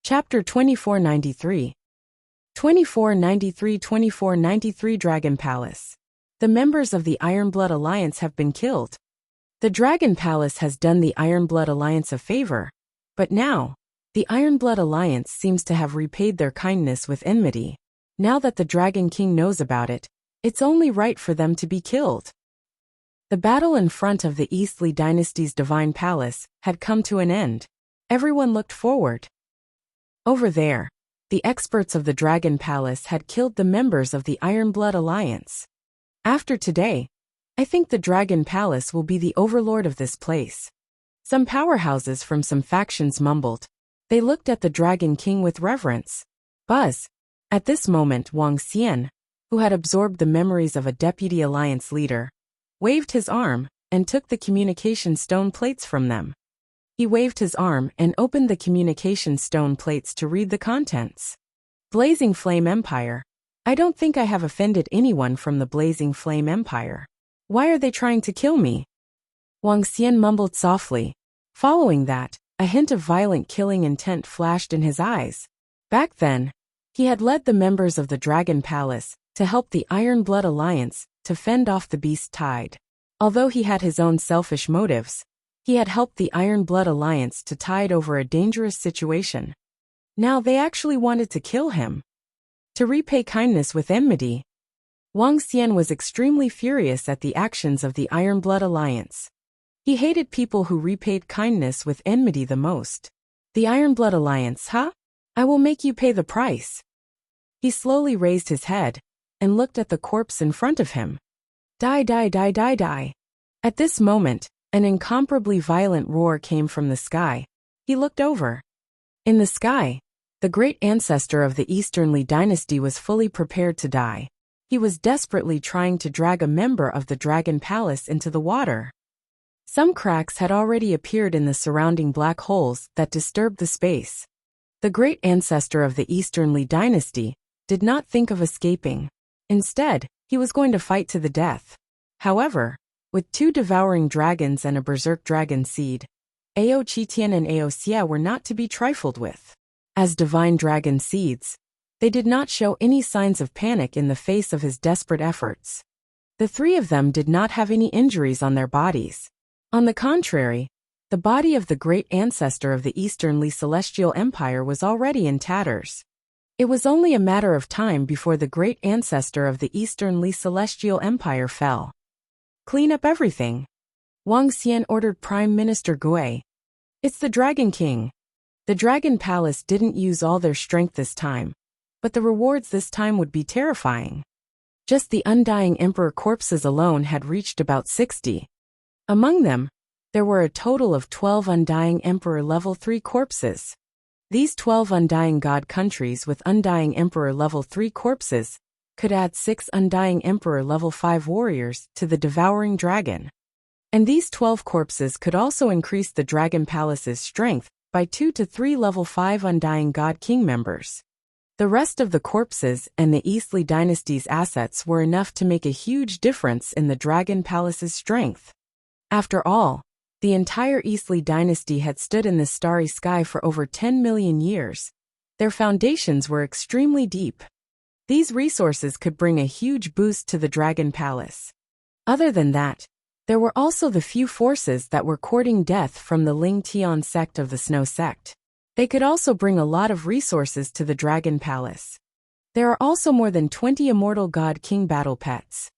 Chapter 2493. 2493 Dragon Palace. The members of the Ironblood Alliance have been killed. The Dragon Palace has done the Ironblood Alliance a favor, but now, the Ironblood Alliance seems to have repaid their kindness with enmity. Now that the Dragon King knows about it, it's only right for them to be killed. The battle in front of the Eastli Dynasty's Divine Palace had come to an end. Everyone looked forward. Over there, the experts of the Dragon Palace had killed the members of the Ironblood Alliance. After today, I think the Dragon Palace will be the overlord of this place. Some powerhouses from some factions mumbled. They looked at the Dragon King with reverence. Buzz. At this moment, Wuxia, who had absorbed the memories of a deputy alliance leader, waved his arm and took the communication stone plates from them. He waved his arm and opened the communication stone plates to read the contents. Blazing Flame Empire. I don't think I have offended anyone from the Blazing Flame Empire. Why are they trying to kill me? Wuxia mumbled softly. Following that, a hint of violent killing intent flashed in his eyes. Back then, he had led the members of the Dragon Palace to help the Ironblood Alliance to fend off the beast tide. Although he had his own selfish motives, he had helped the Ironblood Alliance to tide over a dangerous situation. Now they actually wanted to kill him. To repay kindness with enmity. Wuxia was extremely furious at the actions of the Ironblood Alliance. He hated people who repaid kindness with enmity the most. The Ironblood Alliance, huh? I will make you pay the price. He slowly raised his head and looked at the corpse in front of him. Die, die, die, die, die. At this moment, an incomparably violent roar came from the sky. He looked over. In the sky, the great ancestor of the Easternly dynasty was fully prepared to die. He was desperately trying to drag a member of the Dragon Palace into the water. Some cracks had already appeared in the surrounding black holes that disturbed the space. The great ancestor of the Easternly dynasty did not think of escaping. Instead, he was going to fight to the death. However, with two devouring dragons and a berserk dragon seed, Ao Chitian and Ao Xia were not to be trifled with. As divine dragon seeds, they did not show any signs of panic in the face of his desperate efforts. The three of them did not have any injuries on their bodies. On the contrary, the body of the great ancestor of the Easternly Celestial Empire was already in tatters. It was only a matter of time before the great ancestor of the Easternly Celestial Empire fell. Clean up everything. Wuxia ordered Prime Minister Gui. It's the Dragon King. The Dragon Palace didn't use all their strength this time, but the rewards this time would be terrifying. Just the Undying Emperor corpses alone had reached about 60. Among them, there were a total of 12 Undying Emperor Level 3 corpses. These 12 Undying God countries with Undying Emperor Level 3 corpses could add 6 Undying Emperor Level 5 warriors to the Devouring Dragon. And these 12 corpses could also increase the Dragon Palace's strength by 2 to 3 Level 5 Undying God King members. The rest of the corpses and the Eastli Dynasty's assets were enough to make a huge difference in the Dragon Palace's strength. After all, the entire Eastli Dynasty had stood in the starry sky for over 10 million years. Their foundations were extremely deep. These resources could bring a huge boost to the Dragon Palace. Other than that, there were also the few forces that were courting death from the Ling Tian sect of the Snow Sect. They could also bring a lot of resources to the Dragon Palace. There are also more than 20 Immortal God King battle pets.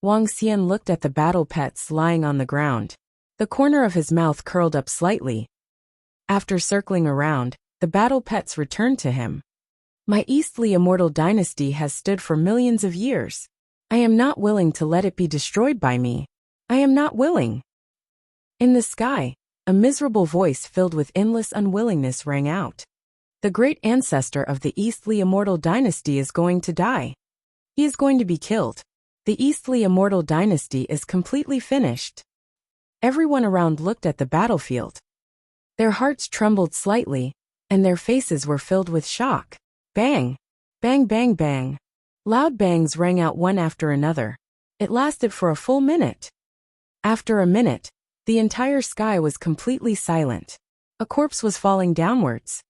Wuxia looked at the battle pets lying on the ground. The corner of his mouth curled up slightly. After circling around, the battle pets returned to him. My Eastli Immortal Dynasty has stood for millions of years. I am not willing to let it be destroyed by me. I am not willing. In the sky, a miserable voice filled with endless unwillingness rang out. The great ancestor of the Eastli Immortal Dynasty is going to die. He is going to be killed. The Eastli Immortal Dynasty is completely finished. Everyone around looked at the battlefield. Their hearts trembled slightly, and their faces were filled with shock. Bang! Bang, bang, bang. Loud bangs rang out one after another. It lasted for a full minute. After a minute, the entire sky was completely silent. A corpse was falling downwards.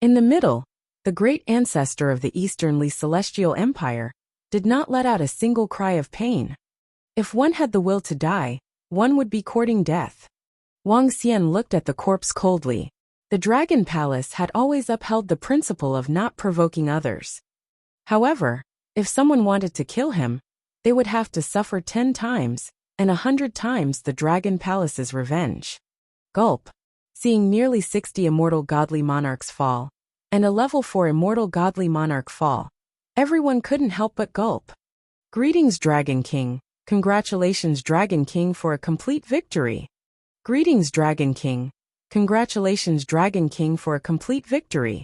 In the middle, the great ancestor of the Easternly Celestial Empire did not let out a single cry of pain. If one had the will to die, one would be courting death. Wang Xian looked at the corpse coldly. The Dragon Palace had always upheld the principle of not provoking others. However, if someone wanted to kill him, they would have to suffer 10 times, and 100 times the Dragon Palace's revenge. Gulp. Seeing nearly 60 immortal godly monarchs fall, and a level 4 immortal godly monarch fall, everyone couldn't help but gulp. Greetings, Dragon King. Congratulations, Dragon King, for a complete victory. Greetings, Dragon King. Congratulations, Dragon King, for a complete victory.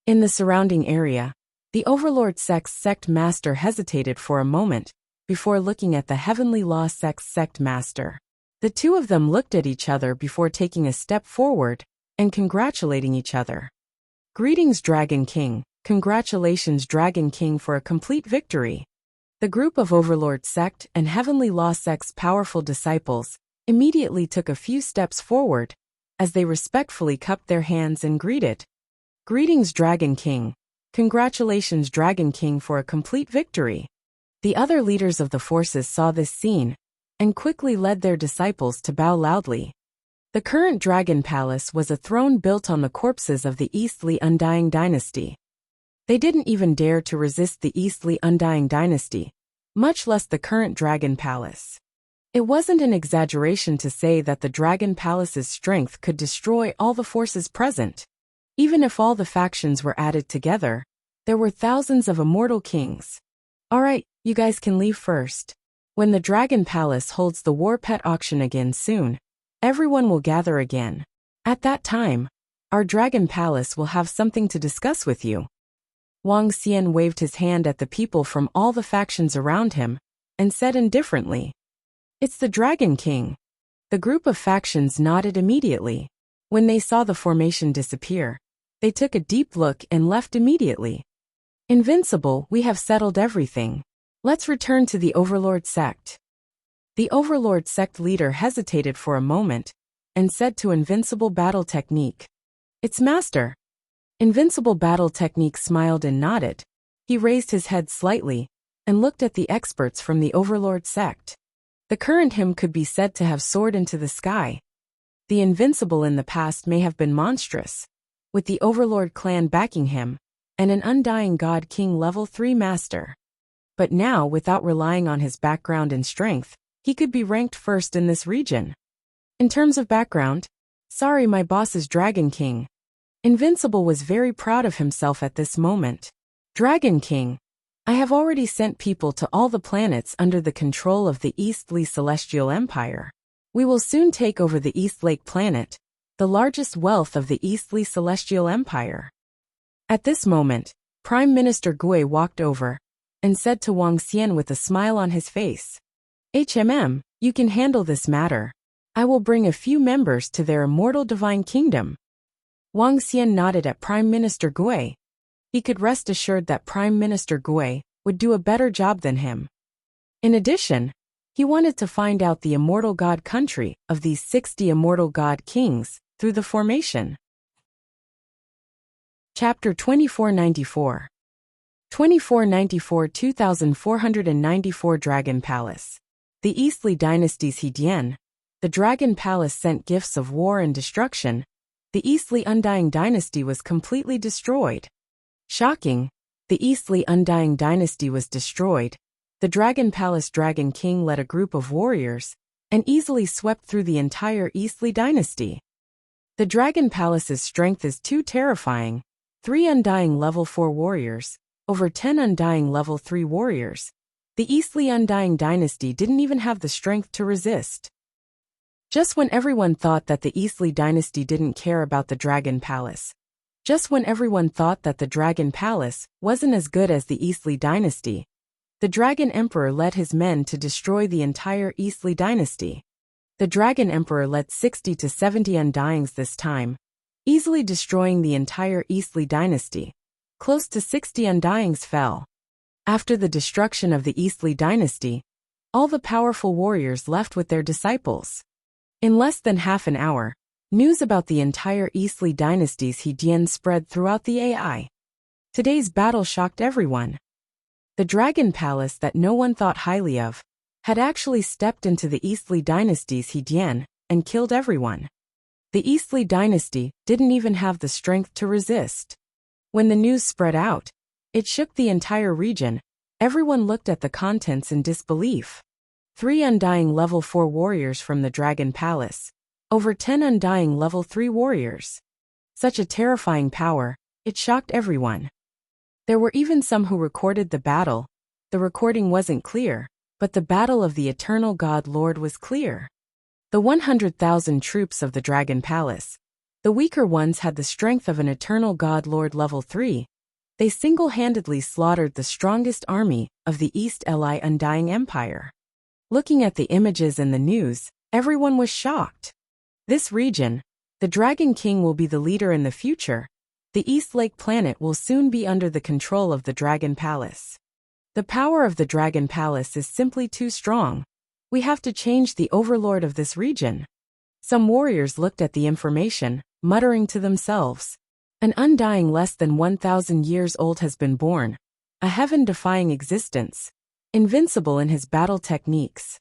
In the surrounding area, the Overlord Sect Master hesitated for a moment before looking at the Heavenly Law Sect Master. The two of them looked at each other before taking a step forward and congratulating each other. Greetings, Dragon King. Congratulations, Dragon King, for a complete victory. The group of Overlord Sect and Heavenly Law Sect's powerful disciples immediately took a few steps forward as they respectfully cupped their hands and greeted. Greetings, Dragon King. Congratulations, Dragon King, for a complete victory. The other leaders of the forces saw this scene and quickly led their disciples to bow loudly. The current Dragon Palace was a throne built on the corpses of the Eastly Undying Dynasty. They didn't even dare to resist the Eastly Undying Dynasty, much less the current Dragon Palace. It wasn't an exaggeration to say that the Dragon Palace's strength could destroy all the forces present. Even if all the factions were added together, there were thousands of immortal kings. Alright, you guys can leave first. When the Dragon Palace holds the War Pet auction again soon, everyone will gather again. At that time, our Dragon Palace will have something to discuss with you. Wang Xian waved his hand at the people from all the factions around him and said indifferently, "It's the Dragon King." The group of factions nodded immediately. When they saw the formation disappear, they took a deep look and left immediately. Invincible, we have settled everything. Let's return to the Overlord Sect. The Overlord Sect leader hesitated for a moment and said to Invincible Battle Technique, "It's Master." Invincible Battle Technique smiled and nodded. He raised his head slightly and looked at the experts from the Overlord Sect. The current him could be said to have soared into the sky. The Invincible in the past may have been monstrous, with the Overlord clan backing him, and an Undying God King level 3 master. But now, without relying on his background and strength, he could be ranked first in this region. In terms of background, sorry, my boss is Dragon King. Invincible was very proud of himself at this moment. Dragon King, I have already sent people to all the planets under the control of the Eastly Celestial Empire. We will soon take over the East Lake planet, the largest wealth of the Eastly Celestial Empire. At this moment, Prime Minister Gui walked over and said to Wang Xian with a smile on his face, you can handle this matter. I will bring a few members to their immortal divine kingdom." Wang Xian nodded at Prime Minister Gui. He could rest assured that Prime Minister Gui would do a better job than him. In addition, he wanted to find out the immortal god country of these 60 immortal god kings through the formation. Chapter 2494. 2494 Dragon Palace. The Eastly Dynasty's Hidian. The Dragon Palace sent gifts of war and destruction. The Eastly Undying Dynasty was completely destroyed. Shocking, the Eastly Undying Dynasty was destroyed. The Dragon Palace Dragon King led a group of warriors and easily swept through the entire Eastly Dynasty. The Dragon Palace's strength is too terrifying. 3 Undying level 4 warriors, over 10 Undying level 3 warriors. The Eastly Undying Dynasty didn't even have the strength to resist. Just when everyone thought that the Eastly Dynasty didn't care about the Dragon Palace, just when everyone thought that the Dragon Palace wasn't as good as the Eastly Dynasty, the Dragon Emperor led his men to destroy the entire Eastly Dynasty. The Dragon Emperor led 60 to 70 Undyings this time, easily destroying the entire Eastly Dynasty. Close to 60 Undyings fell. After the destruction of the Eastly Dynasty, all the powerful warriors left with their disciples. In less than half an hour, News about the entire Eastly dynasty's He spread throughout the AI. Today's battle shocked everyone. The Dragon Palace that no one thought highly of had actually stepped into the Eastly dynasty's He and killed everyone. The Eastly dynasty didn't even have the strength to resist. When the news spread out, it shook the entire region. Everyone looked at the contents in disbelief. 3 undying level 4 warriors from the Dragon Palace. Over 10 undying level 3 warriors. Such a terrifying power, it shocked everyone. There were even some who recorded the battle. The recording wasn't clear, but the battle of the Eternal God Lord was clear. The 100,000 troops of the Dragon Palace. The weaker ones had the strength of an Eternal God Lord level 3. They single-handedly slaughtered the strongest army of the East Li Undying Empire. Looking at the images and the news, everyone was shocked. This region, the Dragon King will be the leader in the future. The East Lake planet will soon be under the control of the Dragon Palace. The power of the Dragon Palace is simply too strong. We have to change the overlord of this region. Some warriors looked at the information, muttering to themselves. An undying less than 1,000 years old has been born. A heaven-defying existence. Invincible in his battle techniques.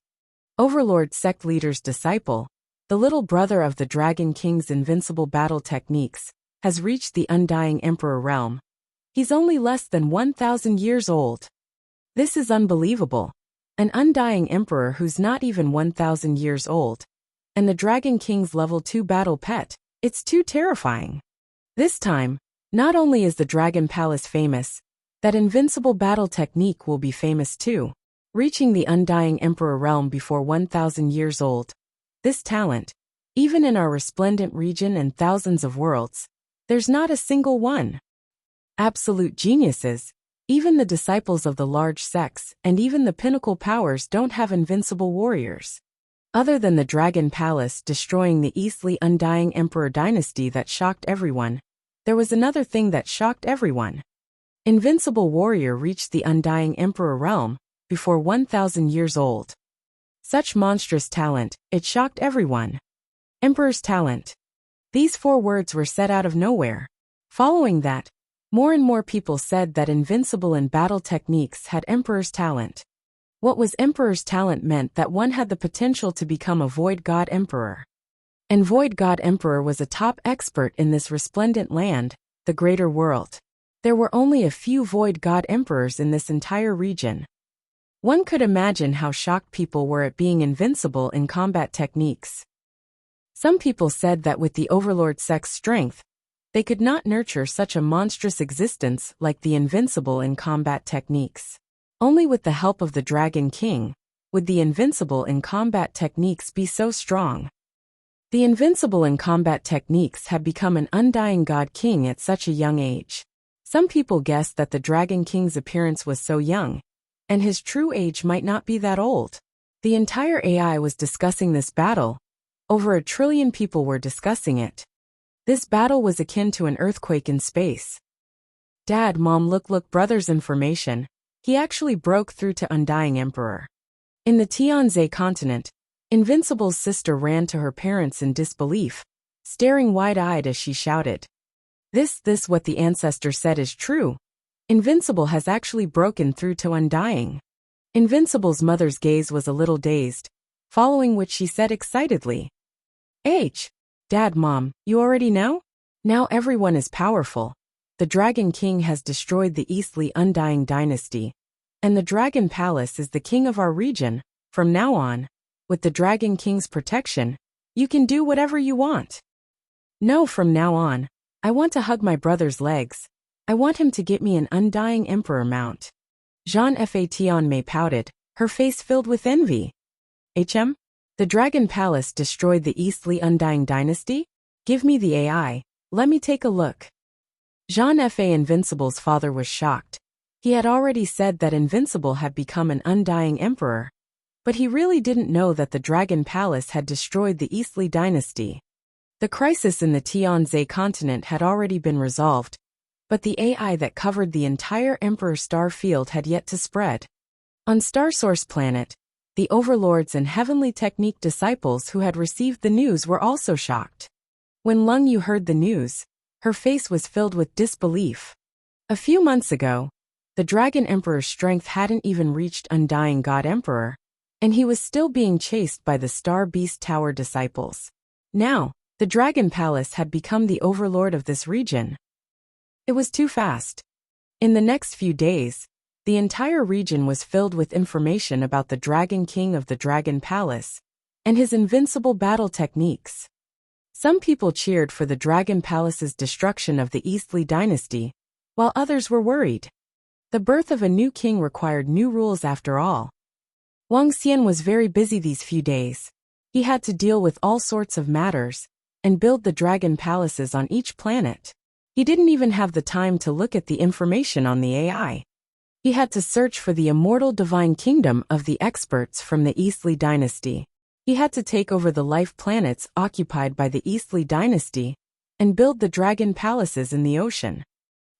Overlord sect leader's disciple, the little brother of the Dragon King's invincible battle techniques, has reached the Undying Emperor realm. He's only less than 1,000 years old. This is unbelievable. An Undying Emperor who's not even 1,000 years old. And the Dragon King's level 2 battle pet, it's too terrifying. This time, not only is the Dragon Palace famous, that invincible battle technique will be famous too. Reaching the Undying Emperor realm before 1,000 years old. This talent, even in our resplendent region and thousands of worlds, there's not a single one. Absolute geniuses, even the disciples of the large sects and even the pinnacle powers don't have invincible warriors. Other than the Dragon Palace destroying the Eastly Undying Emperor dynasty that shocked everyone, there was another thing that shocked everyone. Invincible warrior reached the Undying Emperor realm before 1,000 years old. Such monstrous talent, it shocked everyone. Emperor's talent. These 4 words were said out of nowhere. Following that, more and more people said that Invincible in battle techniques had Emperor's talent. What was Emperor's talent meant that one had the potential to become a Void God Emperor. And Void God Emperor was a top expert in this resplendent land, the greater world. There were only a few Void God Emperors in this entire region. One could imagine how shocked people were at being invincible in combat techniques. Some people said that with the Overlord sect's strength, they could not nurture such a monstrous existence like the Invincible in combat techniques. Only with the help of the Dragon King would the Invincible in combat techniques be so strong. The Invincible in combat techniques had become an undying God King at such a young age. Some people guessed that the Dragon King's appearance was so young, and his true age might not be that old. The entire AI was discussing this battle. Over 1 trillion people were discussing it. This battle was akin to an earthquake in space. Dad, Mom, look, brother's information. He actually broke through to Undying Emperor. In the Tianze continent, Invincible's sister ran to her parents in disbelief, staring wide-eyed as she shouted. This what the ancestor said is true. Invincible has actually broken through to Undying. Invincible's mother's gaze was a little dazed, following which she said excitedly. Dad, Mom, you already know? Now everyone is powerful. The Dragon King has destroyed the Eastly Undying dynasty, and the Dragon Palace is the king of our region. From now on, with the Dragon King's protection, you can do whatever you want. No, from now on, I want to hug my brother's legs. I want him to get me an Undying Emperor mount. Jean Fatien pouted, her face filled with envy. The Dragon Palace destroyed the Eastly Undying dynasty? Give me the AI, let me take a look. Jean Invincible's father was shocked. He had already said that Invincible had become an Undying Emperor, but he really didn't know that the Dragon Palace had destroyed the Eastly dynasty. The crisis in the Tianze continent had already been resolved, but the AI that covered the entire Emperor star field had yet to spread. On Starsource Planet, the overlords and heavenly technique disciples who had received the news were also shocked. When Lung Yu heard the news, her face was filled with disbelief. A few months ago, the Dragon Emperor's strength hadn't even reached Undying God Emperor, and he was still being chased by the Star Beast Tower disciples. Now, the Dragon Palace had become the overlord of this region. It was too fast. In the next few days, the entire region was filled with information about the Dragon King of the Dragon Palace and his invincible battle techniques. Some people cheered for the Dragon Palace's destruction of the Eastly dynasty, while others were worried. The birth of a new king required new rules after all. Wang Xian was very busy these few days. He had to deal with all sorts of matters and build the Dragon Palaces on each planet. He didn't even have the time to look at the information on the AI. He had to search for the immortal divine kingdom of the experts from the Eastly dynasty. He had to take over the life planets occupied by the Eastly dynasty and build the Dragon Palaces in the ocean.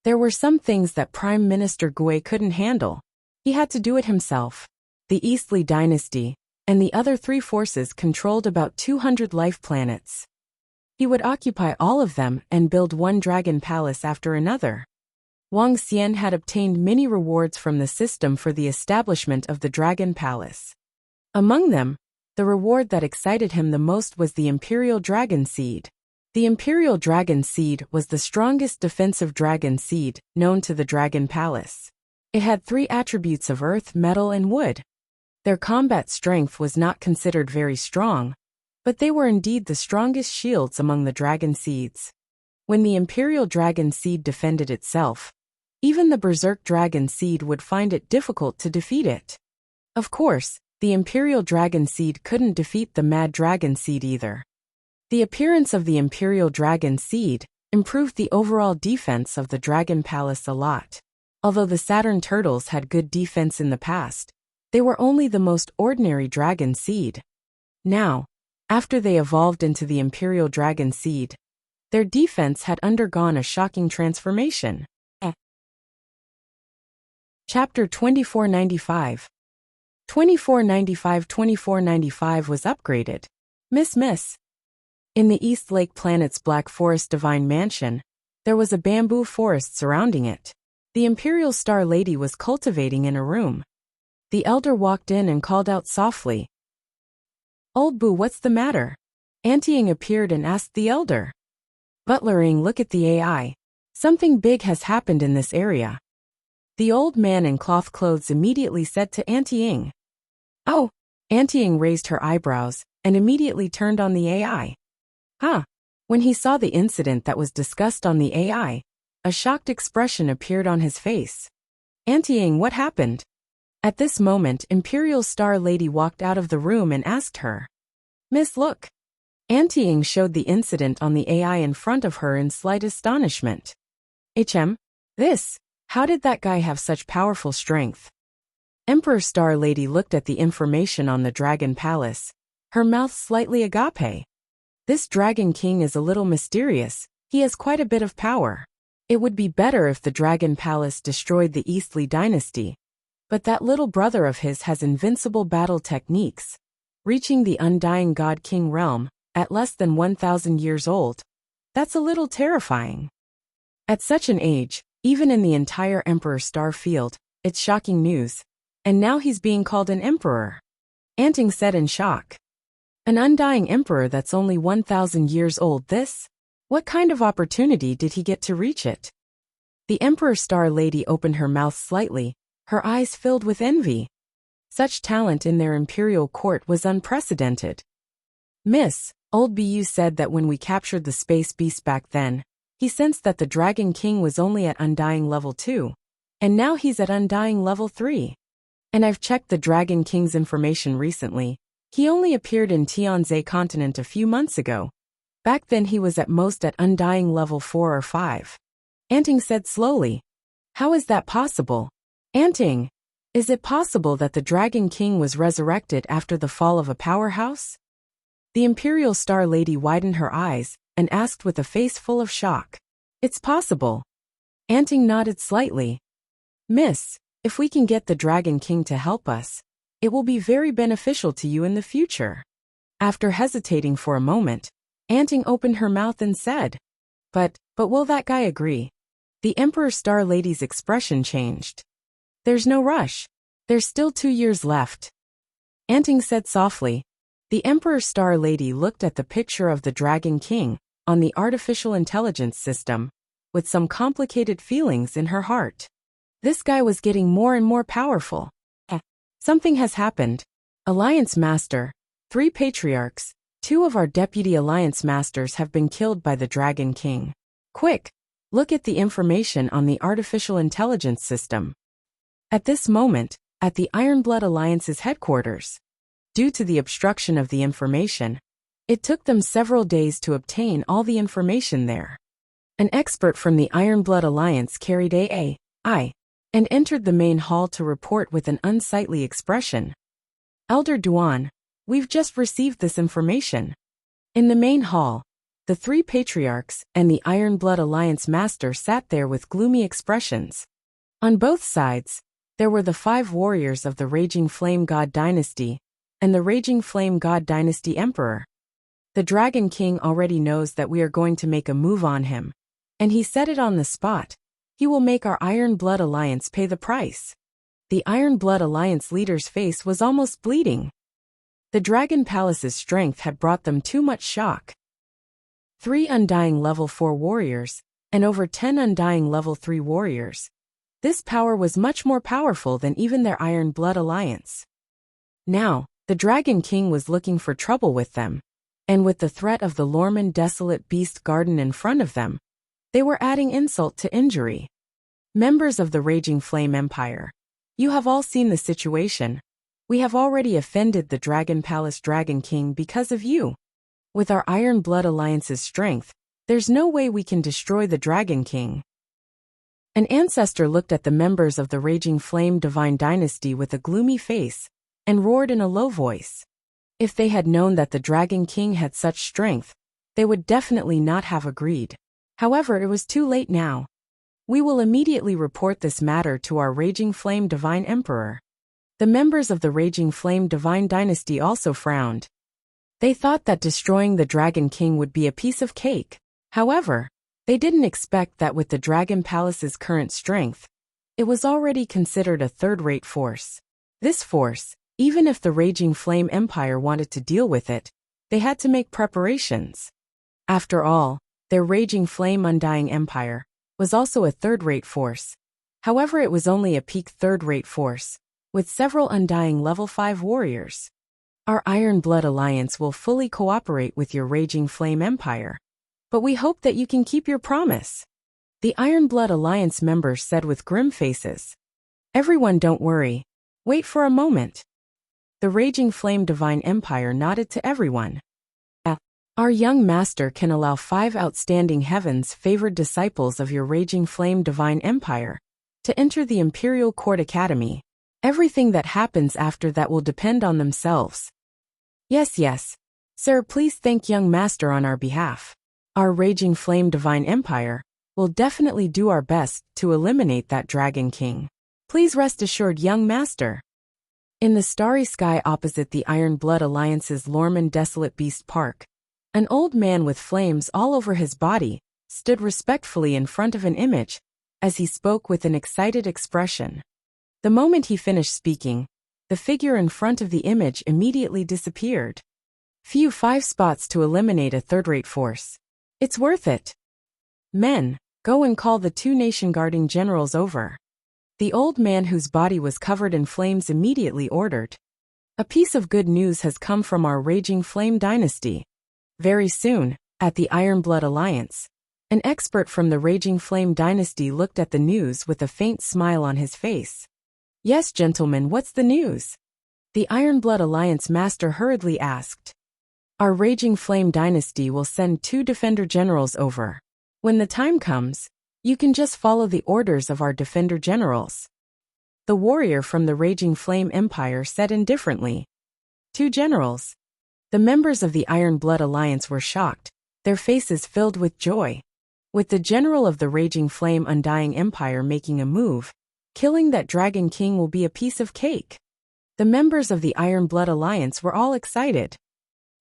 There were some things that Prime Minister Gui couldn't handle. He had to do it himself. The Eastly dynasty and the other three forces controlled about 200 life planets. He would occupy all of them and build one Dragon Palace after another. Wang Xian had obtained many rewards from the system for the establishment of the Dragon Palace. Among them, the reward that excited him the most was the Imperial Dragon Seed. The Imperial Dragon Seed was the strongest defensive dragon seed known to the Dragon Palace. It had 3 attributes of earth, metal, and wood. Their combat strength was not considered very strong, but they were indeed the strongest shields among the dragon seeds. When the Imperial Dragon Seed defended itself, even the Berserk Dragon Seed would find it difficult to defeat it. Of course, the Imperial Dragon Seed couldn't defeat the Mad Dragon Seed either. The appearance of the Imperial Dragon Seed improved the overall defense of the Dragon Palace a lot. Although the Saturn Turtles had good defense in the past, they were only the most ordinary dragon seed. Now, after they evolved into the Imperial Dragon Seed, their defense had undergone a shocking transformation. Chapter 2495. 2495 was upgraded. Miss. In the East Lake Planet's Black Forest Divine Mansion, there was a bamboo forest surrounding it. The Imperial Star Lady was cultivating in a room. The elder walked in and called out softly, "Audioboo, what's the matter?" Auntie Ying appeared and asked the elder. "Butler Ying, look at the AI. Something big has happened in this area." The old man in cloth clothes immediately said to Auntie Ying. "Oh." Auntie Ying raised her eyebrows and immediately turned on the AI. "Huh." When he saw the incident that was discussed on the AI, a shocked expression appeared on his face. "Auntie Ying, what happened?" At this moment, Imperial Star Lady walked out of the room and asked her. "Miss, look." Auntie Ying showed the incident on the AI in front of her in slight astonishment. This? How did that guy have such powerful strength?" Emperor Star Lady looked at the information on the Dragon Palace, her mouth slightly agape. "This Dragon King is a little mysterious. He has quite a bit of power. It would be better if the Dragon Palace destroyed the Eastly dynasty. But that little brother of his has invincible battle techniques, reaching the Undying God King realm at less than 1,000 years old. That's a little terrifying. At such an age, even in the entire Emperor Star field, it's shocking news. And now he's being called an emperor." Auntie Ying said in shock. "An undying emperor that's only 1,000 years old, this? What kind of opportunity did he get to reach it?" The Emperor Star Lady opened her mouth slightly, her eyes filled with envy. Such talent in their imperial court was unprecedented. "Miss, Audioboo said that when we captured the space beast back then, he sensed that the Dragon King was only at Undying level 2, and now he's at Undying level 3. And I've checked the Dragon King's information recently. He only appeared in Tianzhe continent a few months ago. Back then he was at most at Undying level 4 or 5. Auntie Ying said slowly. "How is that possible?" "Auntie Ying, is it possible that the Dragon King was resurrected after the fall of a powerhouse?" The Imperial Star Lady widened her eyes and asked with a face full of shock. "It's possible." Auntie Ying nodded slightly. "Miss, if we can get the Dragon King to help us, it will be very beneficial to you in the future." After hesitating for a moment, Anting opened her mouth and said, But will that guy agree? The Emperor Star Lady's expression changed. There's no rush. There's still 2 years left. Anting said softly. The Emperor Star Lady looked at the picture of the Dragon King on the artificial intelligence system, with some complicated feelings in her heart. This guy was getting more and more powerful. Something has happened. Alliance Master, 3 patriarchs, 2 of our deputy Alliance Masters have been killed by the Dragon King. Quick, look at the information on the artificial intelligence system. At this moment, at the Ironblood Alliance's headquarters, due to the obstruction of the information, it took them several days to obtain all the information there. An expert from the Ironblood Alliance carried AI and entered the main hall to report with an unsightly expression. Elder Duan, we've just received this information. In the main hall, the 3 patriarchs and the Ironblood Alliance master sat there with gloomy expressions. On both sides, there were the 5 warriors of the Raging Flame God Dynasty and the Raging Flame God Dynasty Emperor. The Dragon King already knows that we are going to make a move on him, and he said it on the spot. He will make our Ironblood Alliance pay the price. The Ironblood Alliance leader's face was almost bleeding. The Dragon Palace's strength had brought them too much shock. 3 Undying Level 4 warriors, and over 10 Undying Level 3 warriors. This power was much more powerful than even their Ironblood Alliance. Now, the Dragon King was looking for trouble with them, and with the threat of the Lorman Desolate Beast Garden in front of them, they were adding insult to injury. Members of the Raging Flame Empire, you have all seen the situation. We have already offended the Dragon Palace Dragon King because of you. With our Ironblood Alliance's strength, there's no way we can destroy the Dragon King. An ancestor looked at the members of the Raging Flame Divine Dynasty with a gloomy face, and roared in a low voice. If they had known that the Dragon King had such strength, they would definitely not have agreed. However, it was too late now. We will immediately report this matter to our Raging Flame Divine Emperor. The members of the Raging Flame Divine Dynasty also frowned. They thought that destroying the Dragon King would be a piece of cake. However, they didn't expect that with the Dragon Palace's current strength, it was already considered a third-rate force. This force, even if the Raging Flame Empire wanted to deal with it, they had to make preparations. After all, their Raging Flame Undying Empire was also a third-rate force. However, it was only a peak third-rate force, with several Undying Level 5 warriors. Our Ironblood Alliance will fully cooperate with your Raging Flame Empire, but we hope that you can keep your promise. The Ironblood Alliance members said with grim faces. Everyone, don't worry. Wait for a moment. The Raging Flame Divine Empire nodded to everyone. Our young master can allow 5 outstanding heavens-favored disciples of your Raging Flame Divine Empire to enter the Imperial Court Academy. Everything that happens after that will depend on themselves. Yes. Sir, please thank young master on our behalf. Our Raging Flame Divine Empire will definitely do our best to eliminate that Dragon King. Please rest assured, young master. In the starry sky opposite the Ironblood Alliance's Lorman Desolate Beast Park, an old man with flames all over his body stood respectfully in front of an image as he spoke with an excited expression. The moment he finished speaking, the figure in front of the image immediately disappeared. 5 spots to eliminate a third-rate force. It's worth it. Men, go and call the 2 nation-guarding generals over. The old man whose body was covered in flames immediately ordered. A piece of good news has come from our Raging Flame Dynasty. Very soon, at the Ironblood Alliance, an expert from the Raging Flame Dynasty looked at the news with a faint smile on his face. Yes, gentlemen, what's the news? The Ironblood Alliance master hurriedly asked. Our Raging Flame Dynasty will send 2 Defender Generals over. When the time comes, you can just follow the orders of our Defender Generals. The warrior from the Raging Flame Empire said indifferently. 2 generals. The members of the Ironblood Alliance were shocked, their faces filled with joy. With the general of the Raging Flame Undying Empire making a move, killing that Dragon King will be a piece of cake. The members of the Ironblood Alliance were all excited.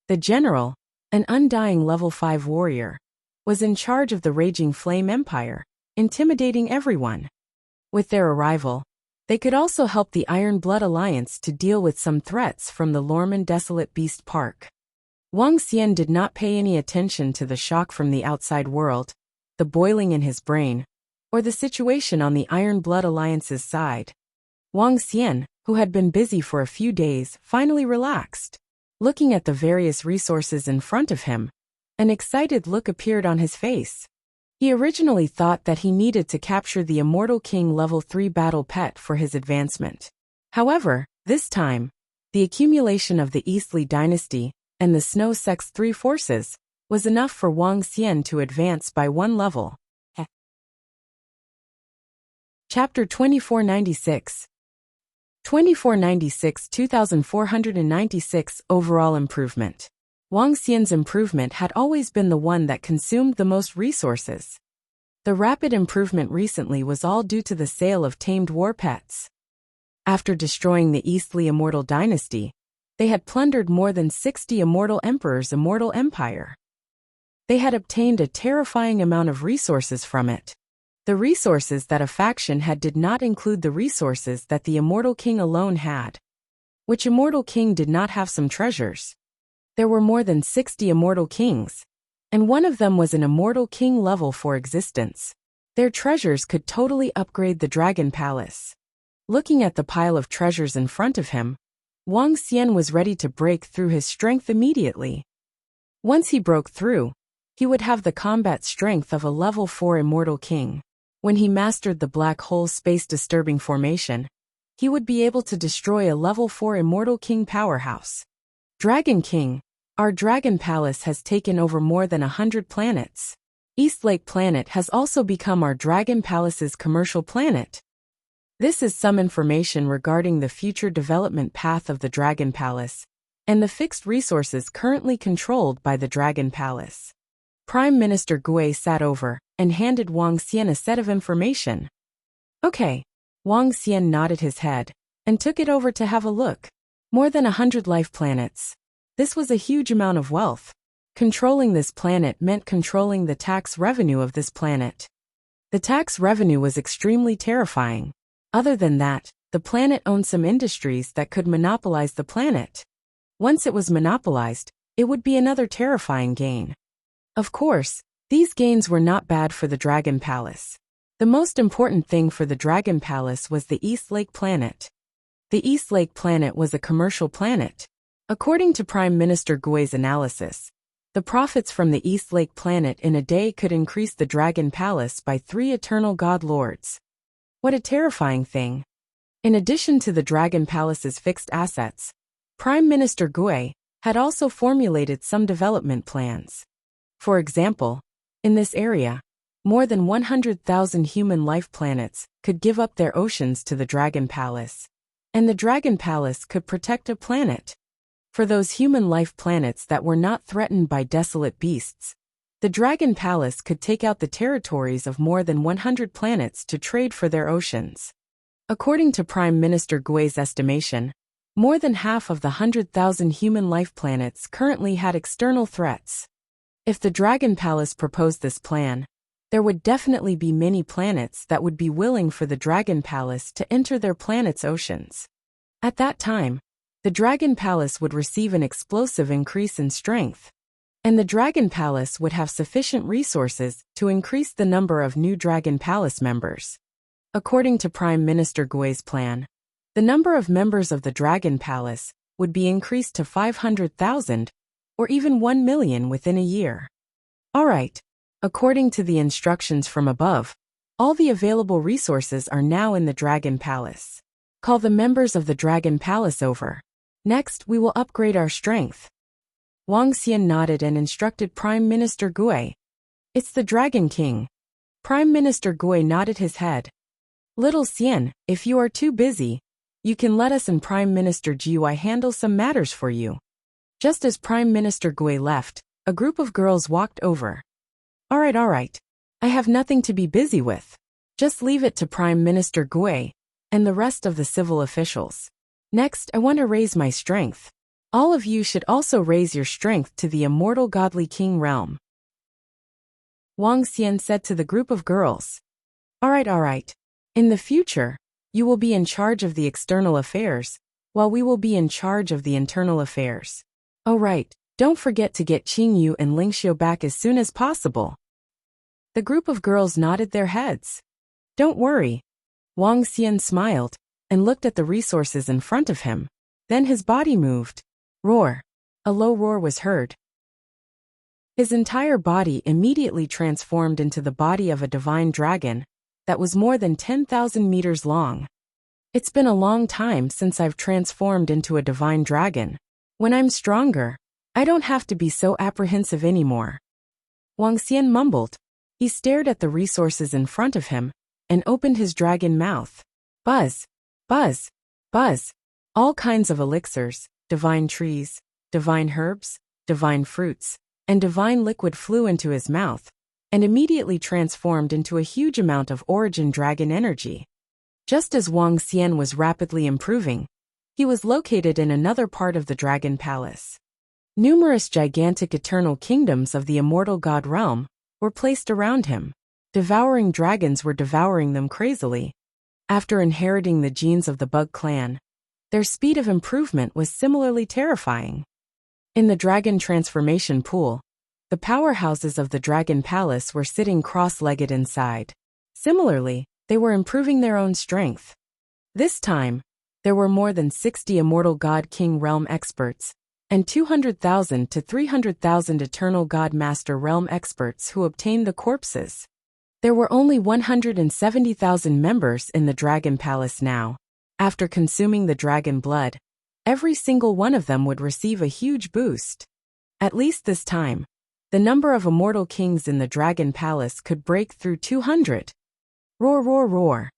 The general, an undying level 5 warrior, was in charge of the Raging Flame Empire, intimidating everyone. With their arrival, they could also help the Iron Blood Alliance to deal with some threats from the Lorman Desolate Beast Park. Wang Xian did not pay any attention to the shock from the outside world, the boiling in his brain, or the situation on the Iron Blood Alliance's side. Wang Xian, who had been busy for a few days, finally relaxed. Looking at the various resources in front of him, an excited look appeared on his face. He originally thought that he needed to capture the Immortal King level 3 battle pet for his advancement. However, this time, the accumulation of the Eastli dynasty and the Snow Sex 3 forces was enough for Wang Xian to advance by one level. Chapter 2496 2496 2496 Overall Improvement. Wang Xian's improvement had always been the one that consumed the most resources. The rapid improvement recently was all due to the sale of tamed war pets. After destroying the Eastli Immortal Dynasty, they had plundered more than 60 Immortal Emperors' immortal empire. They had obtained a terrifying amount of resources from it. The resources that a faction had did not include the resources that the Immortal King alone had. Which Immortal King did not have some treasures? There were more than 60 Immortal Kings, and one of them was an Immortal King level 4 existence. Their treasures could totally upgrade the Dragon Palace. Looking at the pile of treasures in front of him, Wang Xian was ready to break through his strength immediately. Once he broke through, he would have the combat strength of a level 4 Immortal King. When he mastered the Black Hole space-disturbing formation, he would be able to destroy a level 4 Immortal King powerhouse. Dragon King, our Dragon Palace has taken over more than 100 planets. East Lake Planet has also become our Dragon Palace's commercial planet. This is some information regarding the future development path of the Dragon Palace, and the fixed resources currently controlled by the Dragon Palace. Prime Minister Gui sat over and handed Wang Xian a set of information. Okay. Wang Xian nodded his head and took it over to have a look. More than 100 life planets. This was a huge amount of wealth. Controlling this planet meant controlling the tax revenue of this planet. The tax revenue was extremely terrifying. Other than that, the planet owned some industries that could monopolize the planet. Once it was monopolized, it would be another terrifying gain. Of course, these gains were not bad for the Dragon Palace. The most important thing for the Dragon Palace was the East Lake Planet. The East Lake Planet was a commercial planet. According to Prime Minister Gui's analysis, the profits from the East Lake Planet in a day could increase the Dragon Palace by 3 eternal god lords. What a terrifying thing. In addition to the Dragon Palace's fixed assets, Prime Minister Gui had also formulated some development plans. For example, in this area, more than 100,000 human life planets could give up their oceans to the Dragon Palace, and the Dragon Palace could protect a planet. For those human life planets that were not threatened by desolate beasts, the Dragon Palace could take out the territories of more than 100 planets to trade for their oceans. According to Prime Minister Gui's estimation, more than half of the 100,000 human life planets currently had external threats. If the Dragon Palace proposed this plan, there would definitely be many planets that would be willing for the Dragon Palace to enter their planet's oceans. At that time, the Dragon Palace would receive an explosive increase in strength, and the Dragon Palace would have sufficient resources to increase the number of new Dragon Palace members. According to Prime Minister Gui's plan, the number of members of the Dragon Palace would be increased to 500,000 or even 1 million within a year. Alright, according to the instructions from above, all the available resources are now in the Dragon Palace. Call the members of the Dragon Palace over. Next, we will upgrade our strength. Wang Xian nodded and instructed Prime Minister Gui. It's the Dragon King. Prime Minister Gui nodded his head. Little Xian, if you are too busy, you can let us and Prime Minister Gui handle some matters for you. Just as Prime Minister Gui left, a group of girls walked over. Alright. I have nothing to be busy with. Just leave it to Prime Minister Gui and the rest of the civil officials. Next, I want to raise my strength. All of you should also raise your strength to the immortal godly king realm. Wang Xian said to the group of girls. Alright. In the future, you will be in charge of the external affairs, while we will be in charge of the internal affairs. Oh right, don't forget to get Qingyu and Lingxiu back as soon as possible. The group of girls nodded their heads. Don't worry. Wang Xian smiled and looked at the resources in front of him. Then his body moved. Roar. A low roar was heard. His entire body immediately transformed into the body of a divine dragon that was more than 10,000 meters long. It's been a long time since I've transformed into a divine dragon. When I'm stronger, I don't have to be so apprehensive anymore. Wang Xian mumbled. He stared at the resources in front of him and opened his dragon mouth. Buzz, buzz, buzz. All kinds of elixirs, divine trees, divine herbs, divine fruits, and divine liquid flew into his mouth and immediately transformed into a huge amount of origin dragon energy. Just as Wang Xian was rapidly improving, he was located in another part of the Dragon Palace. Numerous gigantic eternal kingdoms of the immortal god realm were placed around him. Devouring dragons were devouring them crazily. After inheriting the genes of the Bug clan, their speed of improvement was similarly terrifying. In the dragon transformation pool, the powerhouses of the Dragon Palace were sitting cross-legged inside. Similarly, they were improving their own strength. This time, there were more than 60 immortal god king realm experts, and 200,000 to 300,000 eternal god master realm experts who obtained the corpses. There were only 170,000 members in the Dragon Palace now. After consuming the dragon blood, every single one of them would receive a huge boost. At least this time, the number of immortal kings in the Dragon Palace could break through 200. Roar, roar, roar.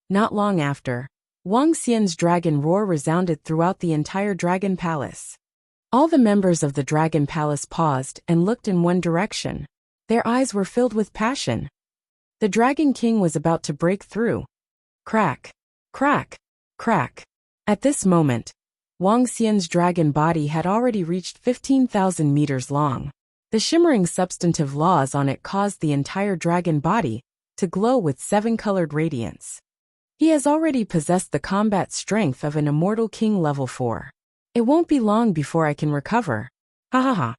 Not long after, Wang Xian's dragon roar resounded throughout the entire Dragon Palace. All the members of the Dragon Palace paused and looked in one direction. Their eyes were filled with passion. The Dragon King was about to break through. Crack, crack, crack. At this moment, Wang Xian's dragon body had already reached 15,000 meters long. The shimmering substantive laws on it caused the entire dragon body to glow with 7-colored radiance. He has already possessed the combat strength of an immortal king level 4. It won't be long before I can recover. Ha ha ha.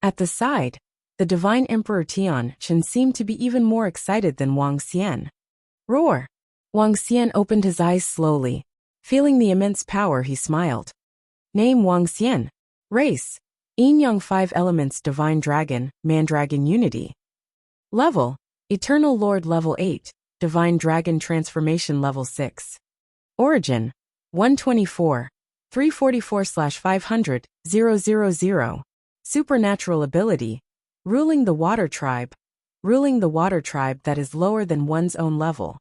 At the side, the divine Emperor Tian Chen seemed to be even more excited than Wang Xian. Roar! Wang Xian opened his eyes slowly. Feeling the immense power, he smiled. Name Wang Xian. Race: Yin-Yang 5 Elements Divine Dragon, Mandragon Unity. Level: Eternal Lord Level 8, Divine Dragon Transformation Level 6. Origin: 124, 344/500, 000. Supernatural ability: Ruling the Water Tribe. Ruling the Water Tribe that is lower than one's own level.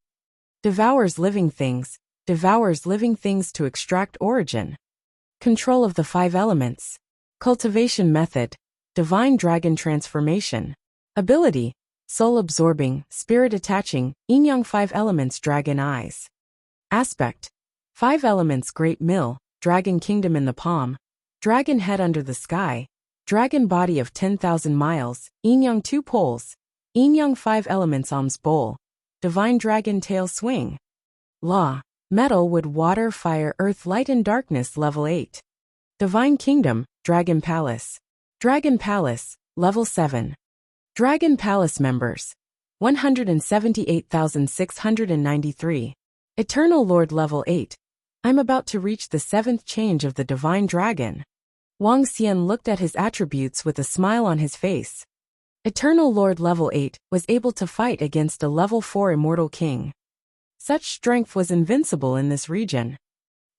Devours living things to extract origin. Control of the 5 elements. Cultivation method: Divine Dragon Transformation. Ability: Soul Absorbing, Spirit Attaching, Yin-Yang 5 Elements Dragon Eyes. Aspect: 5 Elements Great Mill, Dragon Kingdom in the palm, Dragon Head under the sky, Dragon Body of 10,000 miles, Yin-Yang 2 poles, Yin-Yang 5 Elements Alms Bowl, Divine Dragon Tail Swing. Law: Metal, Wood, Water, Fire, Earth, Light and Darkness Level 8. Divine Kingdom, Dragon Palace. Dragon Palace, Level 7. Dragon Palace members: 178,693. Eternal Lord Level 8. I'm about to reach the 7th change of the Divine Dragon. Wang Xian looked at his attributes with a smile on his face. Eternal Lord Level 8 was able to fight against a Level 4 Immortal King. Such strength was invincible in this region.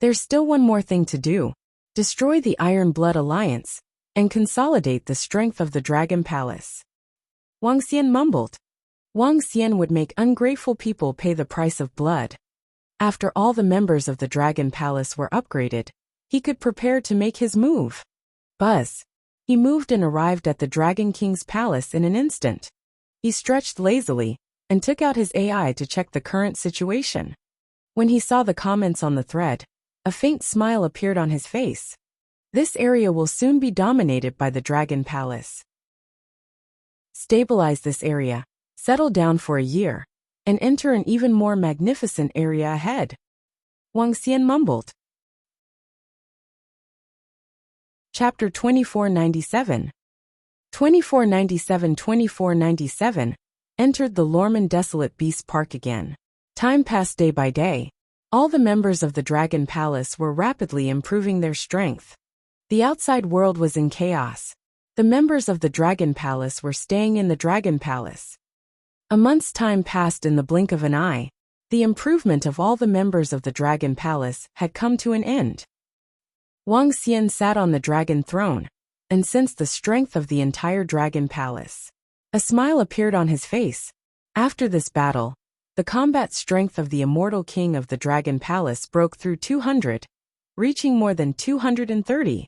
There's still one more thing to do. Destroy the Iron Blood Alliance and consolidate the strength of the Dragon Palace. Wang Xian mumbled. Wang Xian would make ungrateful people pay the price of blood. After all the members of the Dragon Palace were upgraded, he could prepare to make his move. Buzz. He moved and arrived at the Dragon King's palace in an instant. He stretched lazily and took out his AI to check the current situation. When he saw the comments on the thread, a faint smile appeared on his face. This area will soon be dominated by the Dragon Palace. Stabilize this area, settle down for a year, and enter an even more magnificent area ahead. Wang Xian mumbled. Chapter 2497. 2497 entered the Lorman Desolate Beast Park again. Time passed day by day. All the members of the Dragon Palace were rapidly improving their strength. The outside world was in chaos. The members of the Dragon Palace were staying in the Dragon Palace. A month's time passed in the blink of an eye. The improvement of all the members of the Dragon Palace had come to an end. Wang Xian sat on the dragon throne and sensed the strength of the entire Dragon Palace. A smile appeared on his face. After this battle, the combat strength of the immortal king of the Dragon Palace broke through 200, reaching more than 230.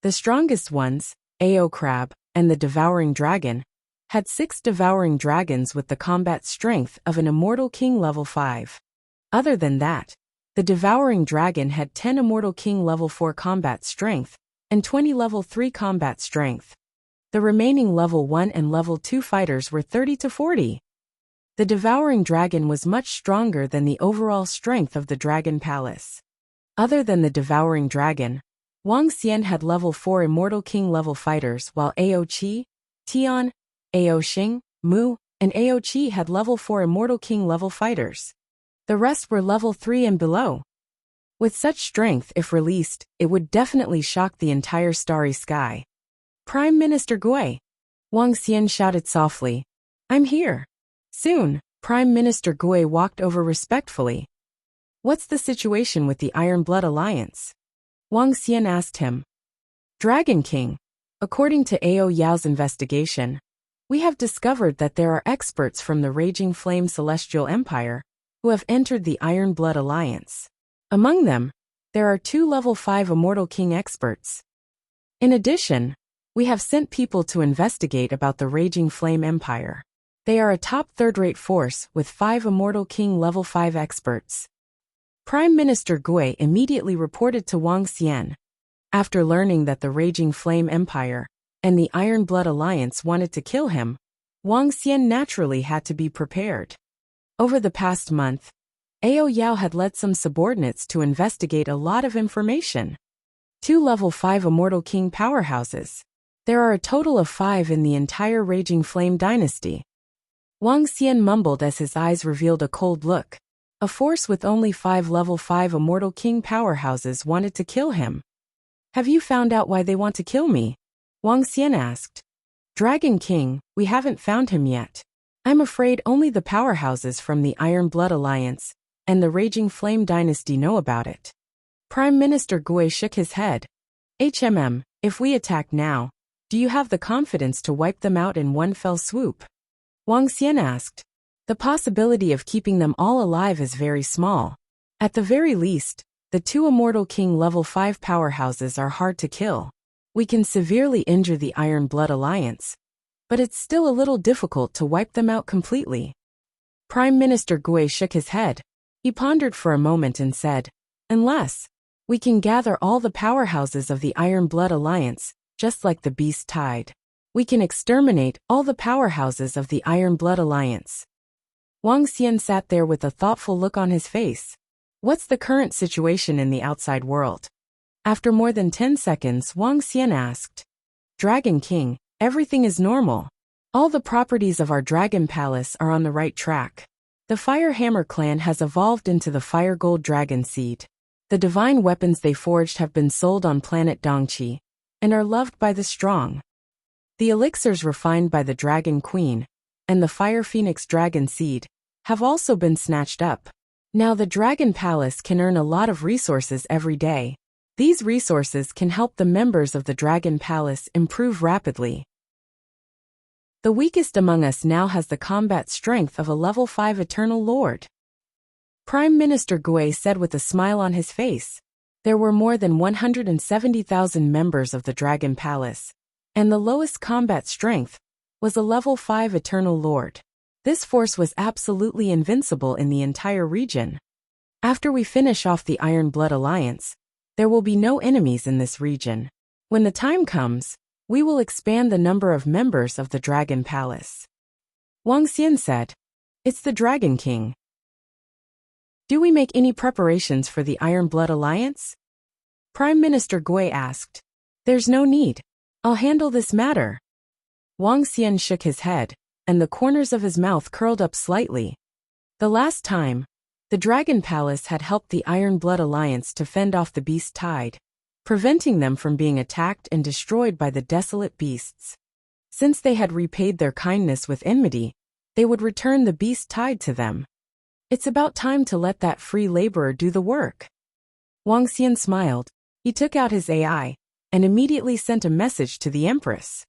The strongest ones, Ao Crab and the Devouring Dragon, had 6 Devouring Dragons with the combat strength of an Immortal King level 5. Other than that, the Devouring Dragon had 10 Immortal King level 4 combat strength and 20 level 3 combat strength. The remaining level 1 and level 2 fighters were 30 to 40. The Devouring Dragon was much stronger than the overall strength of the Dragon Palace. Other than the Devouring Dragon, Wang Xian had level 4 Immortal King level fighters, while Ao Qi, Tian, Ao Xing, Mu, and Ao Qi had level 4 Immortal King level fighters. The rest were level 3 and below. With such strength, if released, it would definitely shock the entire starry sky. Prime Minister Gui. Wang Xian shouted softly. I'm here. Soon, Prime Minister Gui walked over respectfully. What's the situation with the Iron Blood Alliance? Wang Xian asked him. Dragon King. According to Ao Yao's investigation, we have discovered that there are experts from the Raging Flame Celestial Empire who have entered the Iron Blood Alliance. Among them, there are 2 level 5 Immortal King experts. In addition, we have sent people to investigate about the Raging Flame Empire. They are a top third-rate force with 5 Immortal King level 5 experts. Prime Minister Gui immediately reported to Wang Xian. After learning that the Raging Flame Empire and the Iron Blood Alliance wanted to kill him, Wang Xian naturally had to be prepared. Over the past month, Ao Yao had led some subordinates to investigate a lot of information. 2 level 5 Immortal King powerhouses. There are a total of 5 in the entire Raging Flame dynasty. Wang Xian mumbled as his eyes revealed a cold look. A force with only 5 level 5 Immortal King powerhouses wanted to kill him. Have you found out why they want to kill me? Wang Xian asked. Dragon King, we haven't found him yet. I'm afraid only the powerhouses from the Iron Blood Alliance and the Raging Flame dynasty know about it. Prime Minister Gui shook his head. If we attack now, do you have the confidence to wipe them out in one fell swoop? Wang Xian asked. The possibility of keeping them all alive is very small. At the very least, the 2 Immortal King level 5 powerhouses are hard to kill. We can severely injure the Iron Blood Alliance, but it's still a little difficult to wipe them out completely. Prime Minister Gui shook his head. He pondered for a moment and said, unless we can gather all the powerhouses of the Iron Blood Alliance, just like the Beast Tide, we can exterminate all the powerhouses of the Iron Blood Alliance. Wang Xian sat there with a thoughtful look on his face. What's the current situation in the outside world? After more than 10 seconds, Wang Xian asked. Dragon King, everything is normal. All the properties of our Dragon Palace are on the right track. The Fire Hammer clan has evolved into the Fire Gold Dragon Seed. The divine weapons they forged have been sold on planet Dongqi and are loved by the strong. The elixirs refined by the Dragon Queen and the Fire Phoenix Dragon Seed have also been snatched up. Now the Dragon Palace can earn a lot of resources every day. These resources can help the members of the Dragon Palace improve rapidly. The weakest among us now has the combat strength of a level 5 Eternal Lord. Prime Minister Gui said with a smile on his face. There were more than 170,000 members of the Dragon Palace, and the lowest combat strength was a level 5 Eternal Lord. This force was absolutely invincible in the entire region. After we finish off the Iron Blood Alliance, there will be no enemies in this region. When the time comes, we will expand the number of members of the Dragon Palace. Wang Xian said. It's the Dragon King. Do we make any preparations for the Iron Blood Alliance? Prime Minister Gui asked. There's no need. I'll handle this matter. Wang Xian shook his head, and the corners of his mouth curled up slightly. The last time, the Dragon Palace had helped the Iron Blood Alliance to fend off the beast tide, preventing them from being attacked and destroyed by the desolate beasts. Since they had repaid their kindness with enmity, they would return the beast tide to them. It's about time to let that free laborer do the work. Wang Xian smiled. He took out his AI and immediately sent a message to the Empress.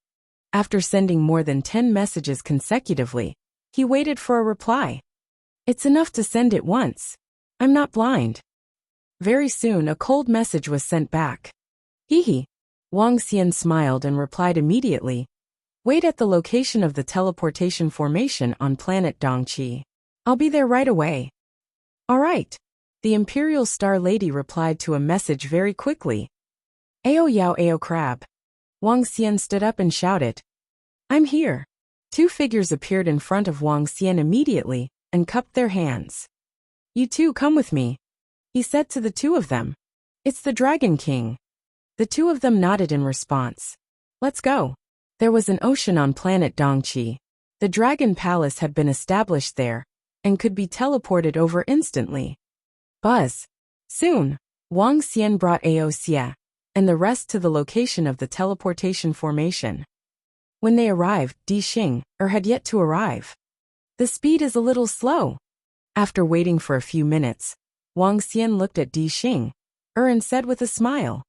After sending more than 10 messages consecutively, he waited for a reply. It's enough to send it once. I'm not blind. Very soon a cold message was sent back. Hee. Wang Xian smiled and replied immediately. Wait at the location of the teleportation formation on planet Dongqi. I'll be there right away. All right. The Imperial Star Lady replied to a message very quickly. Ao Yao Ao Crab. Wang Xian stood up and shouted. I'm here. 2 figures appeared in front of Wang Xian immediately and cupped their hands. You two come with me, he said to the 2 of them. It's the Dragon King. The 2 of them nodded in response. Let's go. There was an ocean on planet Dongqi. The Dragon Palace had been established there and could be teleported over instantly. Buzz. Soon, Wang Xian brought Ao Xia and the rest to the location of the teleportation formation. When they arrived, Di Xing had yet to arrive. The speed is a little slow. After waiting for a few minutes, Wang Xian looked at Di Xing and said with a smile.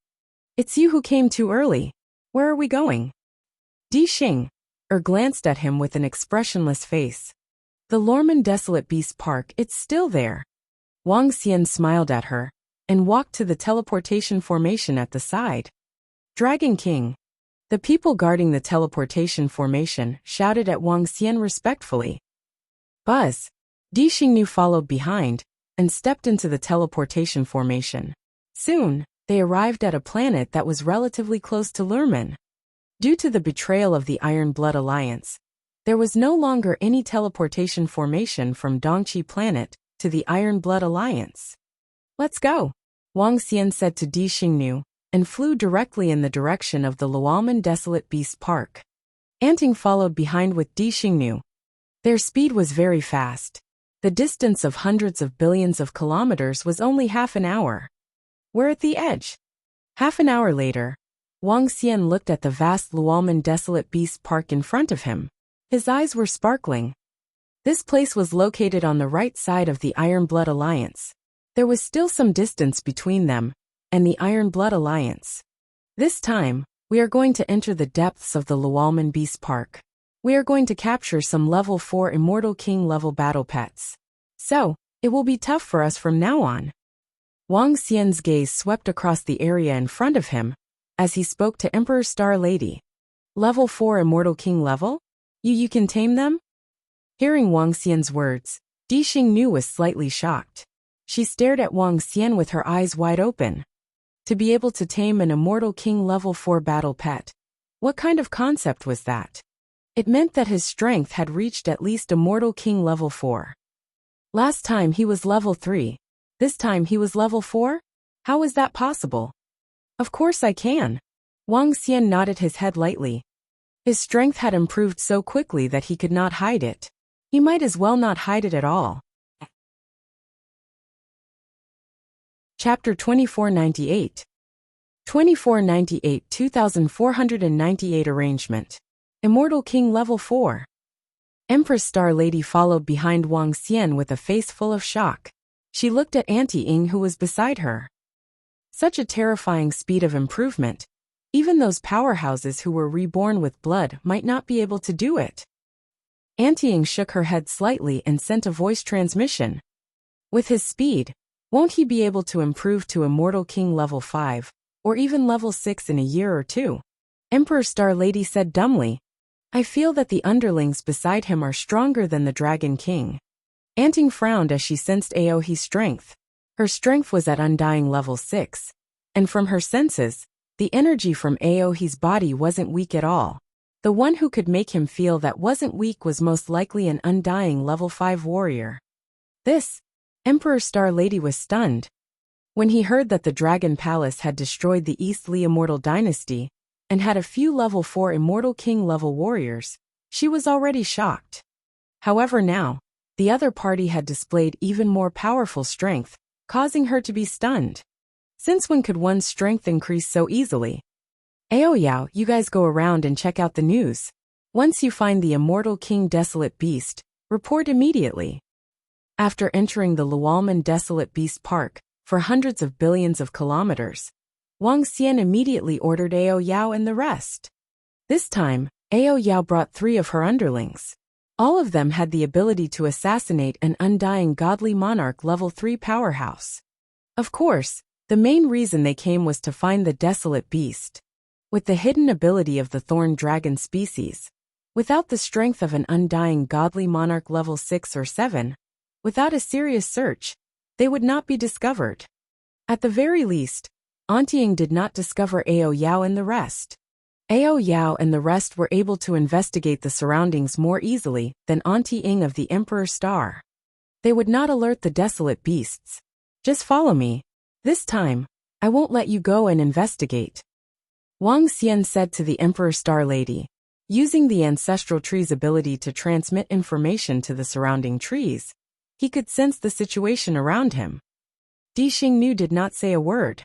It's you who came too early. Where are we going? Di Xing glanced at him with an expressionless face. The Lorman Desolate Beast Park, it's still there. Wang Xian smiled at her and walked to the teleportation formation at the side. Dragon King. The people guarding the teleportation formation shouted at Wang Xian respectfully. Buzz. Di Xingnu followed behind and stepped into the teleportation formation. Soon, they arrived at a planet that was relatively close to Lurman. Due to the betrayal of the Iron Blood Alliance, there was no longer any teleportation formation from Dongqi Planet to the Iron Blood Alliance. Let's go, Wang Xian said to Di Xingnu, and flew directly in the direction of the Lualman Desolate Beast Park. Anting followed behind with Di Xingnu. Their speed was very fast. The distance of hundreds of billions of kilometers was only half an hour. We're at the edge. Half an hour later, Wang Xian looked at the vast Lualman Desolate Beast Park in front of him. His eyes were sparkling. This place was located on the right side of the Iron Blood Alliance. There was still some distance between them and the Iron Blood Alliance. This time, we are going to enter the depths of the Lualman Beast Park. We are going to capture some level 4 Immortal King level battle pets. So, it will be tough for us from now on. Wang Xian's gaze swept across the area in front of him as he spoke to Emperor Star Lady. Level 4 Immortal King level? You can tame them? Hearing Wang Xian's words, Di Xingnu was slightly shocked. She stared at Wang Xian with her eyes wide open. To be able to tame an Immortal King level 4 battle pet. What kind of concept was that? It meant that his strength had reached at least Immortal King level 4. Last time he was level 3. This time he was level 4? How is that possible? Of course I can. Wang Xian nodded his head lightly. His strength had improved so quickly that he could not hide it. He might as well not hide it at all. Chapter 2498. 2498 2498 Arrangement. Immortal King Level 4. Empress Star Lady followed behind Wang Xian with a face full of shock. She looked at Auntie Ying who was beside her. Such a terrifying speed of improvement. Even those powerhouses who were reborn with blood might not be able to do it. Auntie Ying shook her head slightly and sent a voice transmission. With his speed, won't he be able to improve to Immortal King level 5, or even level 6 in a year or two? Emperor Star Lady said dumbly. I feel that the underlings beside him are stronger than the Dragon King. Anting frowned as she sensed Aohi's strength. Her strength was at undying level 6, and from her senses, The energy from Aohi's body wasn't weak at all. The one who could make him feel that wasn't weak was most likely an undying level 5 warrior. This Emperor Star Lady was stunned. When he heard that the Dragon Palace had destroyed the East Li Immortal Dynasty and had a few level 4 Immortal King level warriors, she was already shocked. However now, the other party had displayed even more powerful strength, causing her to be stunned. Since when could one's strength increase so easily? Aoyao, you guys go around and check out the news. Once you find the Immortal King Desolate Beast, report immediately. After entering the Lualman Desolate Beast Park, for hundreds of billions of kilometers, Wang Xian immediately ordered Aoyao and the rest. This time, Aoyao brought 3 of her underlings. All of them had the ability to assassinate an undying godly monarch level 3 powerhouse. Of course, the main reason they came was to find the Desolate Beast. With the hidden ability of the Thorn Dragon species, without the strength of an undying godly monarch level 6 or 7, without a serious search, they would not be discovered. At the very least, Auntie Ying did not discover Aoyao and the rest. Aoyao and the rest were able to investigate the surroundings more easily than Auntie Ying of the Emperor Star. They would not alert the Desolate Beasts. Just follow me. This time, I won't let you go and investigate. Wang Xian said to the Emperor Star Lady, using the ancestral tree's ability to transmit information to the surrounding trees. He could sense the situation around him. Di Xingnu did not say a word.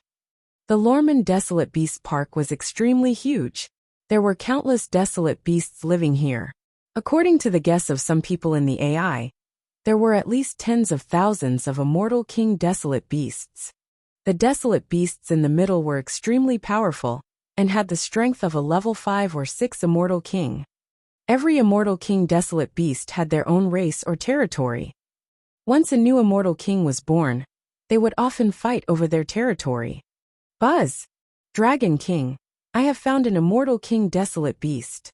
The Lorman Desolate Beast Park was extremely huge. There were countless desolate beasts living here. According to the guess of some people in the AI, there were at least tens of thousands of Immortal King Desolate Beasts. The Desolate Beasts in the middle were extremely powerful and had the strength of a level 5 or 6 Immortal King. Every Immortal King Desolate Beast had their own race or territory. Once a new Immortal King was born, they would often fight over their territory. Buzz! Dragon King, I have found an Immortal King Desolate Beast.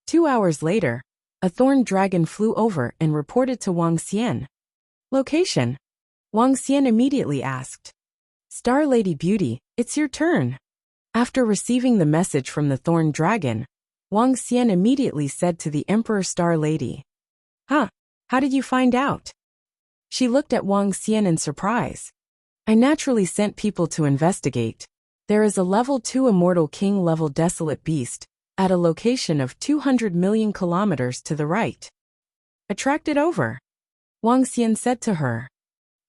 2 hours later, a thorn dragon flew over and reported to Wang Xian. Location? Wang Xian immediately asked. Star Lady Beauty, it's your turn. After receiving the message from the thorn dragon, Wang Xian immediately said to the Emperor Star Lady. Huh, how did you find out? She looked at Wang Xian in surprise. I naturally sent people to investigate. There is a level 2 Immortal King level Desolate Beast at a location of 200 million kilometers to the right. Attracted over. Wang Xian said to her.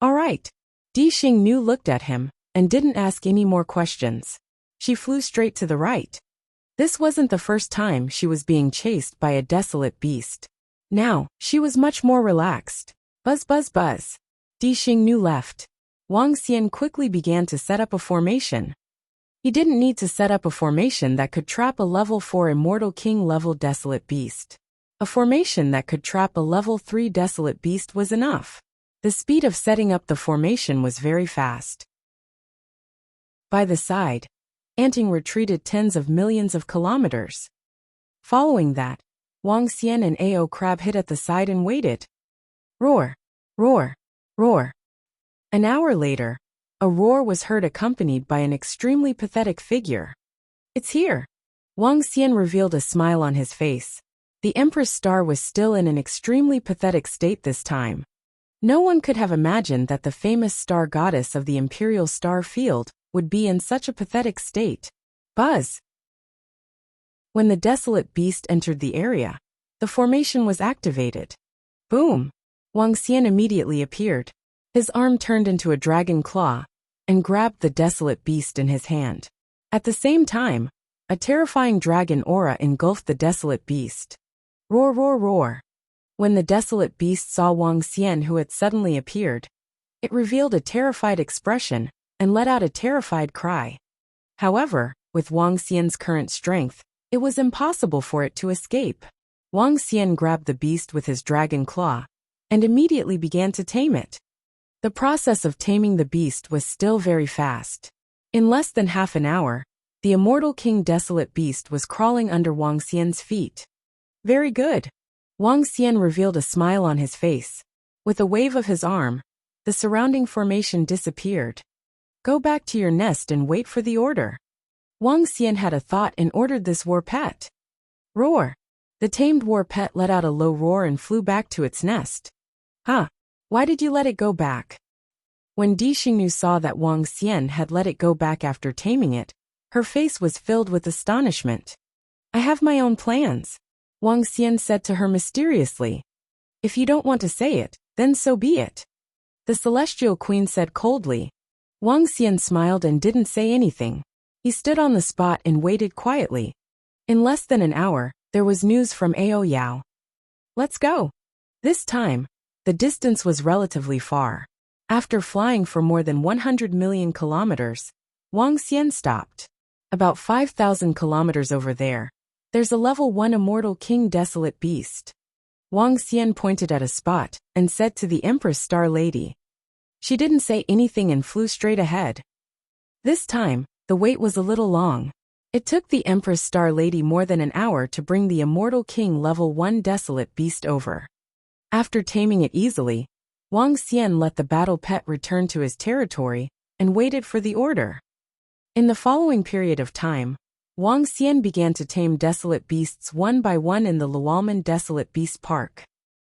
All right. Di Xingnu looked at him and didn't ask any more questions. She flew straight to the right. This wasn't the first time she was being chased by a desolate beast. Now, she was much more relaxed. Buzz buzz buzz. Di Xingnu left. Wang Xian quickly began to set up a formation. He didn't need to set up a formation that could trap a level 4 Immortal King level Desolate Beast. A formation that could trap a level 3 Desolate Beast was enough. The speed of setting up the formation was very fast. By the side, Anting retreated tens of millions of kilometers. Following that, Wang Xian and Ao Crab hid at the side and waited. Roar! Roar! Roar! An hour later, a roar was heard accompanied by an extremely pathetic figure. It's here! Wang Xian revealed a smile on his face. The Empress Star was still in an extremely pathetic state this time. No one could have imagined that the famous star goddess of the Imperial Star Field would be in such a pathetic state. Buzz! When the Desolate Beast entered the area, the formation was activated. Boom! Wang Xian immediately appeared. His arm turned into a dragon claw and grabbed the Desolate Beast in his hand. At the same time, a terrifying dragon aura engulfed the Desolate Beast. Roar, roar, roar! When the Desolate Beast saw Wang Xian who had suddenly appeared, it revealed a terrified expression and let out a terrified cry. However, with Wang Xian's current strength, it was impossible for it to escape. Wang Xian grabbed the beast with his dragon claw and immediately began to tame it. The process of taming the beast was still very fast. In less than half an hour, the Immortal King Desolate Beast was crawling under Wang Xian's feet. Very good. Wang Xian revealed a smile on his face. With a wave of his arm, the surrounding formation disappeared. Go back to your nest and wait for the order. Wang Xian had a thought and ordered this war pet. Roar! The tamed war pet let out a low roar and flew back to its nest. Huh? Why did you let it go back? When Di Xingnu saw that Wang Xian had let it go back after taming it, her face was filled with astonishment. I have my own plans, Wang Xian said to her mysteriously. If you don't want to say it, then so be it. The Celestial Queen said coldly. Wang Xian smiled and didn't say anything. He stood on the spot and waited quietly. In less than an hour, there was news from Ao Yao. Let's go. This time, the distance was relatively far. After flying for more than 100 million kilometers, Wang Xian stopped. About 5,000 kilometers over there, there's a level 1 immortal king desolate beast. Wang Xian pointed at a spot and said to the Empress Star Lady. She didn't say anything and flew straight ahead. This time, the wait was a little long. It took the Empress Star Lady more than an hour to bring the immortal king level 1 desolate beast over. After taming it easily, Wang Xian let the battle pet return to his territory and waited for the order. In the following period of time, Wang Xian began to tame desolate beasts one by one in the Lualman Desolate Beast Park.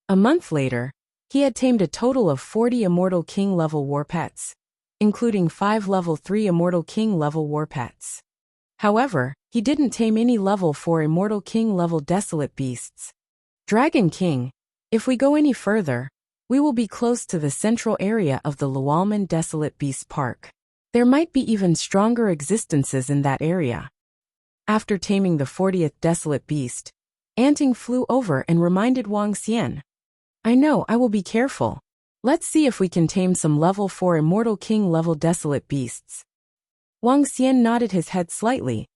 A month later, he had tamed a total of 40 Immortal King level war pets, including 5 level 3 Immortal King level war pets. However, he didn't tame any level 4 Immortal King level desolate beasts. Dragon King, if we go any further, we will be close to the central area of the Lualman Desolate Beast Park. There might be even stronger existences in that area. After taming the 40th desolate beast, Anting flew over and reminded Wang Xian. I know, I will be careful. Let's see if we can tame some level 4 Immortal King level desolate beasts. Wang Xian nodded his head slightly.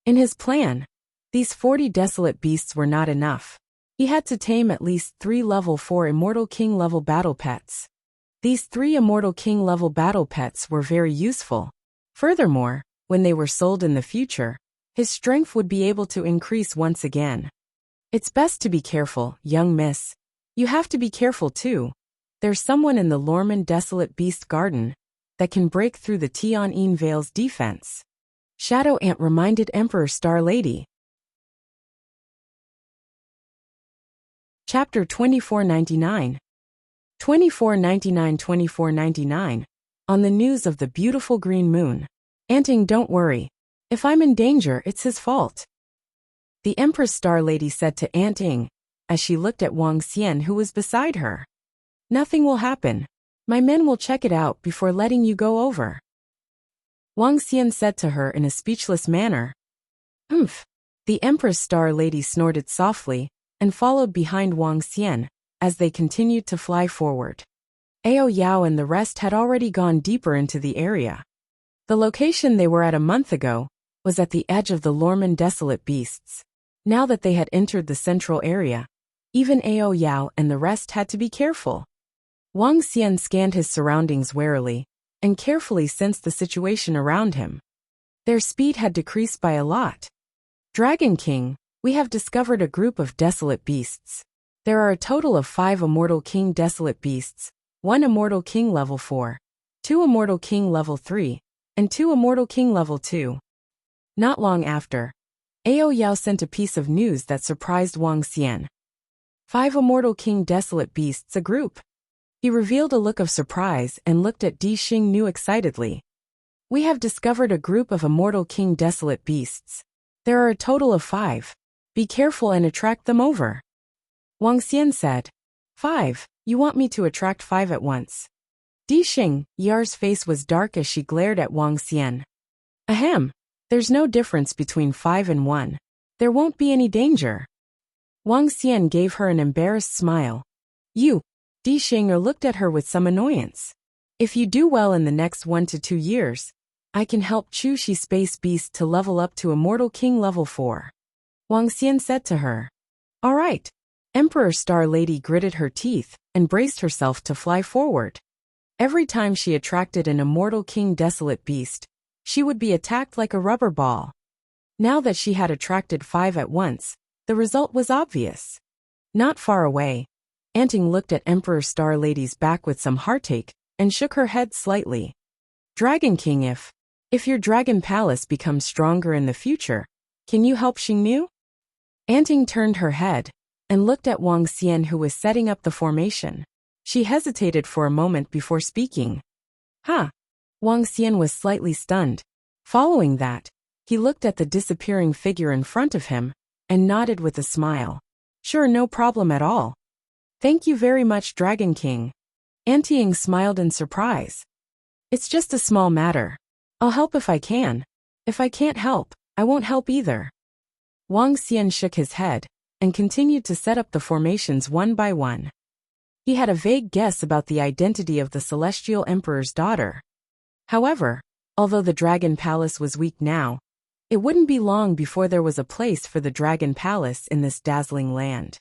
In his plan, these 40 desolate beasts were not enough. He had to tame at least 3 level 4 Immortal King level battle pets. These 3 Immortal King level battle pets were very useful. Furthermore, when they were sold in the future, his strength would be able to increase once again. It's best to be careful, young miss. You have to be careful too. There's someone in the Lorman Desolate Beast Garden that can break through the Tian Vale's defense. Shadow Ant reminded Emperor Star Lady. Chapter 2499. 2499. On the news of the beautiful green moon. Anting, don't worry. If I'm in danger, it's his fault. The Empress Star Lady said to Anting, as she looked at Wang Xian who was beside her. Nothing will happen. My men will check it out before letting you go over. Wang Xian said to her in a speechless manner. Humph. The Empress Star Lady snorted softly and followed behind Wang Xian as they continued to fly forward. Ao Yao and the rest had already gone deeper into the area. The location they were at a month ago was at the edge of the Lorman Desolate Beasts. Now that they had entered the central area, even Ao Yao and the rest had to be careful. Wang Xian scanned his surroundings warily and carefully sensed the situation around him. Their speed had decreased by a lot. Dragon King, we have discovered a group of desolate beasts. There are a total of 5 Immortal King desolate beasts, 1 Immortal King level 4, 2 Immortal King level 3, and 2 Immortal King level 2. Not long after, Ao Yao sent a piece of news that surprised Wang Xian. 5 Immortal King desolate beasts, a group. He revealed a look of surprise and looked at Di Xingnu excitedly. We have discovered a group of Immortal King desolate beasts. There are a total of 5. Be careful and attract them over. Wang Xian said. 5. You want me to attract 5 at once? Di Xingnu's face was dark as she glared at Wang Xian. Ahem. There's no difference between 5 and 1. There won't be any danger. Wang Xian gave her an embarrassed smile. You. Di Xingnu looked at her with some annoyance. If you do well in the next 1 to 2 years, I can help Chushi Space Beast to level up to Immortal King level 4. Wang Xian said to her. All right. Emperor Star Lady gritted her teeth and braced herself to fly forward. Every time she attracted an Immortal King desolate beast, she would be attacked like a rubber ball. Now that she had attracted 5 at once, the result was obvious. Not far away, Anting looked at Emperor Star Lady's back with some heartache and shook her head slightly. Dragon King, if If your dragon palace becomes stronger in the future, can you help Xingmu? Anting turned her head and looked at Wang Xian, who was setting up the formation. She hesitated for a moment before speaking. Huh? Wang Xian was slightly stunned. Following that, he looked at the disappearing figure in front of him and nodded with a smile. Sure, no problem at all. Thank you very much, Dragon King. Anting smiled in surprise. It's just a small matter. I'll help if I can. If I can't help, I won't help either. Wang Xian shook his head and continued to set up the formations one by one. He had a vague guess about the identity of the Celestial Emperor's daughter. However, although the Dragon Palace was weak now, it wouldn't be long before there was a place for the Dragon Palace in this dazzling land.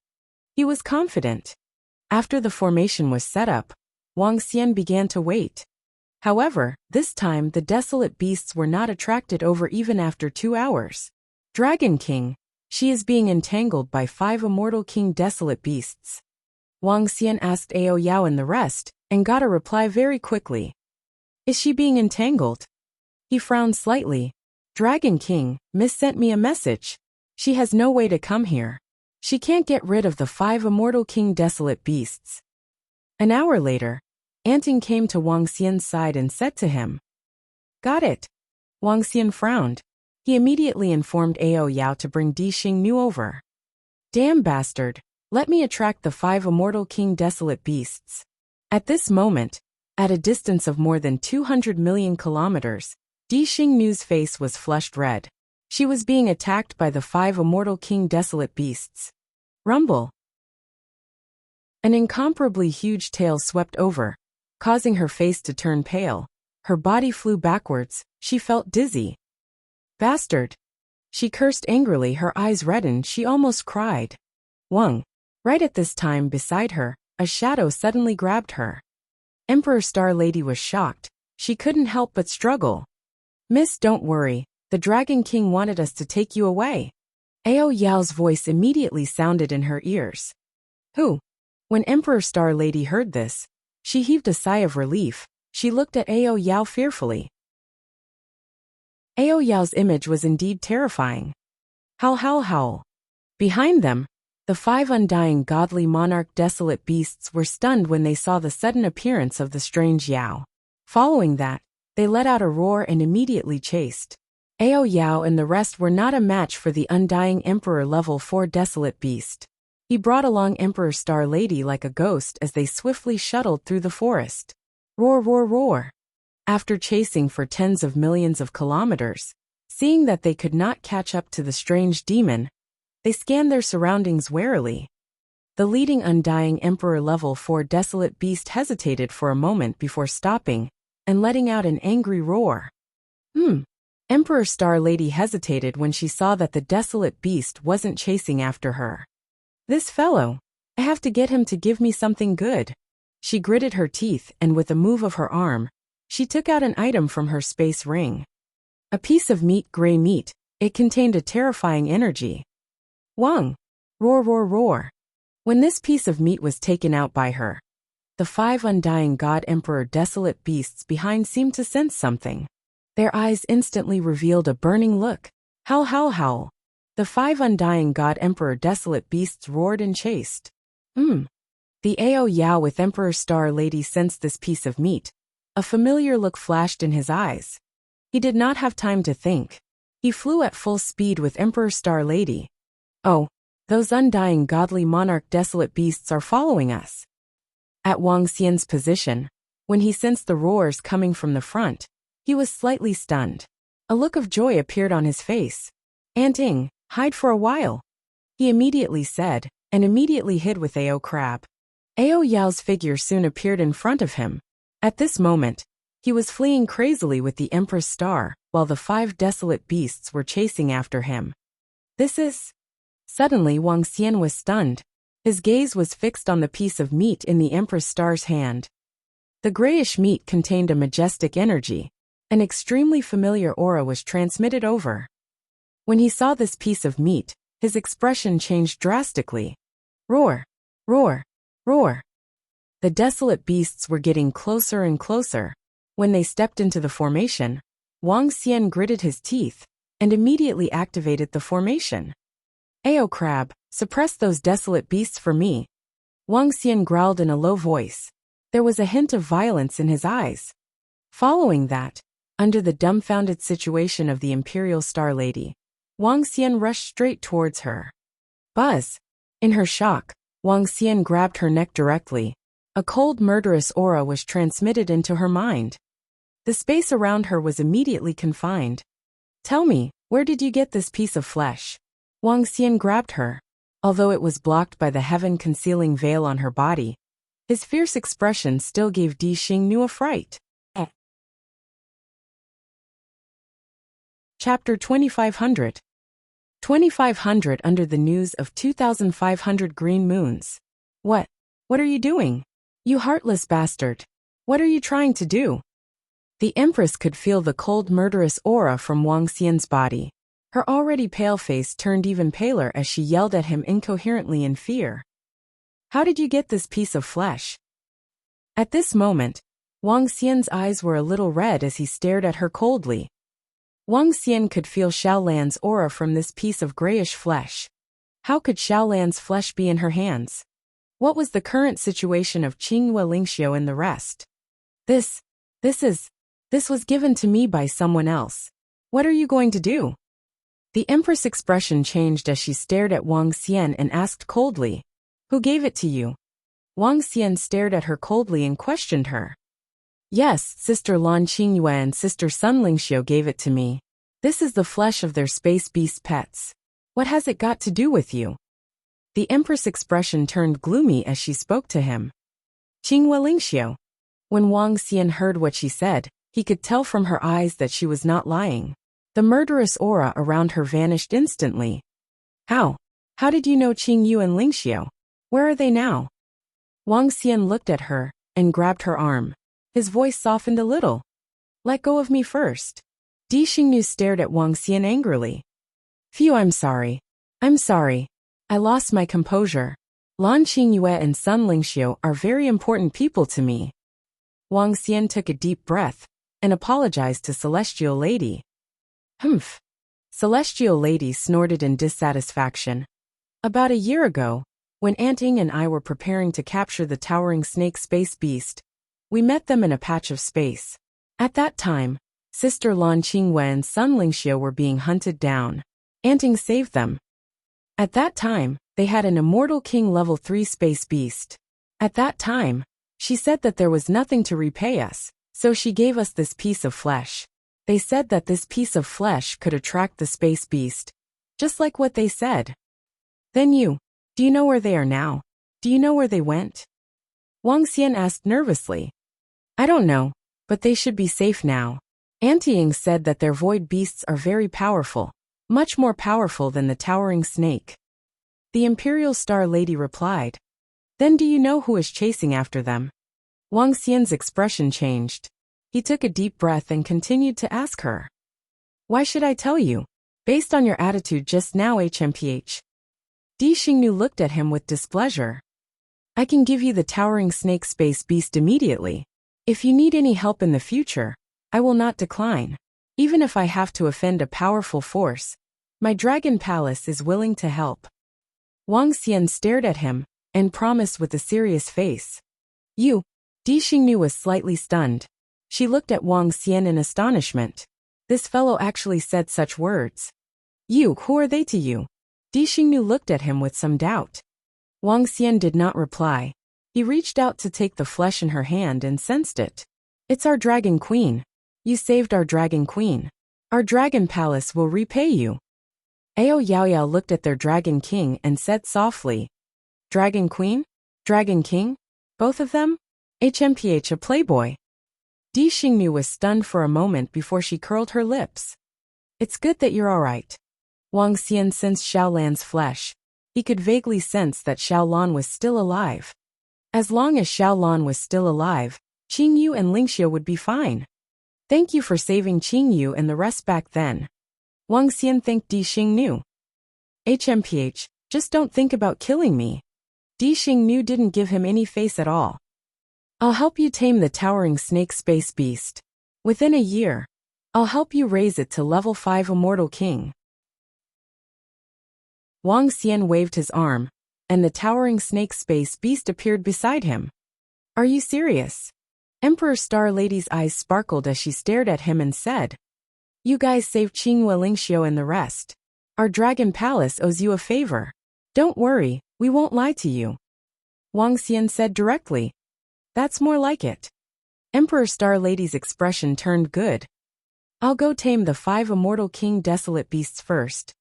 He was confident. After the formation was set up, Wang Xian began to wait. However, this time the desolate beasts were not attracted over even after 2 hours. Dragon King, she is being entangled by 5 immortal king desolate beasts. Wang Xian asked Ao Yao and the rest, and got a reply very quickly. Is she being entangled? He frowned slightly. Dragon King, Miss sent me a message. She has no way to come here. She can't get rid of the 5 immortal king desolate beasts. An hour later, Anting came to Wang Xian's side and said to him. Got it. Wang Xian frowned. He immediately informed Ao Yao to bring Di Xingmu over. Damn bastard, let me attract the 5 immortal king desolate beasts. At this moment, at a distance of more than 200 million kilometers, Di Xingmu's face was flushed red. She was being attacked by the 5 immortal king desolate beasts. Rumble. An incomparably huge tail swept over, causing her face to turn pale. Her body flew backwards. She felt dizzy. Bastard. She cursed angrily, her eyes reddened, she almost cried. Wang. Right at this time beside her, a shadow suddenly grabbed her. Emperor Star Lady was shocked. She couldn't help but struggle. Miss, don't worry. The Dragon King wanted us to take you away. Ao Yao's voice immediately sounded in her ears. Who? When Emperor Star Lady heard this, she heaved a sigh of relief. She looked at Ao Yao fearfully. Ao Yao's image was indeed terrifying. Howl, howl, howl. Behind them, the 5 undying godly monarch desolate beasts were stunned when they saw the sudden appearance of the strange Yao. Following that, they let out a roar and immediately chased. Ao Yao and the rest were not a match for the undying Emperor level 4 desolate beast. He brought along Emperor Star Lady like a ghost as they swiftly shuttled through the forest. Roar, roar, roar. After chasing for tens of millions of kilometers, seeing that they could not catch up to the strange demon, they scanned their surroundings warily. The leading undying Emperor level 4 desolate beast hesitated for a moment before stopping and letting out an angry roar. Emperor Star Lady hesitated when she saw that the desolate beast wasn't chasing after her. This fellow, I have to get him to give me something good. She gritted her teeth and with a move of her arm, she took out an item from her space ring. A piece of gray meat, it contained a terrifying energy. Wang! Roar, roar, roar. When this piece of meat was taken out by her, the 5 undying God Emperor desolate beasts behind seemed to sense something. Their eyes instantly revealed a burning look. Howl, howl, howl. The 5 undying God Emperor desolate beasts roared and chased. The Ao Yao with Emperor Star Lady sensed this piece of meat. A familiar look flashed in his eyes. He did not have time to think. He flew at full speed with Emperor Star Lady. Oh, those undying godly monarch desolate beasts are following us. At Wang Xian's position, when he sensed the roars coming from the front, he was slightly stunned. A look of joy appeared on his face. Anting, hide for a while, he immediately said, and immediately hid with Ao Crab. Ao Yao's figure soon appeared in front of him. At this moment, he was fleeing crazily with the Empress Star, while the 5 desolate beasts were chasing after him. This is... Suddenly Wang Xian was stunned. His gaze was fixed on the piece of meat in the Empress Star's hand. The grayish meat contained a majestic energy. An extremely familiar aura was transmitted over. When he saw this piece of meat, his expression changed drastically. Roar! Roar! Roar! The desolate beasts were getting closer and closer. When they stepped into the formation, Wang Xian gritted his teeth and immediately activated the formation. "Ao crab, suppress those desolate beasts for me." Wang Xian growled in a low voice. There was a hint of violence in his eyes. Following that, under the dumbfounded situation of the Imperial Star Lady, Wang Xian rushed straight towards her. Buzz! In her shock, Wang Xian grabbed her neck directly. A cold, murderous aura was transmitted into her mind. The space around her was immediately confined. "Tell me, where did you get this piece of flesh?" Wang Xian grabbed her. Although it was blocked by the heaven-concealing veil on her body, his fierce expression still gave Di Xingnu a fright. Chapter 2500. 2500 Under the news of 2500 green moons. What are you doing? You heartless bastard. What are you trying to do? The Empress could feel the cold, murderous aura from Wang Xian's body. Her already pale face turned even paler as she yelled at him incoherently in fear. "How did you get this piece of flesh?" At this moment, Wang Xian's eyes were a little red as he stared at her coldly. Wang Xian could feel Xiaolan's aura from this piece of grayish flesh. How could Xiaolan's flesh be in her hands? What was the current situation of Qingyue Lingxiu and the rest? This was given to me by someone else. What are you going to do? The Empress' expression changed as she stared at Wang Xian and asked coldly, "Who gave it to you?" Wang Xian stared at her coldly and questioned her. "Yes, Sister Lan Qingyue and Sister Sun Lingxiu gave it to me. This is the flesh of their space beast pets. What has it got to do with you?" The Empress' expression turned gloomy as she spoke to him. "Qingyue Lingxiu." When Wang Xian heard what she said, he could tell from her eyes that she was not lying. The murderous aura around her vanished instantly. How did you know Qingyue and Lingxiu? Where are they now?" Wang Xian looked at her and grabbed her arm. His voice softened a little. "Let go of me first." Di Xingnu stared at Wang Xian angrily. "Phew, I'm sorry. I lost my composure. Lan Qingyue and Sun Lingxiu are very important people to me." Wang Xian took a deep breath and apologized to Celestial Lady. "Humph." Celestial Lady snorted in dissatisfaction. "About a year ago, when Aunt Ing and I were preparing to capture the towering snake space beast, we met them in a patch of space. At that time, Sister Lan Qingyue and Sun Lingxiu were being hunted down. Aunt Ing saved them. At that time, they had an immortal king level 3 space beast. At that time, she said that there was nothing to repay us, so she gave us this piece of flesh. They said that this piece of flesh could attract the space beast, just like what they said. Then do you know where they are now? Do you know where they went?" Wang Xian asked nervously. "I don't know, but they should be safe now. Auntie Ying said that their void beasts are very powerful, much more powerful than the towering snake." The Imperial Star Lady replied. "Then do you know who is chasing after them?" Wang Xian's expression changed. He took a deep breath and continued to ask her. "Why should I tell you? Based on your attitude just now, HMPH. Di Xingnu looked at him with displeasure. "I can give you the towering snake space beast immediately. If you need any help in the future, I will not decline. Even if I have to offend a powerful force, my Dragon Palace is willing to help." Wang Xian stared at him and promised with a serious face. "You?" Di Xingnu was slightly stunned. She looked at Wang Xian in astonishment. This fellow actually said such words. "You, who are they to you?" Di Xingnu looked at him with some doubt. Wang Xian did not reply. He reached out to take the flesh in her hand and sensed it. "It's our Dragon Queen. You saved our Dragon Queen. Our Dragon Palace will repay you." Ao Yaoyao looked at their Dragon King and said softly, "Dragon Queen? Dragon King? Both of them? HMPH a playboy." Di Xingnu was stunned for a moment before she curled her lips. "It's good that you're all right." Wang Xian sensed Xiaolan's flesh. He could vaguely sense that Xiaolan was still alive. As long as Xiaolan was still alive, Qingyu and Lingxiu would be fine. "Thank you for saving Qingyu and the rest back then." Wang Xian thanked Di Xingnu. "HMPH, just don't think about killing me." Di Xingnu didn't give him any face at all. "I'll help you tame the towering snake space beast. Within a year." I'll help you raise it to level 5 Immortal King. Wang Xian waved his arm, and the towering snake space beast appeared beside him. Are you serious? Emperor Star Lady's eyes sparkled as she stared at him and said, You guys saved Qinghua Lingxiu and the rest. Our Dragon Palace owes you a favor. Don't worry, we won't lie to you. Wang Xian said directly. That's more like it. Emperor Star Lady's expression turned good. I'll go tame the 5 Immortal King Desolate Beasts first.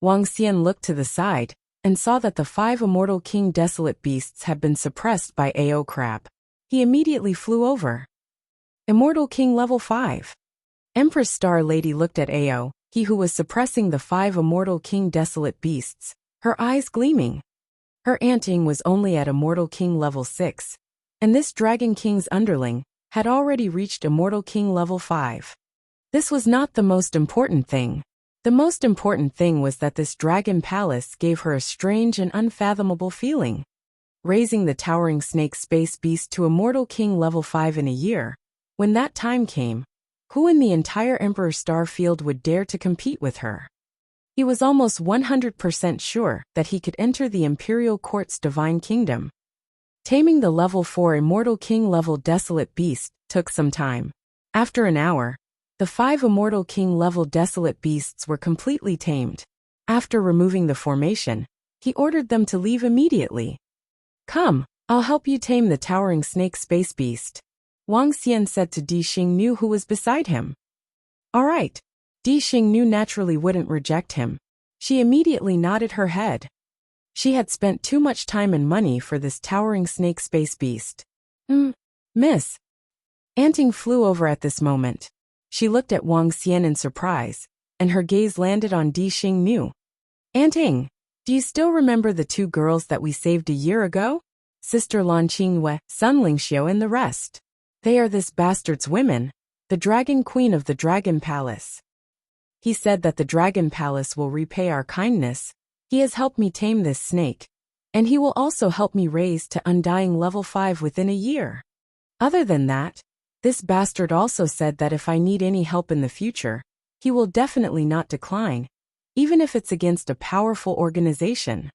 Wang Xian looked to the side, and saw that the 5 Immortal King Desolate Beasts had been suppressed by Ao Crab. He immediately flew over. Immortal King level 5. Empress Star Lady looked at Ao, he who was suppressing the 5 Immortal King Desolate Beasts, her eyes gleaming. Her Anting was only at Immortal King level 6, and this Dragon King's underling had already reached Immortal King level 5. This was not the most important thing. The most important thing was that this Dragon Palace gave her a strange and unfathomable feeling. Raising the towering snake space beast to Immortal King level 5 in a year. When that time came, who in the entire Emperor Star field would dare to compete with her? He was almost 100% sure that he could enter the Imperial Court's Divine Kingdom. Taming the level 4 Immortal King level Desolate Beast took some time. After an hour, the 5 Immortal King level Desolate Beasts were completely tamed. After removing the formation, he ordered them to leave immediately. Come, I'll help you tame the towering snake space beast. Wang Xian said to Di Xingnu who was beside him. All right. Di Xingnu naturally wouldn't reject him. She immediately nodded her head. She had spent too much time and money for this towering snake space beast. Miss. Anting flew over at this moment. She looked at Wang Xian in surprise, and her gaze landed on Di Xingnu. Anting, do you still remember the 2 girls that we saved a year ago? Sister Lan Qinghua, Sun Lingxiu and the rest. They are this bastard's women, the Dragon Queen of the Dragon Palace. He said that the Dragon Palace will repay our kindness. He has helped me tame this snake, and he will also help me raise to Undying level 5 within a year. Other than that, this bastard also said that if I need any help in the future, he will definitely not decline, even if it's against a powerful organization.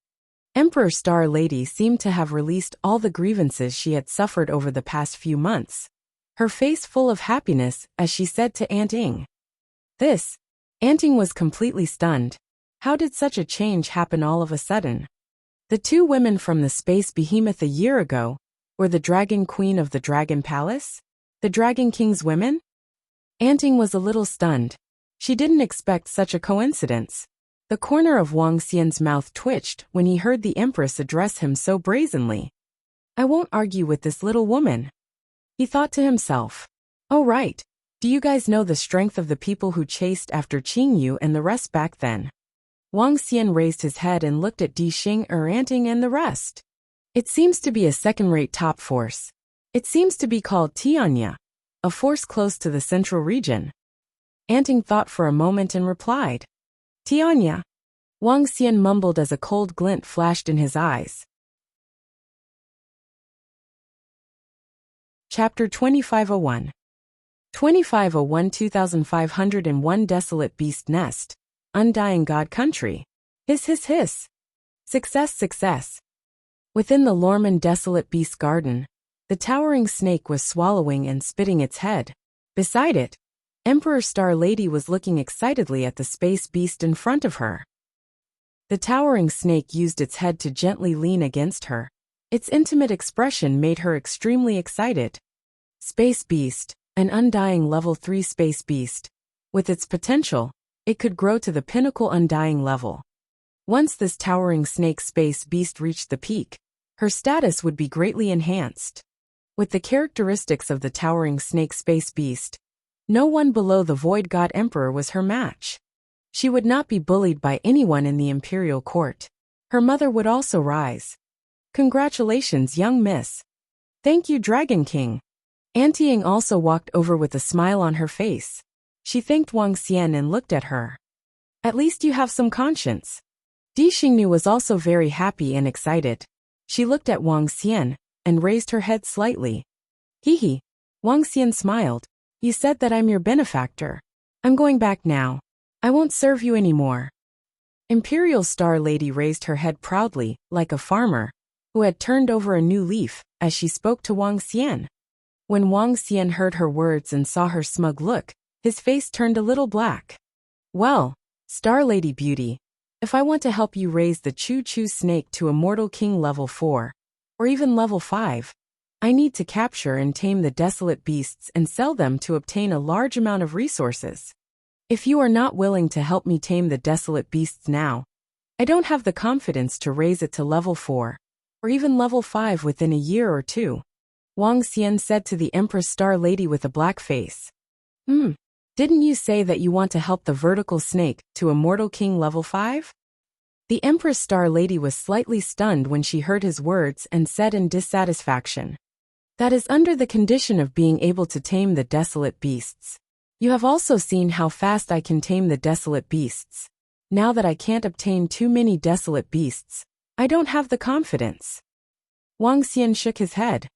Emperor Star Lady seemed to have released all the grievances she had suffered over the past few months, her face full of happiness as she said to Anting. Anting was completely stunned. How did such a change happen all of a sudden? The 2 women from the space behemoth a year ago were the Dragon Queen of the Dragon Palace? The Dragon King's women? Anting was a little stunned. She didn't expect such a coincidence. The corner of Wang Xian's mouth twitched when he heard the Empress address him so brazenly. I won't argue with this little woman. He thought to himself. Oh right, do you guys know the strength of the people who chased after Qingyu and the rest back then? Wang Xian raised his head and looked at Di Xing, Anting and the rest. It seems to be a second-rate top force. It seems to be called Tianya, a force close to the central region. Anting thought for a moment and replied. Tianya. Wang Xian mumbled as a cold glint flashed in his eyes. Chapter 2501. 2501 2501 Desolate Beast Nest. Undying God Country. Hiss hiss hiss. Success. Within the Lorman Desolate Beast Garden, the towering snake was swallowing and spitting its head. Beside it, Emperor Star Lady was looking excitedly at the space beast in front of her. The towering snake used its head to gently lean against her. Its intimate expression made her extremely excited. Space Beast, an undying level 3 space beast. With its potential, it could grow to the pinnacle undying level. Once this towering snake space beast reached the peak, her status would be greatly enhanced. With the characteristics of the towering snake space beast, no one below the Void God Emperor was her match. She would not be bullied by anyone in the Imperial Court. Her mother would also rise. Congratulations, young miss. Thank you, Dragon King. Auntie Ying also walked over with a smile on her face. She thanked Wang Xian and looked at her. At least you have some conscience. Di Xingnu was also very happy and excited. She looked at Wang Xian and raised her head slightly. Hee hee. Wang Xian smiled. You said that I'm your benefactor. I'm going back now. I won't serve you anymore. Imperial Star Lady raised her head proudly, like a farmer, who had turned over a new leaf, as she spoke to Wang Xian. When Wang Xian heard her words and saw her smug look, his face turned a little black. Well, Star Lady Beauty, if I want to help you raise the Choo-Choo Snake to Immortal King level 4, or even level 5, I need to capture and tame the desolate beasts and sell them to obtain a large amount of resources. If you are not willing to help me tame the desolate beasts now, I don't have the confidence to raise it to level 4, or even level 5 within a year or two, Wang Xian said to the Empress Star Lady with a black face. Didn't you say that you want to help the vertical snake to Immortal King level 5? The Empress Star Lady was slightly stunned when she heard his words and said in dissatisfaction. That is under the condition of being able to tame the desolate beasts. You have also seen how fast I can tame the desolate beasts. Now that I can't obtain too many desolate beasts, I don't have the confidence. Wang Xian shook his head.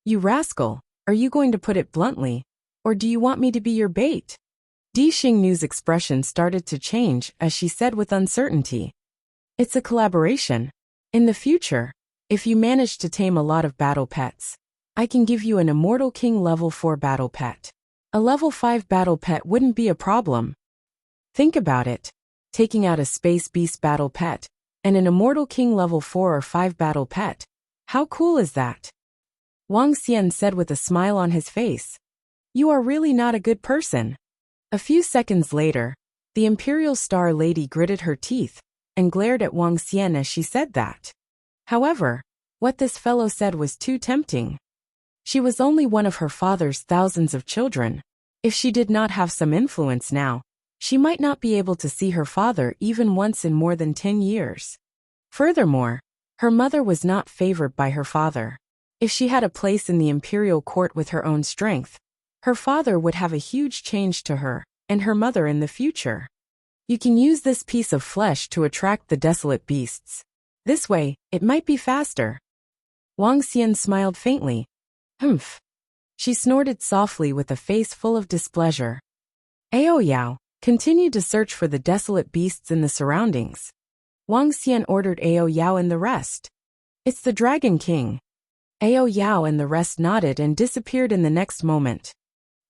You rascal, are you going to put it bluntly, or do you want me to be your bait? Di Xingnu's expression started to change as she said with uncertainty. It's a collaboration. In the future, if you manage to tame a lot of battle pets, I can give you an Immortal King level 4 battle pet. A level 5 battle pet wouldn't be a problem. Think about it. Taking out a Space Beast battle pet, and an Immortal King level 4 or 5 battle pet. How cool is that? Wang Xian said with a smile on his face. You are really not a good person. A few seconds later, the Imperial Star Lady gritted her teeth and glared at Wang Xian as she said that. However, what this fellow said was too tempting. She was only one of her father's thousands of children. If she did not have some influence now, she might not be able to see her father even once in more than 10 years. Furthermore, her mother was not favored by her father. If she had a place in the imperial court with her own strength, her father would have a huge change to her and her mother in the future. You can use this piece of flesh to attract the desolate beasts. This way, it might be faster. Wang Xian smiled faintly. Humph. She snorted softly with a face full of displeasure. Ao Yao continued to search for the desolate beasts in the surroundings. Wang Xian ordered Ao Yao and the rest. It's the Dragon King. Ao Yao and the rest nodded and disappeared in the next moment.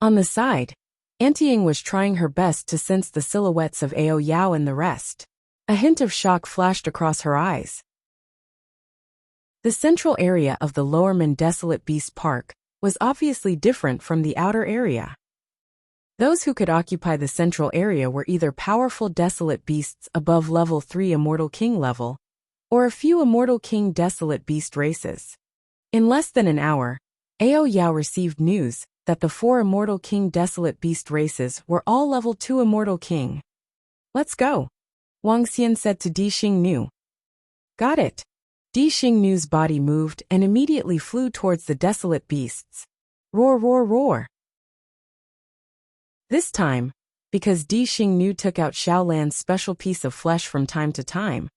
On the side, Auntie Ying was trying her best to sense the silhouettes of Ao Yao and the rest. A hint of shock flashed across her eyes. The central area of the Lowerman Desolate Beast Park was obviously different from the outer area. Those who could occupy the central area were either powerful desolate beasts above level 3 Immortal King level, or a few Immortal King desolate beast races. In less than an hour, Ao Yao received news that the 4 Immortal King desolate beast races were all level 2 Immortal King. Let's go, Wang Xian said to Di Xingnu. Got it. Di Xingnu's body moved and immediately flew towards the desolate beasts. Roar, roar, roar. This time, because Di Xingnu took out Xiaolan's special piece of flesh from time to time,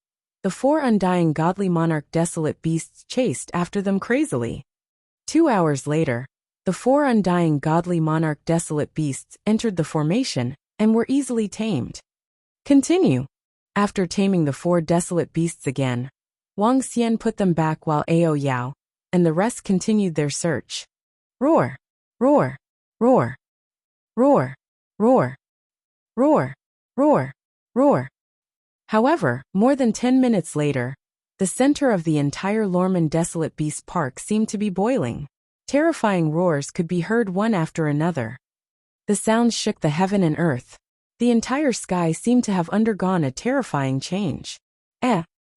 the 4 undying godly monarch desolate beasts chased after them crazily. 2 hours later, the 4 undying godly monarch desolate beasts entered the formation and were easily tamed. Continue. After taming the 4 desolate beasts again, Wang Xian put them back while Ao Yao and the rest continued their search. Roar, roar, roar, roar, roar, roar, roar, roar. However, more than 10 minutes later, the center of the entire Lowerman Desolate Beast Park seemed to be boiling. Terrifying roars could be heard one after another. The sounds shook the heaven and earth. The entire sky seemed to have undergone a terrifying change.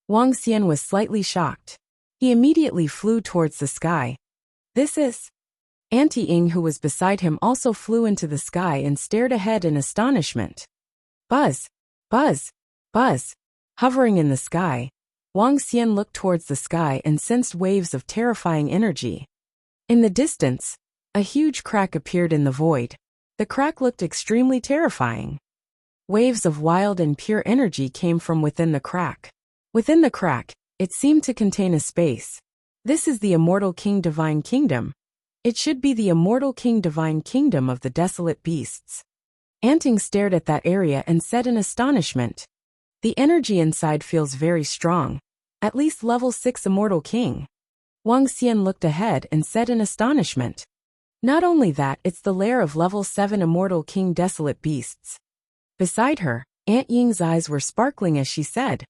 Wang Xian was slightly shocked. He immediately flew towards the sky. This is... Auntie Ying, who was beside him, also flew into the sky and stared ahead in astonishment. Buzz! Buzz! Buzz! Hovering in the sky, Wang Xian looked towards the sky and sensed waves of terrifying energy. In the distance, a huge crack appeared in the void. The crack looked extremely terrifying. Waves of wild and pure energy came from within the crack. Within the crack, it seemed to contain a space. This is the Immortal King Divine Kingdom. It should be the immortal king divine kingdom of the desolate beasts. Anting stared at that area and said in astonishment. The energy inside feels very strong. At least level 6 immortal king. Wuxia looked ahead and said in astonishment. Not only that, it's the lair of level 7 immortal king desolate beasts. Beside her, Aunt Ying's eyes were sparkling as she said.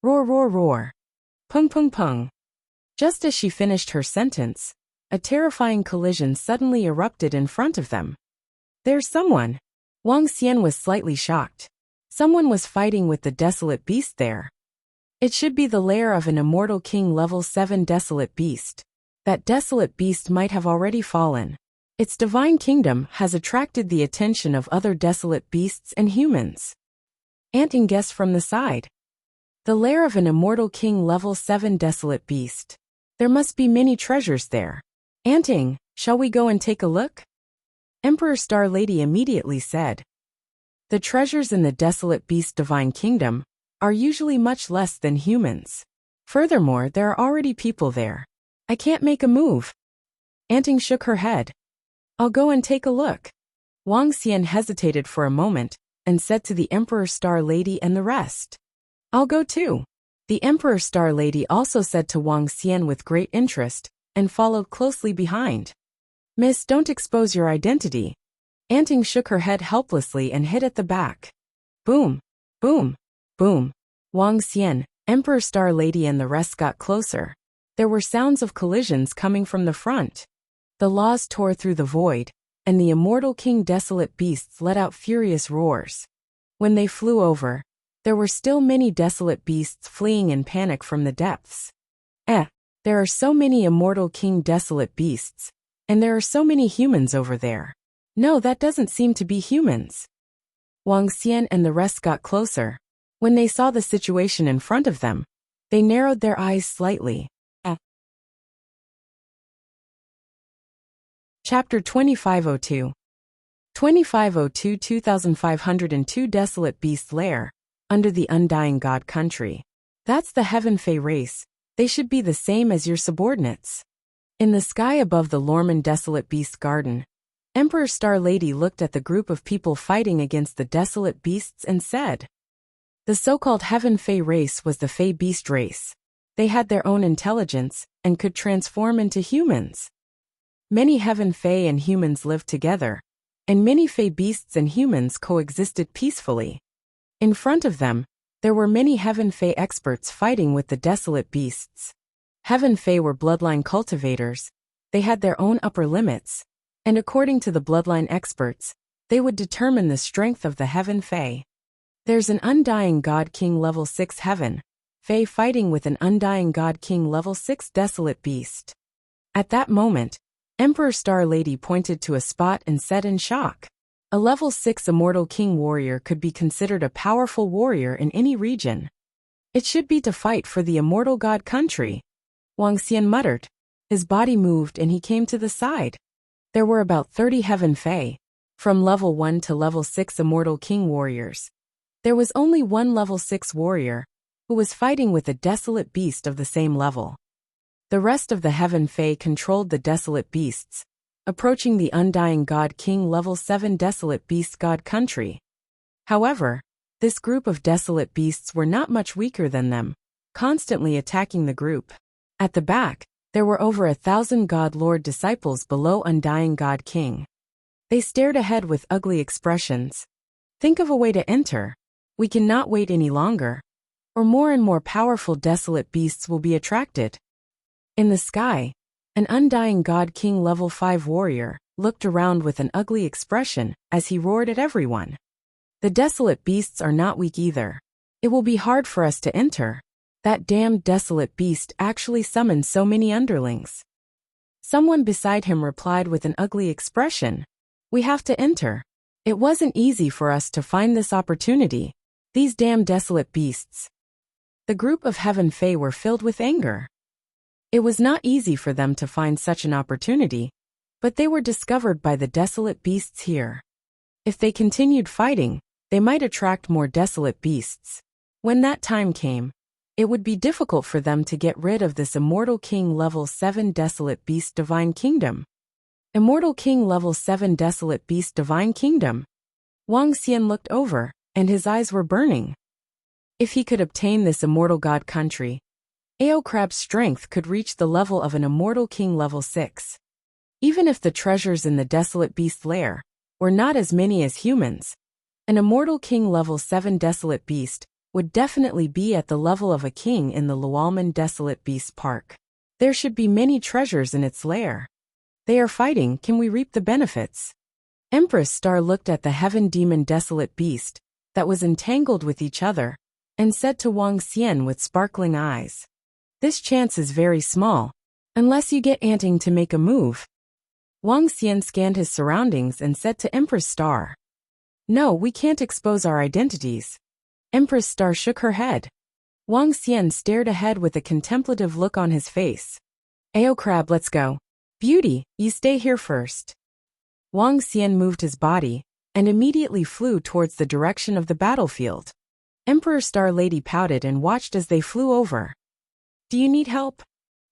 Roar roar roar. Pung pung pung. Just as she finished her sentence, a terrifying collision suddenly erupted in front of them. There's someone. Wuxia was slightly shocked. Someone was fighting with the desolate beast there. It should be the lair of an immortal king level 7 desolate beast. That desolate beast might have already fallen. Its divine kingdom has attracted the attention of other desolate beasts and humans. Anting guessed from the side. The lair of an immortal king level 7 desolate beast. There must be many treasures there. Anting, shall we go and take a look? Emperor Star Lady immediately said. The treasures in the desolate beast divine kingdom are usually much less than humans. Furthermore, there are already people there. I can't make a move. Anting shook her head. I'll go and take a look. Wuxia hesitated for a moment and said to the Emperor Star Lady and the rest. I'll go too. The Emperor Star Lady also said to Wuxia with great interest and followed closely behind. Miss, don't expose your identity. Anting shook her head helplessly and hit at the back. Boom, boom, boom. Wuxia, Emperor Star Lady and the rest got closer. There were sounds of collisions coming from the front. The laws tore through the void, and the immortal king desolate beasts let out furious roars. When they flew over, there were still many desolate beasts fleeing in panic from the depths. There are so many immortal king desolate beasts, and there are so many humans over there. No, that doesn't seem to be humans. Wuxia and the rest got closer. When they saw the situation in front of them, they narrowed their eyes slightly. Chapter 2502. 2502 2502 Desolate Beast Lair, under the Undying God Country. That's the Heaven Fey race. They should be the same as your subordinates. In the sky above the Lorman Desolate Beast Garden, Emperor Star Lady looked at the group of people fighting against the desolate beasts and said, the so-called Heaven Fey race was the Fey Beast race. They had their own intelligence and could transform into humans. Many Heaven Fey and humans lived together, and many Fey beasts and humans coexisted peacefully. In front of them, there were many Heaven Fey experts fighting with the desolate beasts. Heaven Fey were bloodline cultivators. They had their own upper limits, and according to the bloodline experts, they would determine the strength of the Heaven Fey. There's an Undying God King level 6 Heaven Fey fighting with an Undying God King level 6 desolate beast. At that moment, Emperor Star Lady pointed to a spot and said in shock. A level 6 immortal king warrior could be considered a powerful warrior in any region. It should be to fight for the immortal god country. Wuxia muttered. His body moved and he came to the side. There were about 30 Heaven Fey, from level 1 to level 6 immortal king warriors. There was only one level 6 warrior, who was fighting with a desolate beast of the same level. The rest of the Heaven Fey controlled the desolate beasts, approaching the Undying God King level 7 desolate beast god country. However, this group of desolate beasts were not much weaker than them, constantly attacking the group. At the back, there were over 1,000 God Lord disciples below Undying God King. They stared ahead with ugly expressions. Think of a way to enter. We cannot wait any longer, or more and more powerful desolate beasts will be attracted. In the sky, an Undying God King level 5 warrior looked around with an ugly expression as he roared at everyone. The desolate beasts are not weak either. It will be hard for us to enter. That damned desolate beast actually summoned so many underlings. Someone beside him replied with an ugly expression. We have to enter. It wasn't easy for us to find this opportunity. These damn desolate beasts. The group of Heaven Fey were filled with anger. It was not easy for them to find such an opportunity, but they were discovered by the desolate beasts here. If they continued fighting, they might attract more desolate beasts. When that time came, it would be difficult for them to get rid of this immortal king level 7 desolate beast divine kingdom. Immortal King Level 7 Desolate Beast Divine Kingdom. Wang Xian looked over, and his eyes were burning. If he could obtain this Immortal God country, Ao Crab's strength could reach the level of an Immortal King Level 6. Even if the treasures in the Desolate Beast lair were not as many as humans, an Immortal King Level 7 Desolate Beast would definitely be at the level of a king in the Lualman Desolate Beast Park. There should be many treasures in its lair. They are fighting, can we reap the benefits? Empress Star looked at the Heaven Demon Desolate Beast that was entangled with each other and said to Wang Xian with sparkling eyes, "This chance is very small, unless you get Anting to make a move." Wang Xian scanned his surroundings and said to Empress Star, "No, we can't expose our identities." Empress Star shook her head. Wang Xian stared ahead with a contemplative look on his face. "Ao Crab, let's go. Beauty, you stay here first." Wang Xian moved his body and immediately flew towards the direction of the battlefield. Emperor Star Lady pouted and watched as they flew over. "Do you need help?"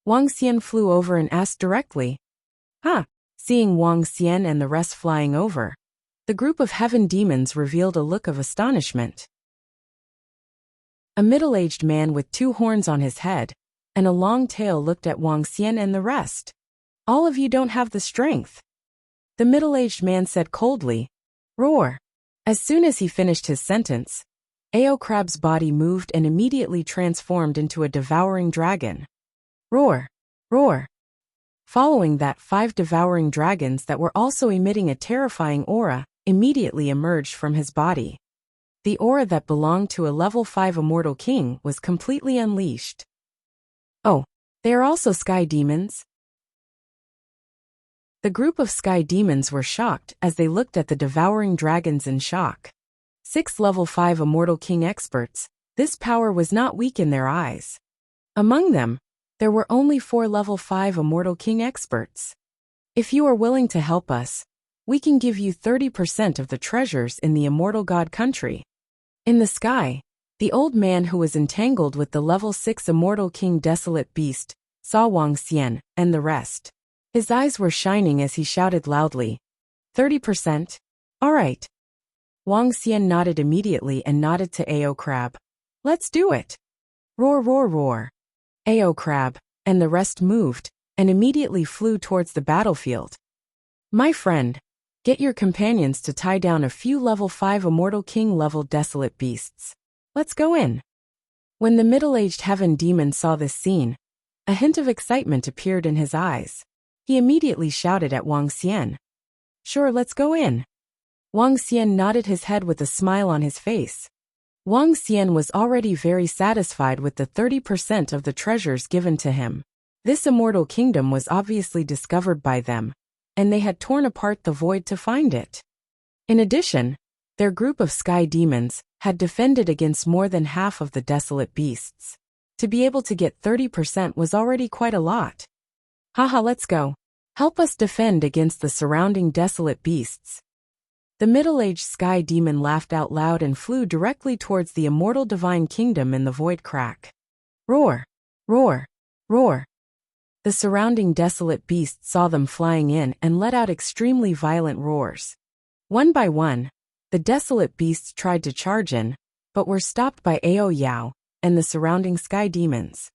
Wang Xian flew over and asked directly. "Huh." Seeing Wang Xian and the rest flying over, the group of heaven demons revealed a look of astonishment. A middle-aged man with 2 horns on his head and a long tail looked at Wang Xian and the rest. "All of you don't have the strength." The middle-aged man said coldly, "Roar." As soon as he finished his sentence, Ao Crab's body moved and immediately transformed into a devouring dragon. Roar, roar. Following that, 5 devouring dragons that were also emitting a terrifying aura immediately emerged from his body. The aura that belonged to a level 5 immortal king was completely unleashed. Oh, they are also sky demons? The group of sky demons were shocked as they looked at the devouring dragons in shock. 6 level 5 immortal king experts, this power was not weak in their eyes. Among them, there were only 4 level 5 immortal king experts. If you are willing to help us, we can give you 30% of the treasures in the Immortal God country. In the sky, the old man who was entangled with the level 6 immortal king Desolate Beast saw Wang Xian and the rest. His eyes were shining as he shouted loudly, 30%? All right. Wang Xian nodded immediately and nodded to Ao Crab. Let's do it. Roar, roar, roar. Ao Crab and the rest moved and immediately flew towards the battlefield. My friend, get your companions to tie down a few level 5 Immortal King level Desolate Beasts. Let's go in. When the middle-aged heaven demon saw this scene, a hint of excitement appeared in his eyes. He immediately shouted at Wang Xian. Sure, let's go in. Wang Xian nodded his head with a smile on his face. Wang Xian was already very satisfied with the 30% of the treasures given to him. This immortal kingdom was obviously discovered by them, and they had torn apart the void to find it. In addition, their group of sky demons had defended against more than half of the desolate beasts. To be able to get 30% was already quite a lot. Haha, let's go. Help us defend against the surrounding desolate beasts. The middle-aged sky demon laughed out loud and flew directly towards the immortal divine kingdom in the void crack. Roar, roar, roar. The surrounding desolate beasts saw them flying in and let out extremely violent roars. One by one, the desolate beasts tried to charge in, but were stopped by Ao Yao and the surrounding sky demons.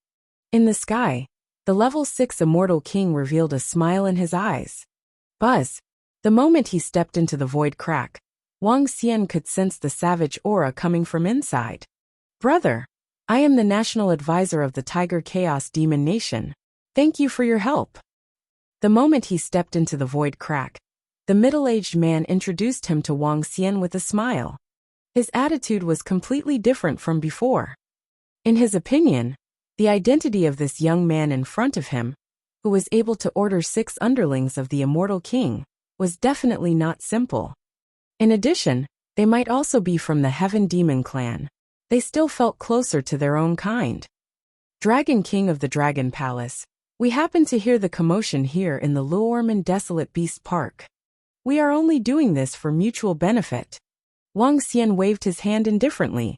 In the sky, the level 6 immortal king revealed a smile in his eyes. Buzz. The moment he stepped into the void crack, Wang Xian could sense the savage aura coming from inside. Brother, I am the national advisor of the Tiger Chaos Demon Nation. Thank you for your help. The moment he stepped into the void crack, the middle-aged man introduced him to Wang Xian with a smile. His attitude was completely different from before. In his opinion, the identity of this young man in front of him, who was able to order 6 underlings of the immortal king, was definitely not simple. In addition, they might also be from the Heaven Demon clan. They still felt closer to their own kind. Dragon King of the Dragon Palace, we happen to hear the commotion here in the Luorman Desolate Beast Park. We are only doing this for mutual benefit. Wang Xian waved his hand indifferently.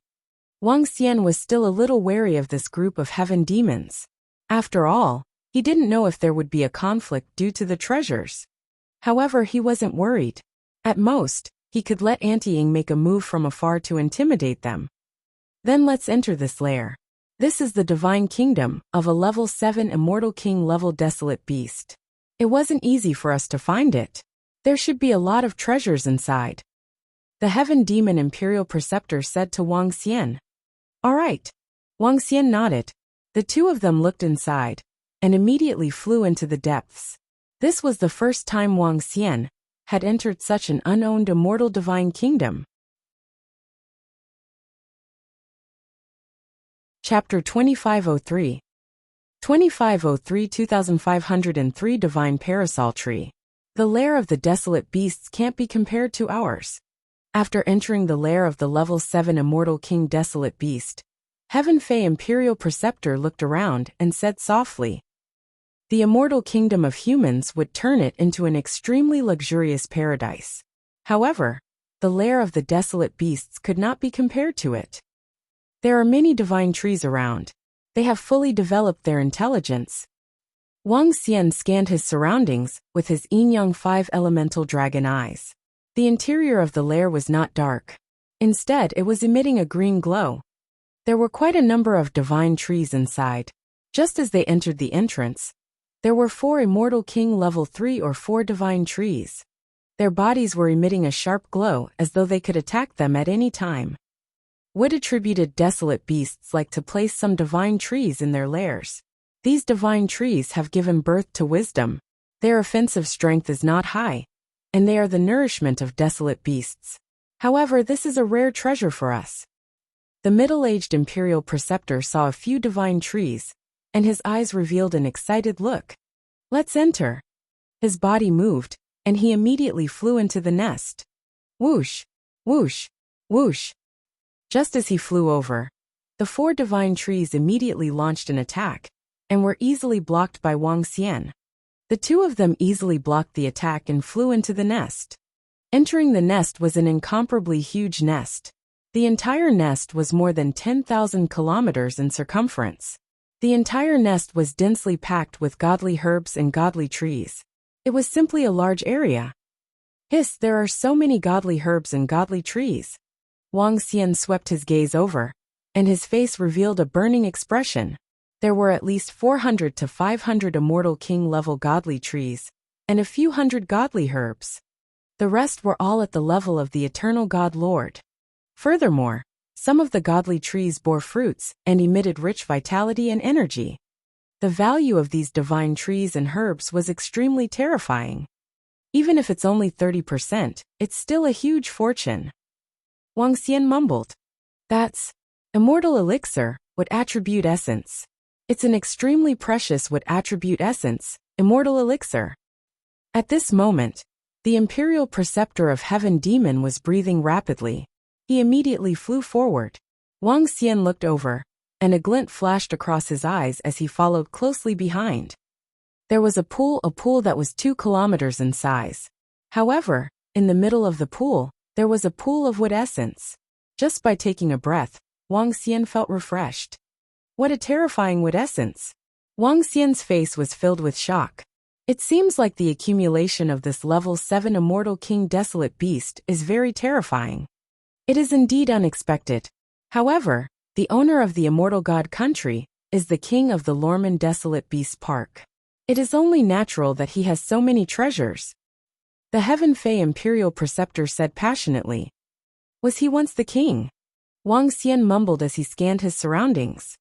Wang Xian was still a little wary of this group of heaven demons. After all, he didn't know if there would be a conflict due to the treasures. However, he wasn't worried. At most, he could let Auntie Ying make a move from afar to intimidate them. Then let's enter this lair. This is the divine kingdom of a level 7 immortal king level desolate beast. It wasn't easy for us to find it. There should be a lot of treasures inside. The heaven demon imperial preceptor said to Wang Xian. All right. Wang Xian nodded. The two of them looked inside and immediately flew into the depths. This was the first time Wang Xian had entered such an unowned immortal divine kingdom. Chapter 2503 2503 2503 Divine Parasol Tree. The lair of the desolate beasts can't be compared to ours. After entering the lair of the level 7 immortal king desolate beast, Heaven Fei Imperial Preceptor looked around and said softly, the immortal kingdom of humans would turn it into an extremely luxurious paradise. However, the lair of the desolate beasts could not be compared to it. There are many divine trees around. They have fully developed their intelligence. Wang Xian scanned his surroundings with his yin-yang 5 elemental dragon eyes. The interior of the lair was not dark. Instead, it was emitting a green glow. There were quite a number of divine trees inside. Just as they entered the entrance, there were 4 immortal king level 3 or 4 divine trees. Their bodies were emitting a sharp glow as though they could attack them at any time. Wood-attributed desolate beasts like to place some divine trees in their lairs. These divine trees have given birth to wisdom. Their offensive strength is not high, and they are the nourishment of desolate beasts. However, this is a rare treasure for us. The middle-aged imperial preceptor saw a few divine trees, and his eyes revealed an excited look. Let's enter. His body moved, and he immediately flew into the nest. Whoosh, whoosh, whoosh. Just as he flew over, the 4 divine trees immediately launched an attack, and were easily blocked by Wang Xian. The two of them easily blocked the attack and flew into the nest. Entering the nest was an incomparably huge nest. The entire nest was more than 10,000 kilometers in circumference. The entire nest was densely packed with godly herbs and godly trees. It was simply a large area. Hiss, there are so many godly herbs and godly trees. Wang Xian swept his gaze over, and his face revealed a burning expression. There were at least 400 to 500 immortal king-level godly trees, and a few hundred godly herbs. The rest were all at the level of the eternal God Lord. Furthermore, some of the godly trees bore fruits and emitted rich vitality and energy. The value of these divine trees and herbs was extremely terrifying. Even if it's only 30%, it's still a huge fortune. Wang Xian mumbled. That's immortal elixir, wood attribute essence. It's an extremely precious wood attribute essence, immortal elixir. At this moment, the imperial preceptor of heaven demon was breathing rapidly. He immediately flew forward. Wang Xian looked over, and a glint flashed across his eyes as he followed closely behind. There was a pool that was 2 kilometers in size. However, in the middle of the pool, there was a pool of wood essence. Just by taking a breath, Wang Xian felt refreshed. What a terrifying wood essence! Wang Xian's face was filled with shock. It seems like the accumulation of this level 7 immortal king desolate beast is very terrifying. It is indeed unexpected. However, the owner of the immortal god country is the king of the Lorman Desolate Beast Park. It is only natural that he has so many treasures. The Heaven Fei Imperial Preceptor said passionately. Was he once the king? Wang Xian mumbled as he scanned his surroundings.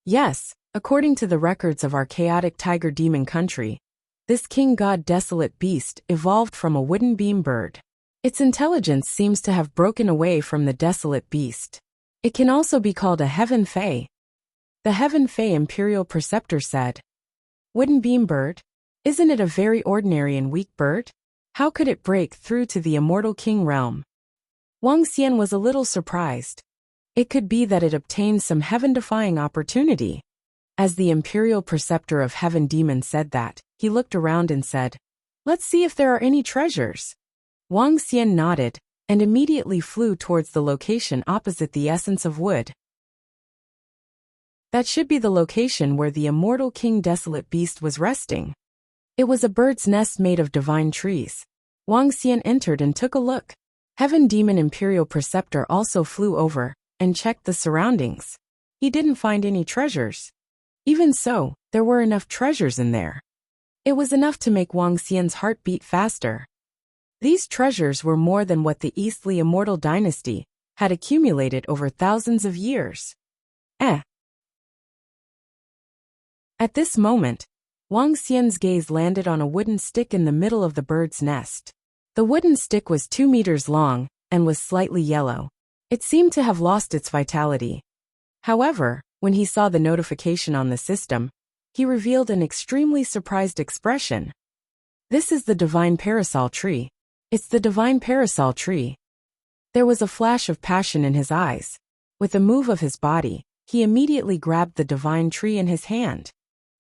Yes, according to the records of our chaotic tiger demon country, this king god desolate beast evolved from a wooden beam bird. Its intelligence seems to have broken away from the desolate beast. It can also be called a Heaven Fei. The Heaven Fei Imperial Preceptor said. Wooden beam bird? Isn't it a very ordinary and weak bird? How could it break through to the immortal king realm? Wang Xian was a little surprised. It could be that it obtained some heaven-defying opportunity. As the Imperial Preceptor of Heaven Demon said that, he looked around and said, Let's see if there are any treasures. Wang Xian nodded, and immediately flew towards the location opposite the essence of wood. That should be the location where the immortal king desolate beast was resting. It was a bird's nest made of divine trees. Wang Xian entered and took a look. Heaven Demon Imperial Preceptor also flew over and checked the surroundings. He didn't find any treasures. Even so, there were enough treasures in there. It was enough to make Wang Xian's heart beat faster. These treasures were more than what the Eastly Immortal Dynasty had accumulated over thousands of years. At this moment, Wang Xian's gaze landed on a wooden stick in the middle of the bird's nest. The wooden stick was 2 meters long and was slightly yellow. It seemed to have lost its vitality. However, when he saw the notification on the system, he revealed an extremely surprised expression. This is the Divine Parasol Tree. It's the Divine Parasol Tree. There was a flash of passion in his eyes. With a move of his body, he immediately grabbed the Divine Tree in his hand.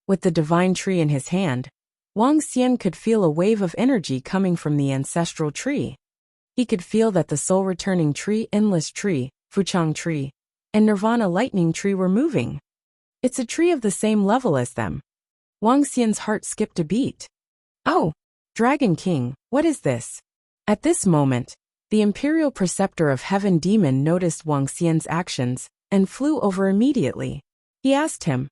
With the Divine Tree in his hand, Wang Xian could feel a wave of energy coming from the Ancestral Tree. He could feel that the Soul-Returning Tree, Endless Tree, Fuchang Tree, and Nirvana Lightning Tree were moving. It's a tree of the same level as them. Wang Xian's heart skipped a beat. Oh, Dragon King, what is this? At this moment, the Imperial Preceptor of Heaven Demon noticed Wang Xian's actions and flew over immediately. He asked him,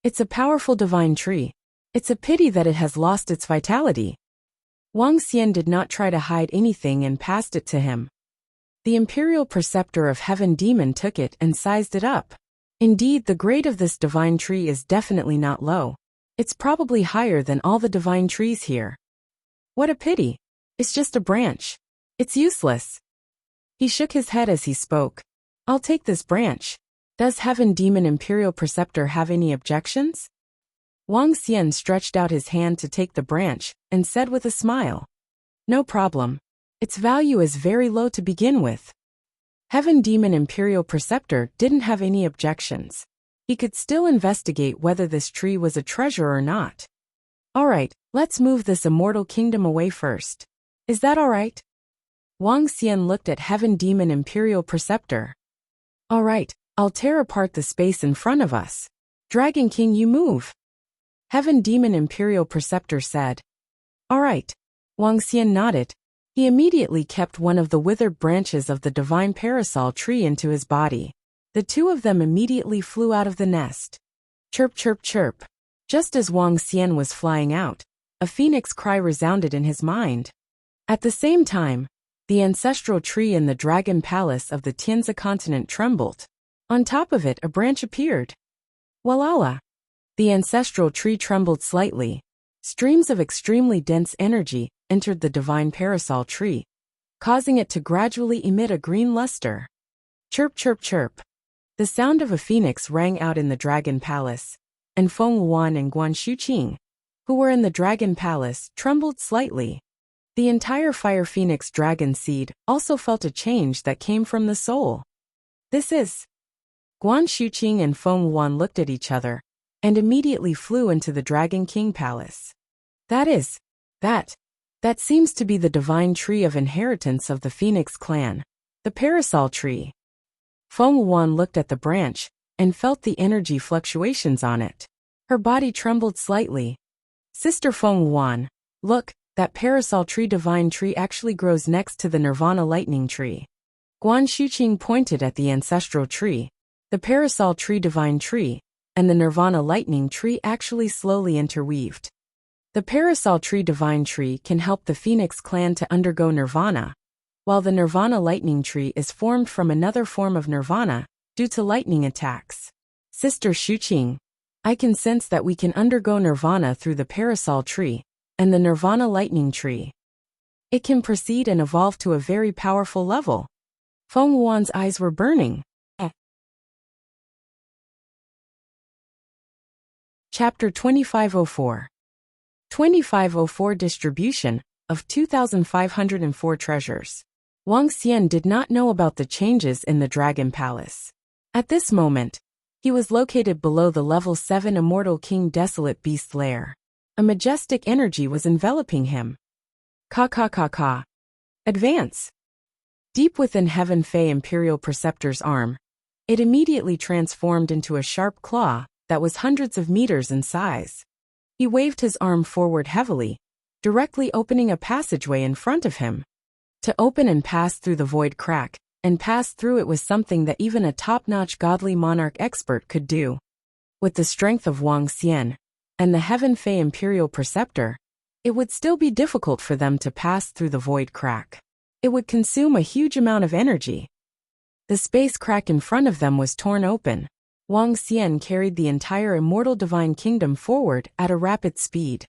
"It's a powerful divine tree. It's a pity that it has lost its vitality." Wang Xian did not try to hide anything and passed it to him. The Imperial Preceptor of Heaven Demon took it and sized it up. Indeed, the grade of this divine tree is definitely not low. It's probably higher than all the divine trees here. What a pity. It's just a branch. It's useless. He shook his head as he spoke. I'll take this branch. Does Heaven Demon Imperial Preceptor have any objections? Wang Xian stretched out his hand to take the branch and said with a smile, "No problem. Its value is very low to begin with." Heaven Demon Imperial Preceptor didn't have any objections. He could still investigate whether this tree was a treasure or not. Alright, let's move this immortal kingdom away first. Is that alright? Wang Xian looked at Heaven Demon Imperial Preceptor. Alright, I'll tear apart the space in front of us. Dragon King, you move. Heaven Demon Imperial Preceptor said. Alright. Wang Xian nodded. He immediately kept one of the withered branches of the Divine Parasol Tree into his body. The two of them immediately flew out of the nest. Chirp, chirp, chirp. Just as Wang Xian was flying out, a phoenix cry resounded in his mind. At the same time, the ancestral tree in the Dragon Palace of the Tianzi continent trembled. On top of it, a branch appeared. Walala! The ancestral tree trembled slightly. Streams of extremely dense energy entered the Divine Parasol Tree, causing it to gradually emit a green luster. Chirp, chirp, chirp. The sound of a phoenix rang out in the Dragon Palace, and Feng Wuan and Guan Xuqing, who were in the Dragon Palace, trembled slightly. The entire Fire Phoenix Dragon Seed also felt a change that came from the soul. This is... Guan Xuqing and Feng Wuan looked at each other, and immediately flew into the Dragon King Palace. That seems to be the divine tree of inheritance of the Phoenix clan, the Parasol Tree. Feng Wuan looked at the branch and felt the energy fluctuations on it. Her body trembled slightly. Sister Feng Wuan, look, that Parasol Tree divine tree actually grows next to the Nirvana Lightning Tree. Guan Xuqing pointed at the ancestral tree. The Parasol Tree divine tree and the Nirvana Lightning Tree actually slowly interweaved. The Parasol Tree Divine Tree can help the Phoenix clan to undergo nirvana, while the Nirvana Lightning Tree is formed from another form of nirvana due to lightning attacks. Sister Xuqing, I can sense that we can undergo nirvana through the Parasol Tree and the Nirvana Lightning Tree. It can proceed and evolve to a very powerful level. Feng Wuan's eyes were burning. Chapter 2504. 2504 Distribution of 2,504 Treasures. Wang Xian did not know about the changes in the Dragon Palace. At this moment, he was located below the level 7 Immortal King Desolate Beast Lair. A majestic energy was enveloping him. Ka. Advance. Deep within Heaven Fei Imperial Preceptor's arm, it immediately transformed into a sharp claw that was hundreds of meters in size. He waved his arm forward heavily, directly opening a passageway in front of him. To open and pass through the void crack, and pass through it was something that even a top-notch godly monarch expert could do. With the strength of Wang Xian and the Heaven Fei Imperial Preceptor, it would still be difficult for them to pass through the void crack. It would consume a huge amount of energy. The space crack in front of them was torn open. Wang Xian carried the entire immortal divine kingdom forward at a rapid speed.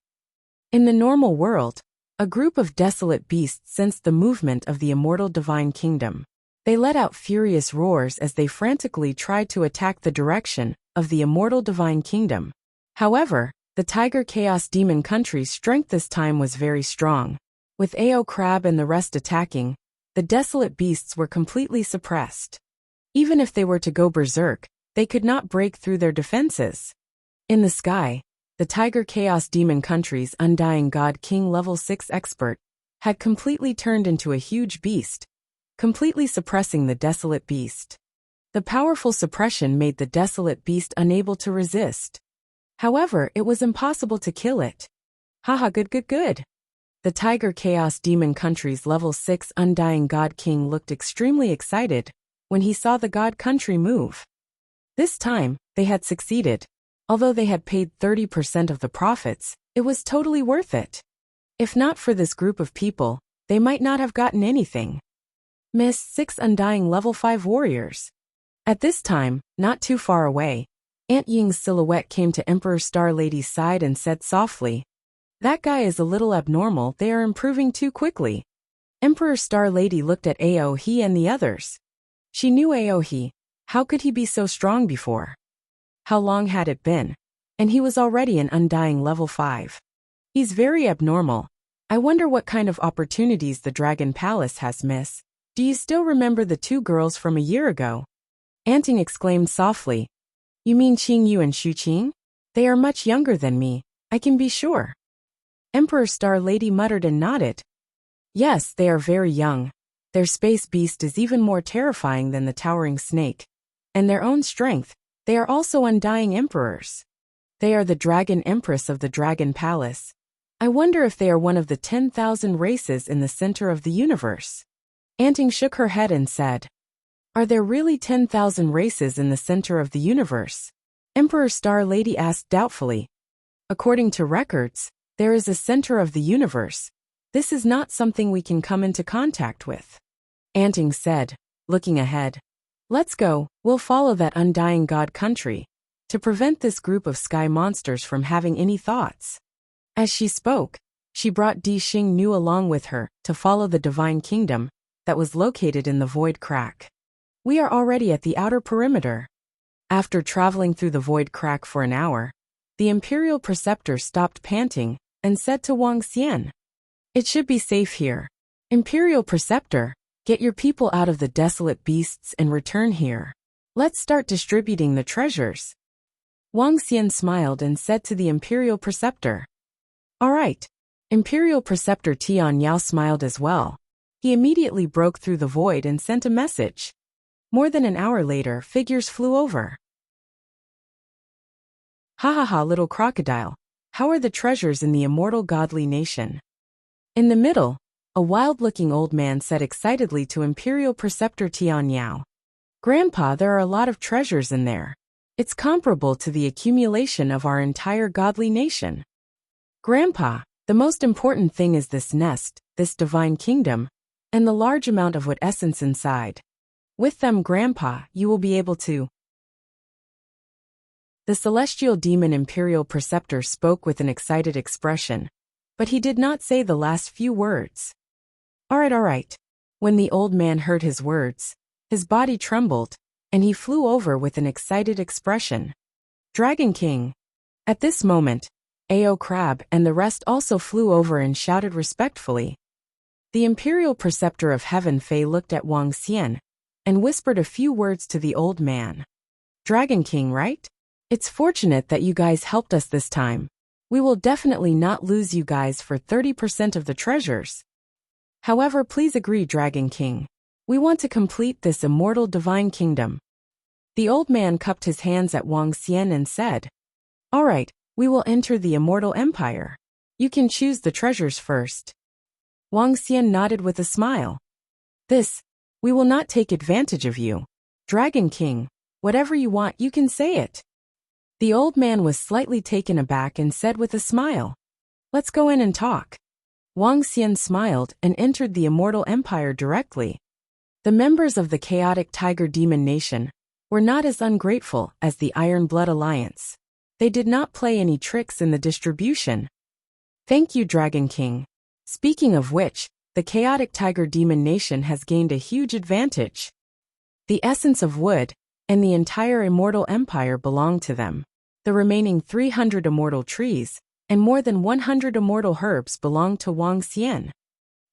In the normal world, a group of desolate beasts sensed the movement of the immortal divine kingdom. They let out furious roars as they frantically tried to attack the direction of the immortal divine kingdom. However, the Tiger Chaos Demon country's strength this time was very strong. With Ao Crab and the rest attacking, the desolate beasts were completely suppressed. Even if they were to go berserk, they could not break through their defenses. In the sky, the Tiger Chaos Demon country's Undying God King level 6 expert had completely turned into a huge beast, completely suppressing the desolate beast. The powerful suppression made the desolate beast unable to resist. However, it was impossible to kill it. Haha, good. The Tiger Chaos Demon country's level 6 Undying God King looked extremely excited when he saw the God country move. This time, they had succeeded. Although they had paid 30% of the profits, it was totally worth it. If not for this group of people, they might not have gotten anything. Miss 6 Undying level 5 warriors. At this time, not too far away, Aunt Ying's silhouette came to Emperor Star Lady's side and said softly, "That guy is a little abnormal, they are improving too quickly." Emperor Star Lady looked at Aohe and the others. She knew Aohe. How could he be so strong before? How long had it been? And he was already an Undying level 5. He's very abnormal. I wonder what kind of opportunities the Dragon Palace has, miss. Do you still remember the two girls from a year ago? Aunt Ying exclaimed softly. You mean Qing Yu and Xu Qing? They are much younger than me, I can be sure. Emperor Star Lady muttered and nodded. Yes, they are very young. Their space beast is even more terrifying than the towering snake. And their own strength, they are also undying emperors. They are the Dragon Empress of the Dragon Palace. I wonder if they are one of the 10,000 races in the center of the universe. Aunt Ying shook her head and said, Are there really 10,000 races in the center of the universe? Emperor Star Lady asked doubtfully. According to records, there is a center of the universe. This is not something we can come into contact with. Aunt Ying said, looking ahead. Let's go, we'll follow that Undying God country, to prevent this group of sky monsters from having any thoughts. As she spoke, she brought Di Xing Nu along with her to follow the divine kingdom that was located in the void crack. We are already at the outer perimeter. After traveling through the void crack for an hour, the Imperial Preceptor stopped panting and said to Wang Xian, It should be safe here. Imperial Preceptor, get your people out of the desolate beasts and return here. Let's start distributing the treasures. Wang Xian smiled and said to the Imperial Preceptor. All right. Imperial Preceptor Tian Yao smiled as well. He immediately broke through the void and sent a message. More than an hour later, figures flew over. Ha ha ha, little crocodile. How are the treasures in the immortal godly nation? In the middle, a wild-looking old man said excitedly to Imperial Preceptor Tian Yao. Grandpa, there are a lot of treasures in there. It's comparable to the accumulation of our entire godly nation. Grandpa, the most important thing is this nest, this divine kingdom, and the large amount of what essence inside. With them, Grandpa, you will be able to. The celestial demon Imperial Preceptor spoke with an excited expression, but he did not say the last few words. All right. When the old man heard his words, his body trembled, and he flew over with an excited expression. Dragon King. At this moment, Ao Crab and the rest also flew over and shouted respectfully. The Imperial Preceptor of Heaven Fei looked at Wang Xian and whispered a few words to the old man. Dragon King, right? It's fortunate that you guys helped us this time. We will definitely not lose you guys for 30% of the treasures. However, please agree, Dragon King. We want to complete this immortal divine kingdom. The old man cupped his hands at Wang Xian and said, All right, we will enter the immortal empire. You can choose the treasures first. Wang Xian nodded with a smile. We will not take advantage of you. Dragon King, whatever you want, you can say it. The old man was slightly taken aback and said with a smile, let's go in and talk. Wang Xian smiled and entered the Immortal Empire directly. The members of the chaotic Tiger Demon Nation were not as ungrateful as the Iron Blood Alliance. They did not play any tricks in the distribution. Thank you, Dragon King. Speaking of which, the chaotic Tiger Demon Nation has gained a huge advantage. The essence of wood and the entire Immortal Empire belong to them. The remaining 300 immortal trees and more than 100 immortal herbs belong to Wang Xian.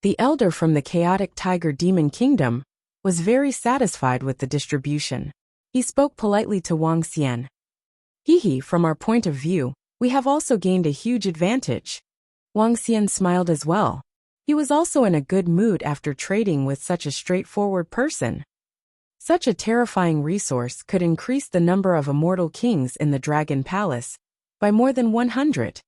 The elder from the chaotic Tiger Demon Kingdom was very satisfied with the distribution. He spoke politely to Wang Xian. From our point of view, we have also gained a huge advantage. Wang Xian smiled as well. He was also in a good mood after trading with such a straightforward person. Such a terrifying resource could increase the number of immortal kings in the Dragon Palace by more than 100.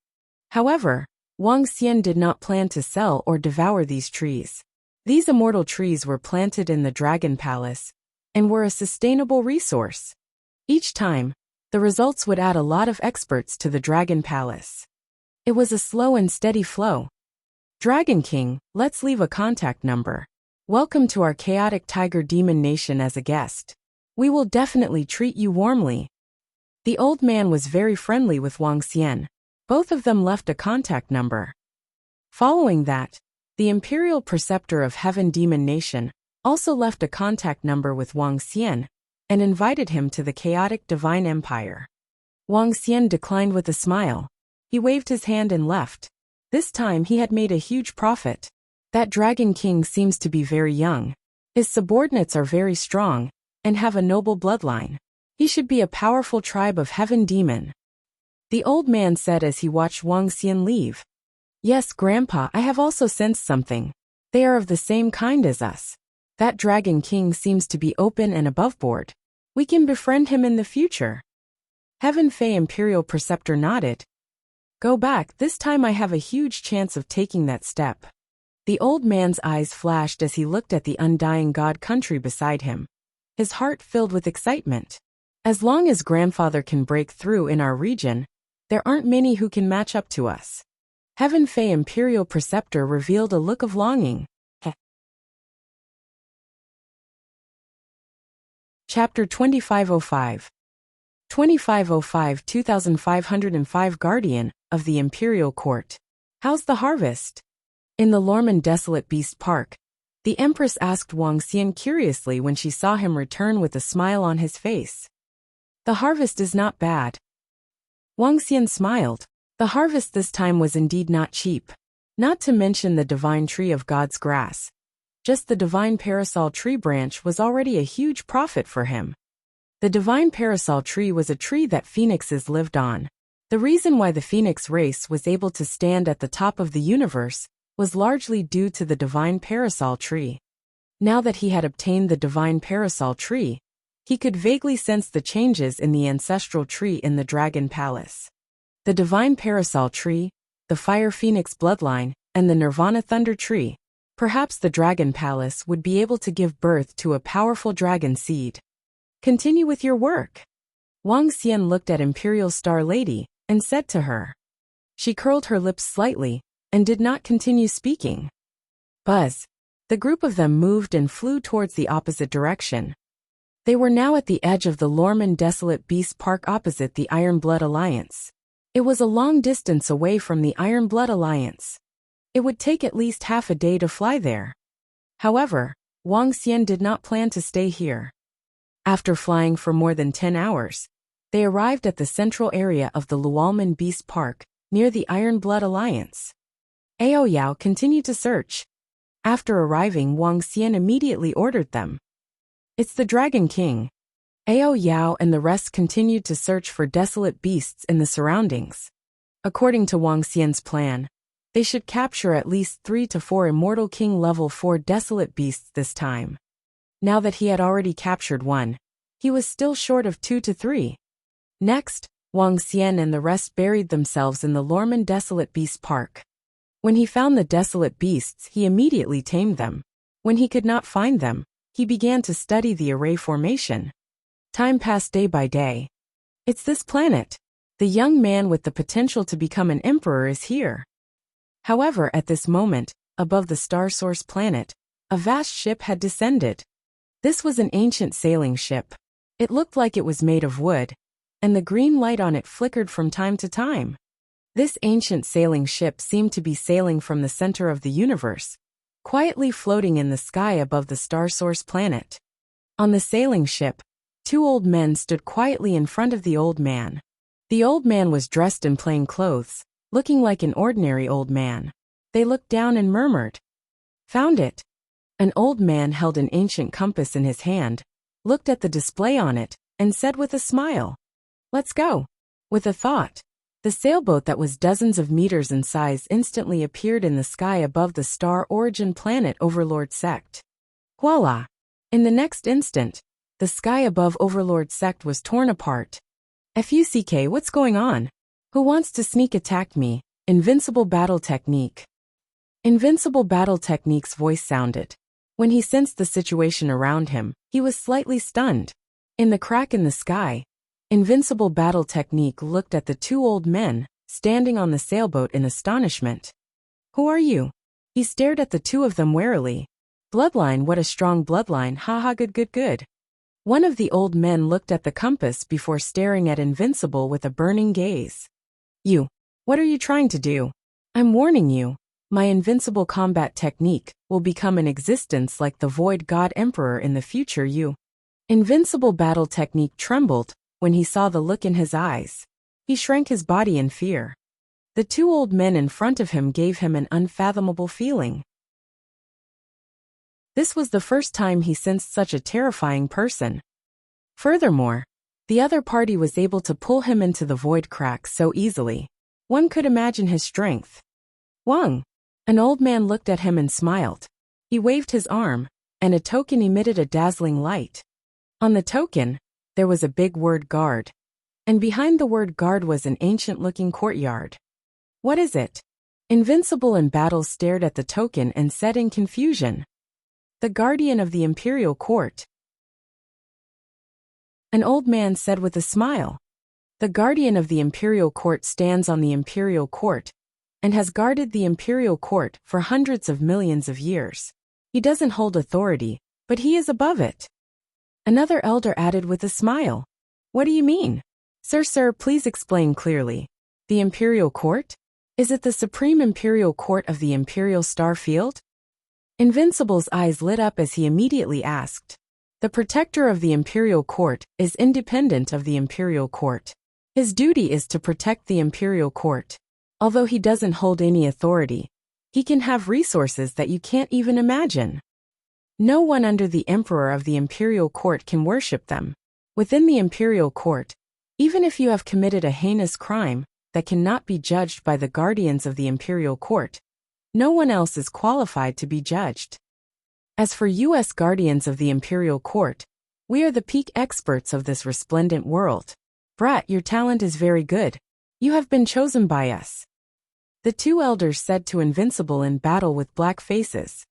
However, Wang Xian did not plan to sell or devour these trees. These immortal trees were planted in the Dragon Palace and were a sustainable resource. Each time, the results would add a lot of experts to the Dragon Palace. It was a slow and steady flow. Dragon King, let's leave a contact number. Welcome to our chaotic Tiger Demon Nation as a guest. We will definitely treat you warmly. The old man was very friendly with Wang Xian. Both of them left a contact number. Following that, the Imperial Preceptor of Heaven Demon Nation also left a contact number with Wang Xian and invited him to the chaotic Divine Empire. Wang Xian declined with a smile. He waved his hand and left. This time he had made a huge profit. That Dragon King seems to be very young. His subordinates are very strong and have a noble bloodline. He should be a powerful tribe of Heaven Demon. The old man said as he watched Wang Xian leave. Yes, Grandpa, I have also sensed something. They are of the same kind as us. That Dragon King seems to be open and aboveboard. We can befriend him in the future. Heaven Fei Imperial Preceptor nodded. Go back, this time I have a huge chance of taking that step. The old man's eyes flashed as he looked at the undying god country beside him. His heart filled with excitement. As long as grandfather can break through in our region, there aren't many who can match up to us. Heaven Fei Imperial Preceptor revealed a look of longing. Chapter 2505. 2505 2505 Guardian of the Imperial Court. How's the harvest? In the Lorman Desolate Beast Park, the Empress asked Wang Xian curiously when she saw him return with a smile on his face. The harvest is not bad. Wang Xian smiled. The harvest this time was indeed not cheap. Not to mention the divine tree of God's grass. Just the divine parasol tree branch was already a huge profit for him. The divine parasol tree was a tree that phoenixes lived on. The reason why the phoenix race was able to stand at the top of the universe was largely due to the divine parasol tree. Now that he had obtained the divine parasol tree, he could vaguely sense the changes in the ancestral tree in the Dragon Palace. The divine parasol tree, the fire phoenix bloodline, and the Nirvana thunder tree. Perhaps the Dragon Palace would be able to give birth to a powerful dragon seed. Continue with your work. Wang Xian looked at Imperial Star Lady and said to her. She curled her lips slightly and did not continue speaking. Buzz. The group of them moved and flew towards the opposite direction. They were now at the edge of the Lorman Desolate Beast Park opposite the Iron Blood Alliance. It was a long distance away from the Iron Blood Alliance. It would take at least half a day to fly there. However, Wang Xian did not plan to stay here. After flying for more than 10 hours, they arrived at the central area of the Lualman Beast Park, near the Iron Blood Alliance. Ao Yao continued to search. After arriving, Wang Xian immediately ordered them. It's the Dragon King. Ao Yao and the rest continued to search for desolate beasts in the surroundings. According to Wang Xian's plan, they should capture at least 3 to 4 Immortal King level 4 desolate beasts this time. Now that he had already captured one, he was still short of 2 to 3. Next, Wang Xian and the rest buried themselves in the Lorman Desolate Beast Park. When he found the desolate beasts, he immediately tamed them. When he could not find them, he began to study the array formation. Time passed day by day. It's this planet. The young man with the potential to become an emperor is here. However, at this moment, above the star source planet, a vast ship had descended. This was an ancient sailing ship. It looked like it was made of wood, and the green light on it flickered from time to time. This ancient sailing ship seemed to be sailing from the center of the universe, quietly floating in the sky above the star source planet. On the sailing ship, two old men stood quietly in front of the old man. The old man was dressed in plain clothes, looking like an ordinary old man. They looked down and murmured, "Found it." An old man held an ancient compass in his hand, looked at the display on it, and said with a smile, "Let's go." With a thought, the sailboat that was dozens of meters in size instantly appeared in the sky above the star origin planet Overlord Sect. Voila! In the next instant, the sky above Overlord Sect was torn apart. FUCK, what's going on? Who wants to sneak attack me? Invincible battle technique. Invincible battle technique's voice sounded. When he sensed the situation around him, he was slightly stunned. In the crack in the sky, Invincible battle technique looked at the two old men, standing on the sailboat in astonishment. "Who are you?" He stared at the two of them warily. "Bloodline, what a strong bloodline, haha, good. One of the old men looked at the compass before staring at Invincible with a burning gaze. "You, what are you trying to do? I'm warning you, my invincible combat technique will become in existence like the Void God Emperor in the future. Invincible battle technique trembled when he saw the look in his eyes. He shrank his body in fear. The two old men in front of him gave him an unfathomable feeling. This was the first time he sensed such a terrifying person. Furthermore, the other party was able to pull him into the void crack so easily. One could imagine his strength. "Wang!" An old man looked at him and smiled. He waved his arm, and a token emitted a dazzling light. On the token, there was a big word guard. And behind the word guard was an ancient-looking courtyard. "What is it?" Invincible in battle stared at the token and said in confusion. "The guardian of the imperial court." An old man said with a smile. "The guardian of the imperial court stands on the imperial court and has guarded the imperial court for hundreds of millions of years. He doesn't hold authority, but he is above it." Another elder added with a smile. "What do you mean?" Sir, please explain clearly. The imperial court? Is it the supreme imperial court of the imperial star field?" Invincible's eyes lit up as he immediately asked. "The protector of the imperial court is independent of the imperial court. His duty is to protect the imperial court. Although he doesn't hold any authority, he can have resources that you can't even imagine. No one under the emperor of the imperial court can worship them. Within the imperial court, even if you have committed a heinous crime that cannot be judged by the guardians of the imperial court, no one else is qualified to be judged. As for U.S. guardians of the imperial court, we are the peak experts of this resplendent world. Brat, your talent is very good. You have been chosen by us." The two elders said to Invincible in battle with black faces.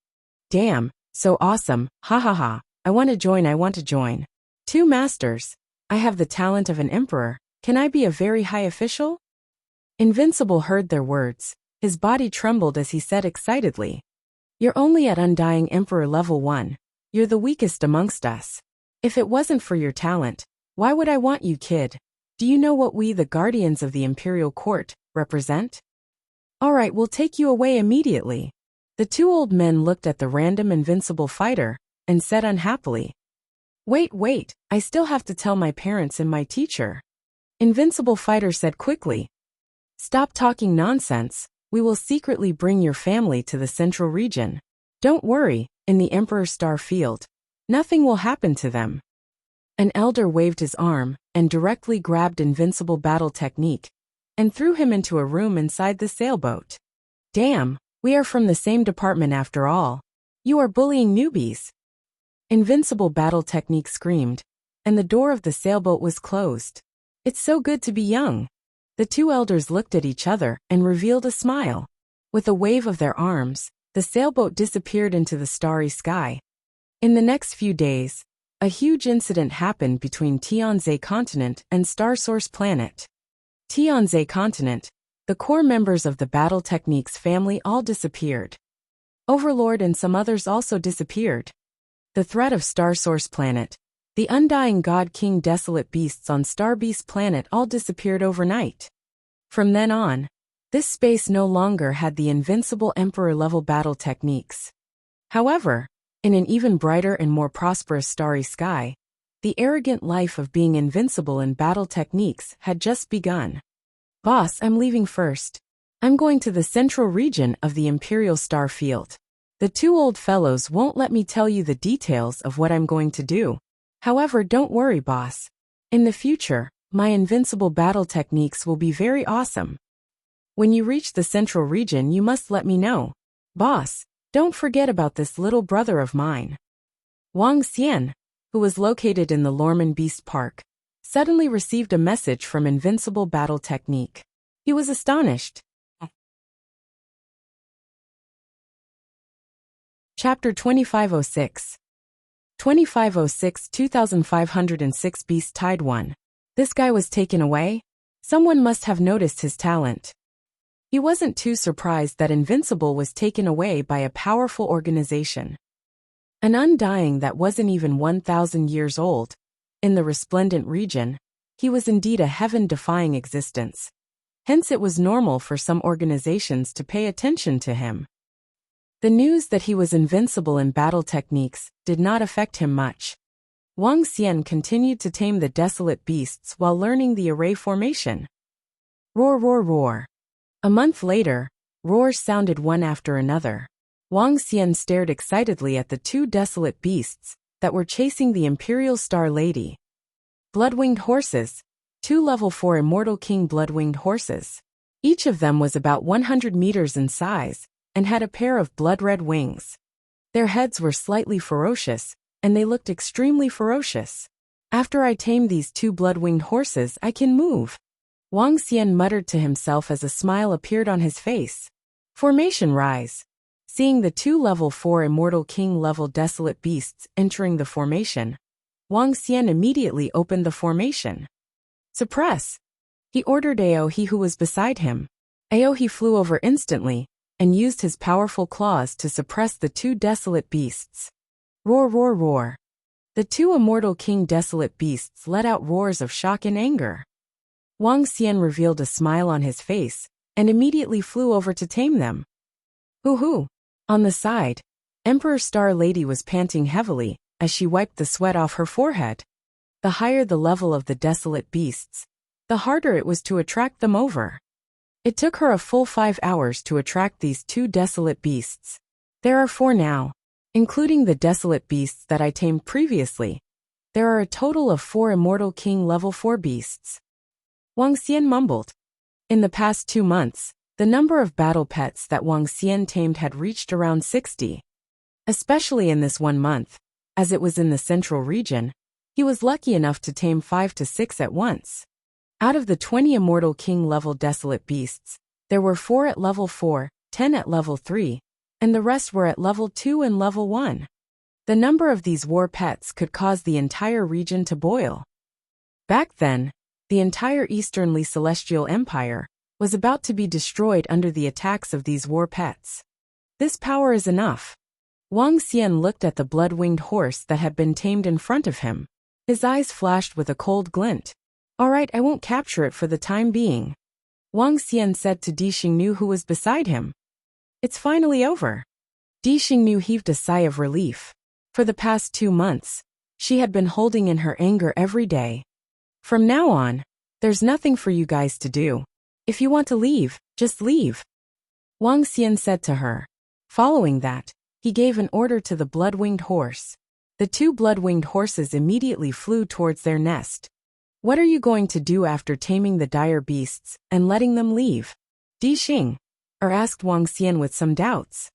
"Damn, so awesome, ha ha ha, I want to join. Two masters, I have the talent of an emperor, can I be a very high official?" Invincible heard their words. His body trembled as he said excitedly. "You're only at Undying Emperor level 1. You're the weakest amongst us. If it wasn't for your talent, why would I want you, kid? Do you know what we, the guardians of the imperial court, represent?" "All right, we'll take you away immediately." The two old men looked at the random invincible fighter and said unhappily, Wait, I still have to tell my parents and my teacher." Invincible fighter said quickly, "Stop talking nonsense. We will secretly bring your family to the central region. Don't worry, in the Emperor Star Field, nothing will happen to them." An elder waved his arm and directly grabbed Invincible battle technique and threw him into a room inside the sailboat. "Damn, we are from the same department after all. You are bullying newbies." Invincible battle technique screamed, and the door of the sailboat was closed. "It's so good to be young." The two elders looked at each other and revealed a smile. With a wave of their arms, the sailboat disappeared into the starry sky. In the next few days, a huge incident happened between Tianze continent and Star Source planet. Tianze continent, the core members of the Battle Techniques family all disappeared. Overlord and some others also disappeared. The threat of Star Source planet, the undying god king desolate beasts on Star Beast planet all disappeared overnight. From then on, this space no longer had the invincible emperor-level battle techniques. However, in an even brighter and more prosperous starry sky, the arrogant life of being invincible in battle techniques had just begun. Boss, I'm leaving first. I'm going to the central region of the Imperial Star Field. The two old fellows won't let me tell you the details of what I'm going to do. However, don't worry, boss. In the future, my invincible battle techniques will be very awesome. When you reach the central region, you must let me know. Boss, don't forget about this little brother of mine. Wang Xian, who was located in the Lorman Beast Park, suddenly received a message from Invincible Battle Technique. He was astonished. Chapter 2506 2506 2506 Beast Tide 1. This guy was taken away? Someone must have noticed his talent. He wasn't too surprised that Invincible was taken away by a powerful organization. An undying that wasn't even 1,000 years old. In the resplendent region, he was indeed a heaven-defying existence. Hence it was normal for some organizations to pay attention to him. The news that he was invincible in battle techniques did not affect him much. Wang Xian continued to tame the desolate beasts while learning the array formation. Roar, roar, roar. A month later, roars sounded one after another. Wang Xian stared excitedly at the two desolate beasts that were chasing the Imperial Star Lady. Blood-winged horses, two level 4 Immortal King blood-winged horses. Each of them was about 100 meters in size and had a pair of blood-red wings. Their heads were slightly ferocious, and they looked extremely ferocious. After I tame these two blood-winged horses, I can move. Wang Xian muttered to himself as a smile appeared on his face. Formation rise. Seeing the two level 4 Immortal King level desolate beasts entering the formation, Wang Xian immediately opened the formation. Suppress. He ordered Aohe who was beside him. Aohe flew over instantly and used his powerful claws to suppress the two desolate beasts. Roar, roar, roar. The two Immortal King desolate beasts let out roars of shock and anger. Wang Xian revealed a smile on his face and immediately flew over to tame them. Hoo-hoo. On the side, Emperor Star Lady was panting heavily as she wiped the sweat off her forehead. The higher the level of the desolate beasts, the harder it was to attract them over. It took her a full 5 hours to attract these two desolate beasts. There are 4 now, including the desolate beasts that I tamed previously. There are a total of 4 Immortal King level 4 beasts. Wang Xian mumbled. In the past 2 months, the number of battle pets that Wang Xian tamed had reached around 60. Especially in this 1 month, as it was in the central region, he was lucky enough to tame 5 to 6 at once. Out of the 20 Immortal King level desolate beasts, there were 4 at level 4, 10 at level 3, and the rest were at level 2 and level 1. The number of these war pets could cause the entire region to boil. Back then, the entire Easternly Celestial Empire was about to be destroyed under the attacks of these war pets. This power is enough. Wang Xian looked at the blood-winged horse that had been tamed in front of him. His eyes flashed with a cold glint. All right, I won't capture it for the time being. Wang Xian said to Di Xingnu who was beside him. It's finally over. Di Xingnu heaved a sigh of relief. For the past 2 months, she had been holding in her anger every day. From now on, there's nothing for you guys to do. If you want to leave, just leave. Wang Xian said to her. Following that, he gave an order to the blood-winged horse. The 2 blood-winged horses immediately flew towards their nest. What are you going to do after taming the dire beasts and letting them leave? Di Xing, asked Wang Xian with some doubts.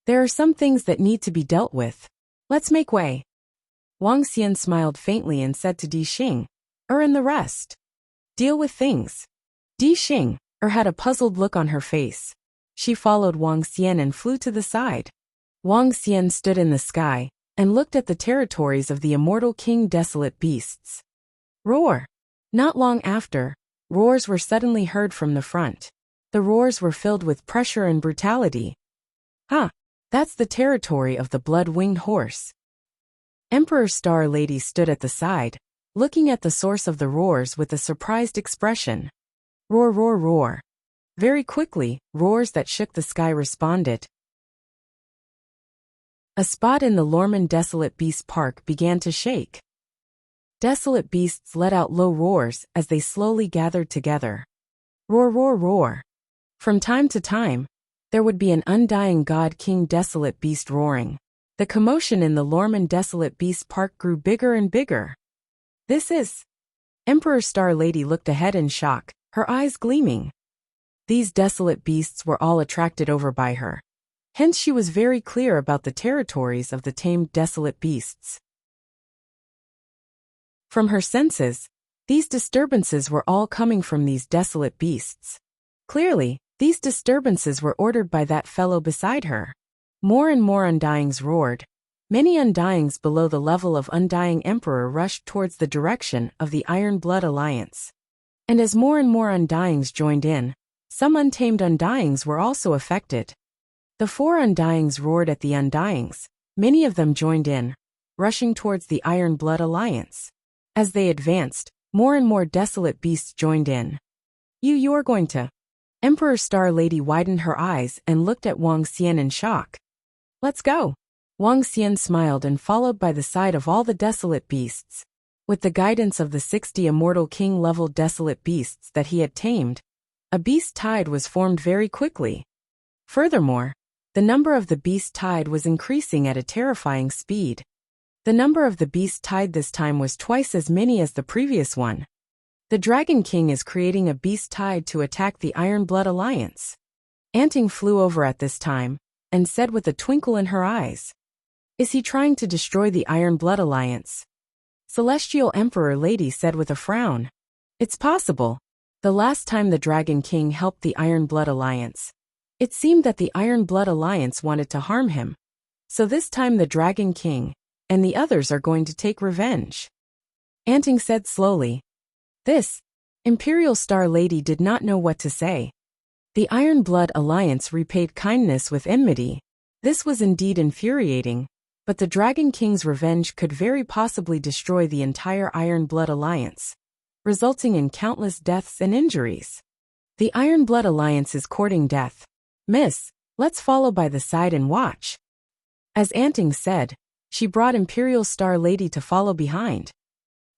There are some things that need to be dealt with. Let's make way. Wang Xian smiled faintly and said to Di Xing, and the rest. Deal with things. Di Xing, had a puzzled look on her face. She followed Wang Xian and flew to the side. Wang Xian stood in the sky and looked at the territories of the immortal king desolate beasts. Roar! Not long after, roars were suddenly heard from the front. The roars were filled with pressure and brutality. That's the territory of the blood-winged horse. Emperor Star Lady stood at the side, looking at the source of the roars with a surprised expression. Roar, roar, roar. Very quickly, roars that shook the sky responded. A spot in the Lorman Desolate Beast Park began to shake. Desolate beasts let out low roars as they slowly gathered together. Roar, roar, roar. From time to time, there would be an undying god king desolate beast roaring. The commotion in the Lorman Desolate Beast Park grew bigger and bigger. This is... Emperor Star Lady looked ahead in shock, her eyes gleaming. These desolate beasts were all attracted over by her. Hence she was very clear about the territories of the tamed desolate beasts. From her senses, these disturbances were all coming from these desolate beasts. Clearly, these disturbances were ordered by that fellow beside her. More and more undyings roared. Many undyings below the level of Undying Emperor rushed towards the direction of the Iron Blood Alliance. And as more and more undyings joined in, some untamed undyings were also affected. The 4 undyings roared at the undyings. Many of them joined in, rushing towards the Iron Blood Alliance. As they advanced, more and more desolate beasts joined in. You're going to... Emperor Star Lady widened her eyes and looked at Wang Xian in shock. Let's go. Wang Xian smiled and followed by the side of all the desolate beasts. With the guidance of the 60 immortal king-level desolate beasts that he had tamed, a beast tide was formed very quickly. Furthermore, the number of the beast tide was increasing at a terrifying speed. The number of the beast tide this time was twice as many as the previous one. The Dragon King is creating a beast tide to attack the Iron Blood Alliance. Anting flew over at this time and said with a twinkle in her eyes. Is he trying to destroy the Iron Blood Alliance? Celestial Emperor Lady said with a frown. It's possible. The last time the Dragon King helped the Iron Blood Alliance, it seemed that the Iron Blood Alliance wanted to harm him. So this time the Dragon King and the others are going to take revenge. Anting said slowly. This Imperial Star Lady did not know what to say. The Iron Blood Alliance repaid kindness with enmity. This was indeed infuriating, but the Dragon King's revenge could very possibly destroy the entire Iron Blood Alliance, resulting in countless deaths and injuries. The Iron Blood Alliance is courting death. Miss, let's follow by the side and watch. As Anting said, she brought Imperial Star Lady to follow behind.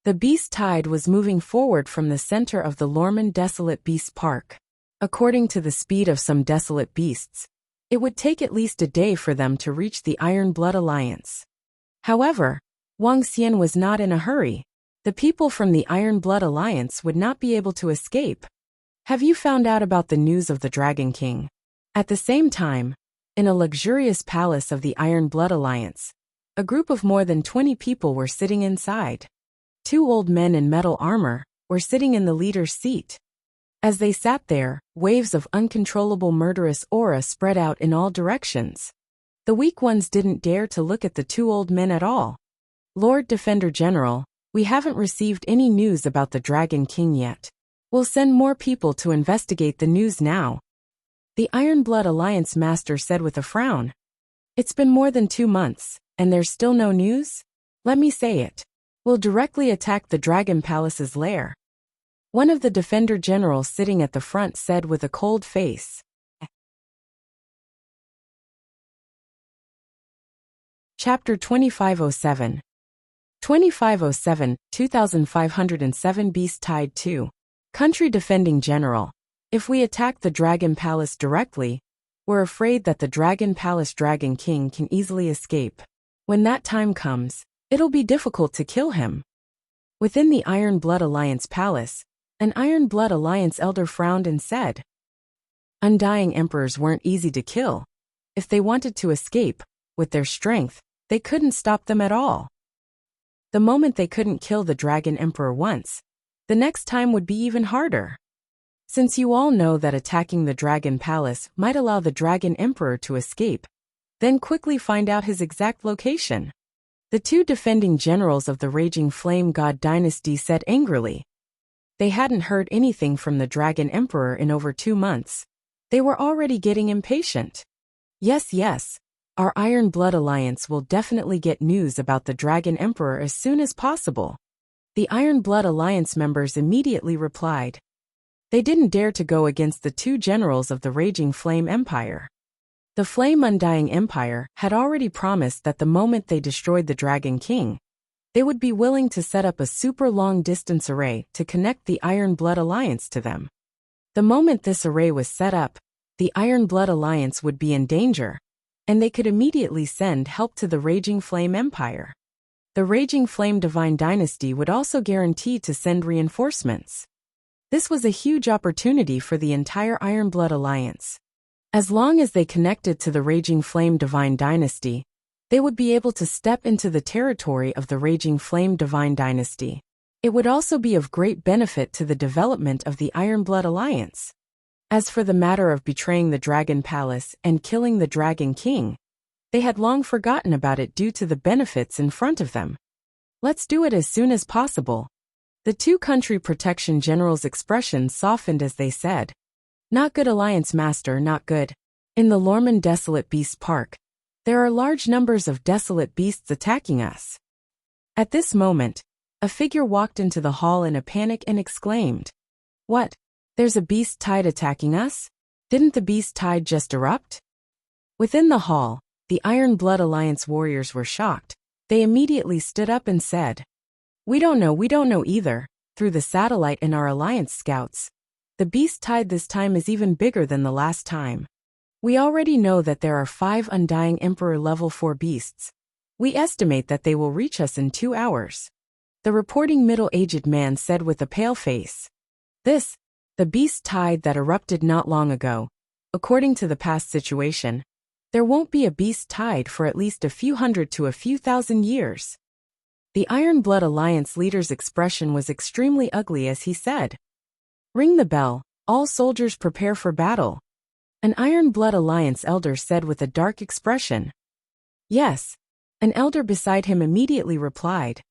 The beast tide was moving forward from the center of the Lorman Desolate Beast Park. According to the speed of some desolate beasts, it would take at least a day for them to reach the Iron Blood Alliance. However, Wang Xian was not in a hurry. The people from the Iron Blood Alliance would not be able to escape. Have you found out about the news of the Dragon King? At the same time, in a luxurious palace of the Iron Blood Alliance, a group of more than 20 people were sitting inside. 2 old men in metal armor were sitting in the leader's seat. As they sat there, waves of uncontrollable murderous aura spread out in all directions. The weak ones didn't dare to look at the 2 old men at all. Lord Defender General, we haven't received any news about the Dragon King yet. We'll send more people to investigate the news now. The Iron Blood Alliance Master said with a frown. It's been more than 2 months, and there's still no news? Let me say it. We'll directly attack the Dragon Palace's lair. One of the Defender Generals sitting at the front said with a cold face. Chapter 2507. 2507, 2507 Beast Tide 2. Country Defending General. If we attack the Dragon Palace directly, we're afraid that the Dragon Palace Dragon King can easily escape. When that time comes, it'll be difficult to kill him. Within the Iron Blood Alliance Palace, an Iron Blood Alliance elder frowned and said, Undying emperors weren't easy to kill. If they wanted to escape, with their strength, they couldn't stop them at all. The moment they couldn't kill the Dragon Emperor once, the next time would be even harder. Since you all know that attacking the Dragon Palace might allow the Dragon Emperor to escape, then quickly find out his exact location. The two defending generals of the Raging Flame God dynasty said angrily. They hadn't heard anything from the Dragon Emperor in over 2 months. They were already getting impatient. Yes, our Iron Blood Alliance will definitely get news about the Dragon Emperor as soon as possible. The Iron Blood Alliance members immediately replied. They didn't dare to go against the two generals of the Raging Flame Empire. The Flame Undying Empire had already promised that the moment they destroyed the Dragon King, they would be willing to set up a super long-distance array to connect the Iron Blood Alliance to them. The moment this array was set up, the Iron Blood Alliance would be in danger, and they could immediately send help to the Raging Flame Empire. The Raging Flame Divine Dynasty would also guarantee to send reinforcements. This was a huge opportunity for the entire Iron Blood Alliance. As long as they connected to the Raging Flame Divine Dynasty, they would be able to step into the territory of the Raging Flame Divine Dynasty. It would also be of great benefit to the development of the Iron Blood Alliance. As for the matter of betraying the Dragon Palace and killing the Dragon King, they had long forgotten about it due to the benefits in front of them. Let's do it as soon as possible. The two country protection generals' expressions softened as they said, "Not good, Alliance Master, not good. In the Lorman Desolate Beast Park, there are large numbers of desolate beasts attacking us." At this moment, a figure walked into the hall in a panic and exclaimed, "What? There's a beast tide attacking us? Didn't the beast tide just erupt?" Within the hall, the Iron Blood Alliance warriors were shocked. They immediately stood up and said, we don't know either. Through the satellite and our Alliance scouts, the beast tide this time is even bigger than the last time. We already know that there are 5 Undying Emperor level 4 beasts. We estimate that they will reach us in 2 hours. The reporting middle-aged man said with a pale face. The beast tide that erupted not long ago. According to the past situation, there won't be a beast tide for at least a few hundred to a few thousand years. The Iron Blood Alliance leader's expression was extremely ugly as he said, "Ring the bell, all soldiers prepare for battle." An Iron Blood Alliance elder said with a dark expression. Yes. An elder beside him immediately replied.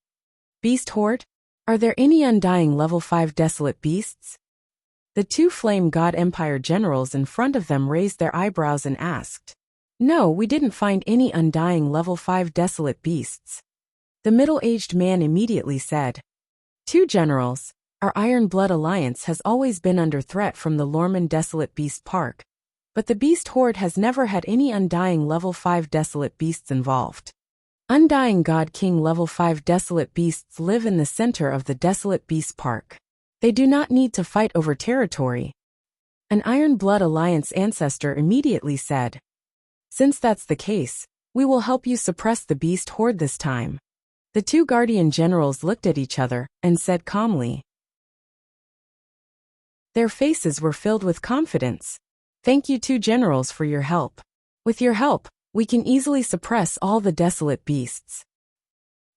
Beast Horde? Are there any Undying level 5 desolate beasts? The two Flame God Empire generals in front of them raised their eyebrows and asked. No, we didn't find any Undying level 5 desolate beasts. The middle-aged man immediately said. Two generals, our Iron Blood Alliance has always been under threat from the Lorman Desolate Beast Park, but the Beast Horde has never had any Undying level 5 desolate beasts involved. Undying God King level 5 desolate beasts live in the center of the Desolate Beast Park. They do not need to fight over territory. An Iron Blood Alliance ancestor immediately said. Since that's the case, we will help you suppress the Beast Horde this time. The two Guardian generals looked at each other and said calmly. Their faces were filled with confidence. Thank you two generals for your help. With your help, we can easily suppress all the desolate beasts.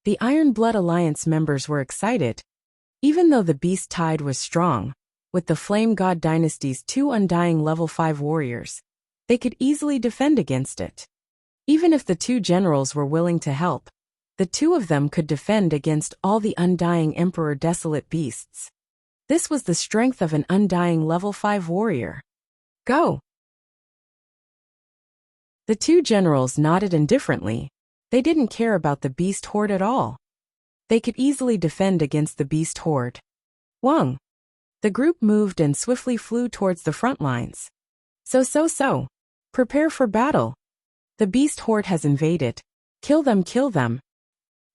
The Iron Blood Alliance members were excited. Even though the beast tide was strong, with the Flame God Dynasty's 2 Undying level 5 warriors, they could easily defend against it. Even if the two generals were willing to help, the two of them could defend against all the Undying Emperor desolate beasts. This was the strength of an Undying level 5 warrior. Go! The two generals nodded indifferently. They didn't care about the Beast Horde at all. They could easily defend against the Beast Horde. Wang! The group moved and swiftly flew towards the front lines. So. Prepare for battle. The Beast Horde has invaded. Kill them.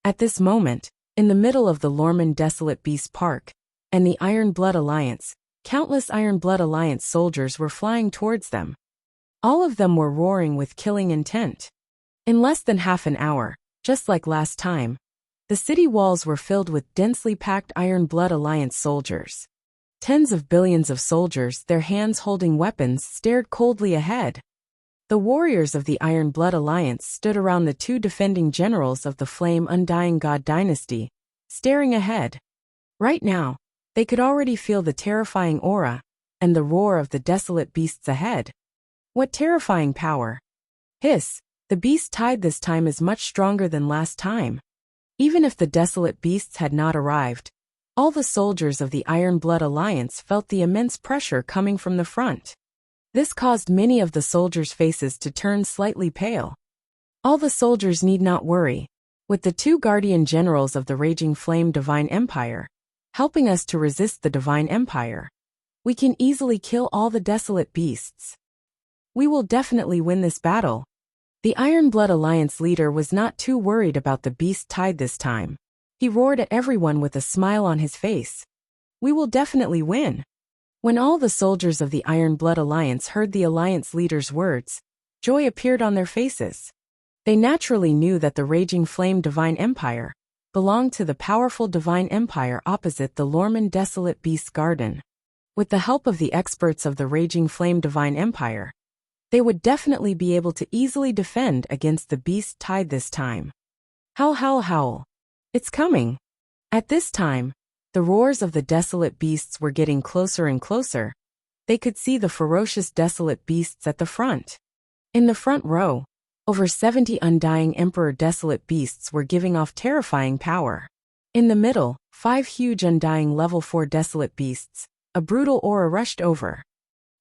At this moment, in the middle of the Lorman Desolate Beast Park, and the Iron Blood Alliance, countless Iron Blood Alliance soldiers were flying towards them. All of them were roaring with killing intent. In less than half an hour, just like last time, the city walls were filled with densely packed Iron Blood Alliance soldiers. Tens of billions of soldiers, their hands holding weapons, stared coldly ahead. The warriors of the Iron Blood Alliance stood around the two defending generals of the Flame Undying God Dynasty, staring ahead. Right now, they could already feel the terrifying aura, and the roar of the desolate beasts ahead. What terrifying power! Hiss! The beast tide this time is much stronger than last time. Even if the desolate beasts had not arrived, all the soldiers of the Iron Blood Alliance felt the immense pressure coming from the front. This caused many of the soldiers' faces to turn slightly pale. All the soldiers need not worry. With the 2 guardian generals of the Raging Flame Divine Empire helping us to resist the Divine Empire, we can easily kill all the desolate beasts. We will definitely win this battle. The Iron Blood Alliance leader was not too worried about the beast tide this time. He roared at everyone with a smile on his face. We will definitely win. When all the soldiers of the Iron Blood Alliance heard the Alliance leader's words, joy appeared on their faces. They naturally knew that the Raging Flame Divine Empire belonged to the powerful Divine Empire opposite the Lorman Desolate Beast Garden. With the help of the experts of the Raging Flame Divine Empire, they would definitely be able to easily defend against the beast tide this time. Howl, howl, howl. It's coming. At this time, the roars of the desolate beasts were getting closer and closer. They could see the ferocious desolate beasts at the front. In the front row, over 70 undying Emperor desolate beasts were giving off terrifying power. In the middle, 5 huge undying level 4 desolate beasts, a brutal aura rushed over.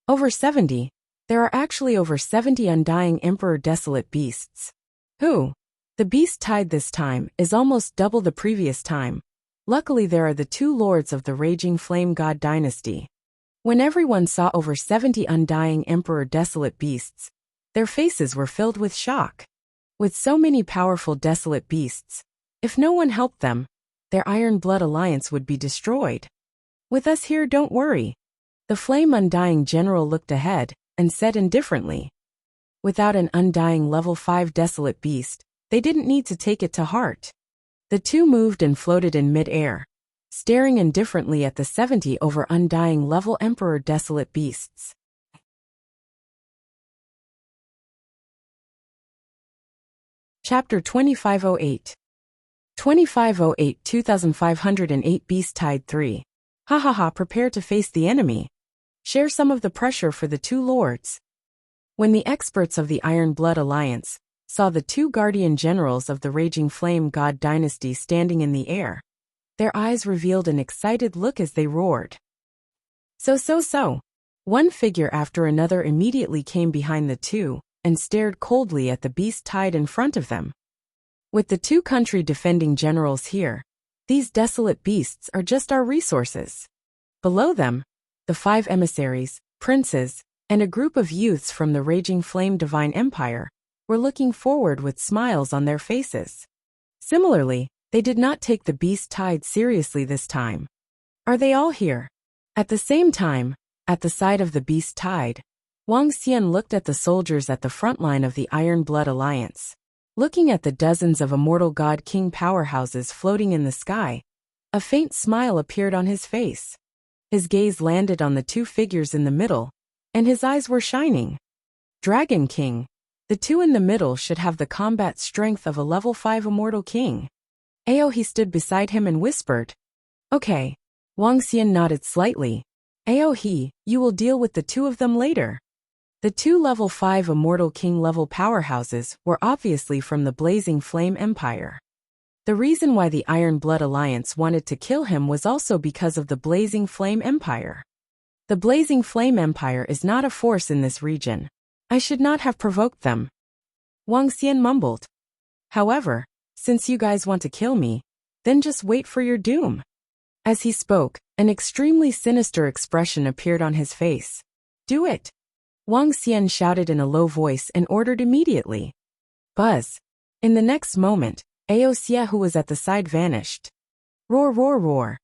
Over 70, there are actually over 70 undying Emperor desolate beasts. The beast tide this time is almost double the previous time. Luckily there are the 2 lords of the Raging Flame God dynasty. When everyone saw over 70 undying Emperor desolate beasts, their faces were filled with shock. With so many powerful desolate beasts, if no one helped them, their Iron Blood Alliance would be destroyed. With us here, don't worry. The Flame Undying General looked ahead and said indifferently. Without an undying level 5 desolate beast, they didn't need to take it to heart. The 2 moved and floated in mid-air, staring indifferently at the 70 over undying level Emperor desolate beasts. Chapter 2508 2508 2508 Beast Tide 3. Ha ha ha, prepare to face the enemy. Share some of the pressure for the 2 lords. When the experts of the Iron Blood Alliance saw the 2 guardian generals of the Raging Flame God dynasty standing in the air, their eyes revealed an excited look as they roared. So. One figure after another immediately came behind the 2 and stared coldly at the beast tide in front of them. With the 2 country defending generals here, these desolate beasts are just our resources. Below them, the 5 emissaries, princes, and a group of youths from the Raging Flame Divine Empire were looking forward with smiles on their faces. Similarly, they did not take the beast tide seriously this time. Are they all here? At the same time, at the side of the beast tide, Wuxia looked at the soldiers at the front line of the Iron Blood Alliance. Looking at the dozens of immortal God King powerhouses floating in the sky, a faint smile appeared on his face. His gaze landed on the 2 figures in the middle, and his eyes were shining. Dragon King. The 2 in the middle should have the combat strength of a level 5 immortal king. He stood beside him and whispered. Okay. Wuxia nodded slightly. You will deal with the 2 of them later. The 2 level 5 immortal king level powerhouses were obviously from the Blazing Flame Empire. The reason why the Iron Blood Alliance wanted to kill him was also because of the Blazing Flame Empire. The Blazing Flame Empire is not a force in this region. I should not have provoked them. Wuxia mumbled. However, since you guys want to kill me, then just wait for your doom. As he spoke, an extremely sinister expression appeared on his face. Do it. Wuxia shouted in a low voice and ordered immediately. Buzz. In the next moment, Aosia who was at the side vanished. Roar, roar, roar.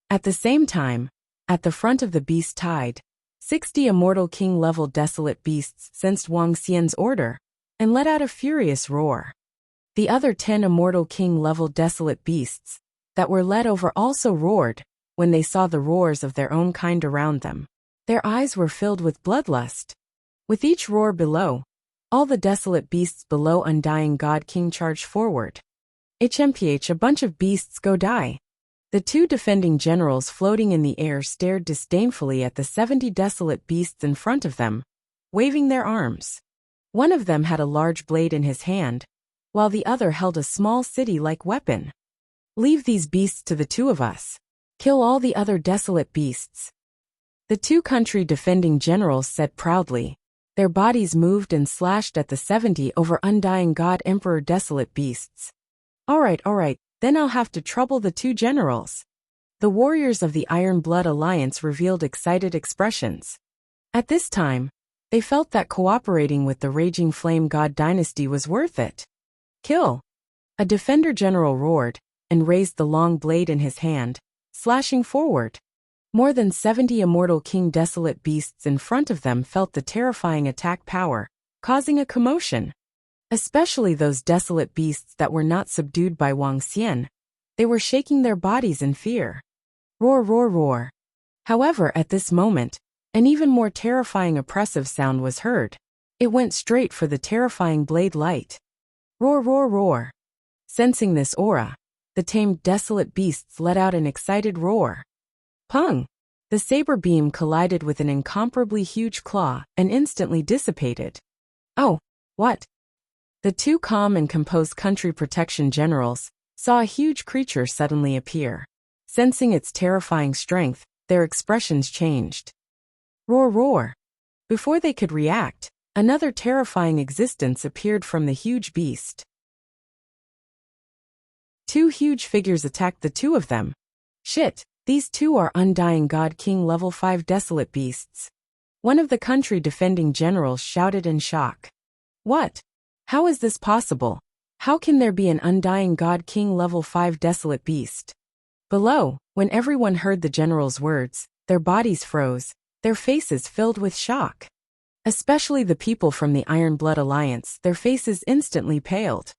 At the same time, at the front of the beast tide, 60 immortal king level desolate beasts sensed Wuxia's order and let out a furious roar. The other 10 immortal king level desolate beasts that were led over also roared when they saw the roars of their own kind around them. Their eyes were filled with bloodlust. With each roar below, all the desolate beasts below Undying God King charged forward. HMPH, a bunch of beasts go die. The two defending generals floating in the air stared disdainfully at the 70 desolate beasts in front of them, waving their arms. One of them had a large blade in his hand, while the other held a small city-like weapon. "Leave these beasts to the two of us. Kill all the other desolate beasts," the two country defending generals said proudly. Their bodies moved and slashed at the 70 over undying God Emperor desolate beasts. All right, then I'll have to trouble the two generals." The warriors of the Iron Blood Alliance revealed excited expressions. At this time, they felt that cooperating with the Raging Flame God dynasty was worth it. "Kill!" a defender general roared, and raised the long blade in his hand, slashing forward. More than 70 immortal king desolate beasts in front of them felt the terrifying attack power, causing a commotion. Especially those desolate beasts that were not subdued by Wuxia. They were shaking their bodies in fear. Roar, roar, roar. However, at this moment, an even more terrifying oppressive sound was heard. It went straight for the terrifying blade light. Roar, roar, roar. Sensing this aura, the tamed desolate beasts let out an excited roar. Pung! The saber beam collided with an incomparably huge claw and instantly dissipated. Oh, what? The two calm and composed country protection generals saw a huge creature suddenly appear. Sensing its terrifying strength, their expressions changed. Roar, roar! Before they could react, another terrifying existence appeared from the huge beast. Two huge figures attacked the two of them. Shit, these two are Undying God King level 5 desolate beasts. One of the country defending generals shouted in shock. What? How is this possible? How can there be an Undying God King level 5 desolate beast? Below, when everyone heard the general's words, their bodies froze, their faces filled with shock. Especially the people from the Iron Blood Alliance, their faces instantly paled.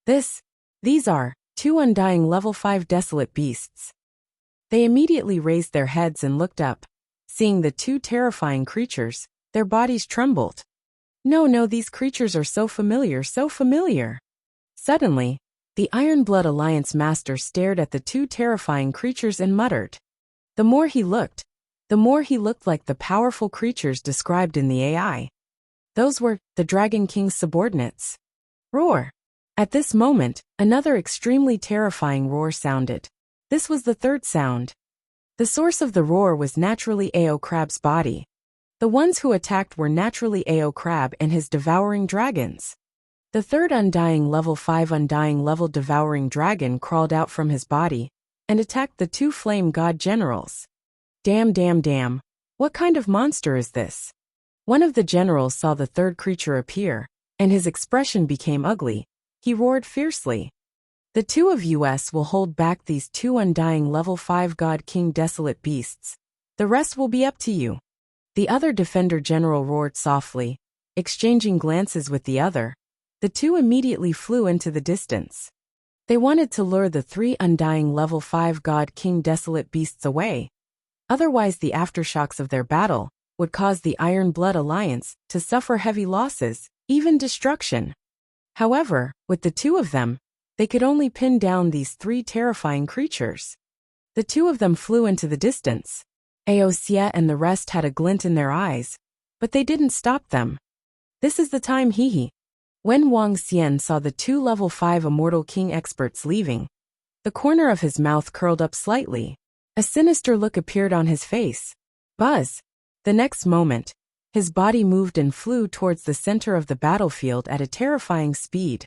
These are two Undying level 5 desolate beasts. They immediately raised their heads and looked up. Seeing the two terrifying creatures, their bodies trembled. No, these creatures are so familiar, so familiar. Suddenly, the Iron Blood Alliance master stared at the two terrifying creatures and muttered. The more he looked like the powerful creatures described in the AI. Those were the Dragon King's subordinates. Roar! At this moment, another extremely terrifying roar sounded. This was the third sound. The source of the roar was naturally Ao Crab's body. The ones who attacked were naturally Ao Crab and his devouring dragons. The third Undying level 5 Undying level devouring dragon crawled out from his body and attacked the two flame god generals. Damn. What kind of monster is this? One of the generals saw the third creature appear, and his expression became ugly. He roared fiercely. The two of us will hold back these two Undying level 5 God King desolate beasts. The rest will be up to you. The other defender general roared softly, exchanging glances with the other. The two immediately flew into the distance. They wanted to lure the three Undying level 5 God King desolate beasts away. Otherwise, the aftershocks of their battle would cause the Iron Blood Alliance to suffer heavy losses, even destruction. However, with the two of them, they could only pin down these three terrifying creatures. The two of them flew into the distance. Wuxia and the rest had a glint in their eyes, but they didn't stop them. This is the time When Wuxia saw the two level 5 Immortal King experts leaving, the corner of his mouth curled up slightly. A sinister look appeared on his face. Buzz! The next moment, his body moved and flew towards the center of the battlefield at a terrifying speed.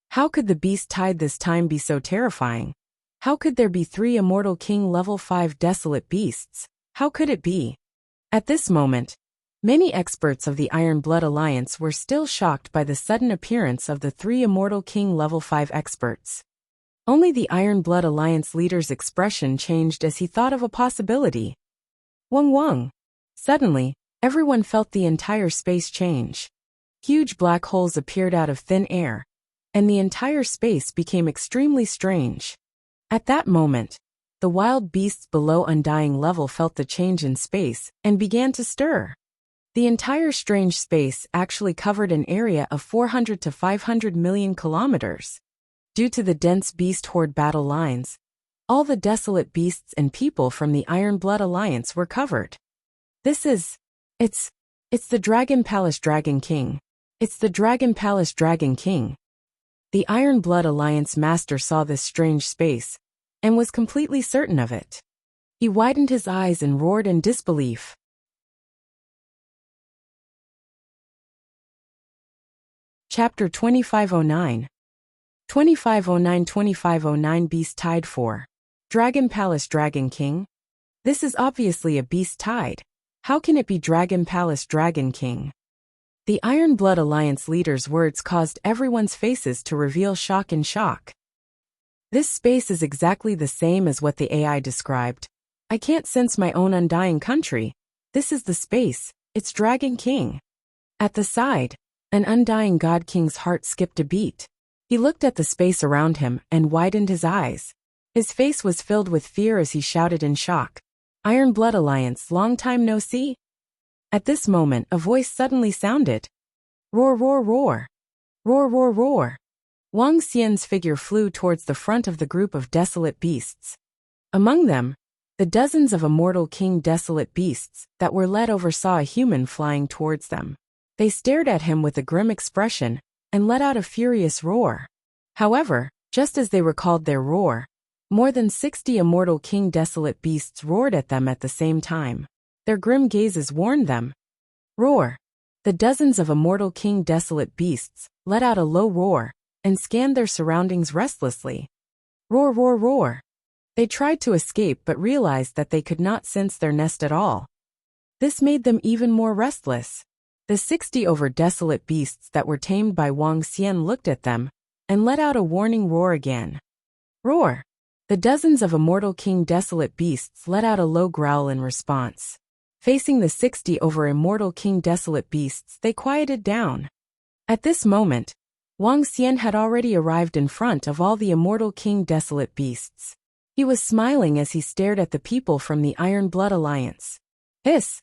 How could the beast tide this time be so terrifying? How could there be three Immortal King level 5 desolate beasts? How could it be? At this moment, many experts of the Iron Blood Alliance were still shocked by the sudden appearance of the three Immortal King level 5 experts. Only the Iron Blood Alliance leader's expression changed as he thought of a possibility. Wung. Suddenly, everyone felt the entire space change. Huge black holes appeared out of thin air, and the entire space became extremely strange. At that moment, the wild beasts below Undying level felt the change in space and began to stir. The entire strange space actually covered an area of 400 to 500 million kilometers. Due to the dense beast horde battle lines, all the desolate beasts and people from the Iron Blood Alliance were covered. It's the Dragon Palace Dragon King. It's the Dragon Palace Dragon King. The Iron Blood Alliance master saw this strange space, and was completely certain of it. He widened his eyes and roared in disbelief. Chapter 2509. 2509 Beast Tide 4. Dragon Palace Dragon King? This is obviously a beast tide. How can it be Dragon Palace Dragon King? The Iron Blood Alliance leader's words caused everyone's faces to reveal shock and shock. This space is exactly the same as what the AI described. I can't sense my own undying country. This is the space, it's Dragon King. At the side, an undying God King's heart skipped a beat. He looked at the space around him and widened his eyes. His face was filled with fear as he shouted in shock. Iron Blood Alliance, long time no see? At this moment, a voice suddenly sounded. Roar, roar, roar. Roar, roar, roar. Wang Xian's figure flew towards the front of the group of desolate beasts. Among them, the dozens of immortal king desolate beasts that were led oversaw a human flying towards them. They stared at him with a grim expression and let out a furious roar. However, just as they recalled their roar, more than 60 immortal king desolate beasts roared at them at the same time. Their grim gazes warned them. Roar! The dozens of immortal king desolate beasts let out a low roar and scanned their surroundings restlessly. Roar, roar, roar! They tried to escape but realized that they could not sense their nest at all. This made them even more restless. The 60 over desolate beasts that were tamed by Wang Xian looked at them and let out a warning roar again. Roar! The dozens of immortal king desolate beasts let out a low growl in response. Facing the 60 over immortal king desolate beasts, they quieted down. At this moment, Wang Xian had already arrived in front of all the immortal king desolate beasts. He was smiling as he stared at the people from the Iron Blood Alliance. Hiss!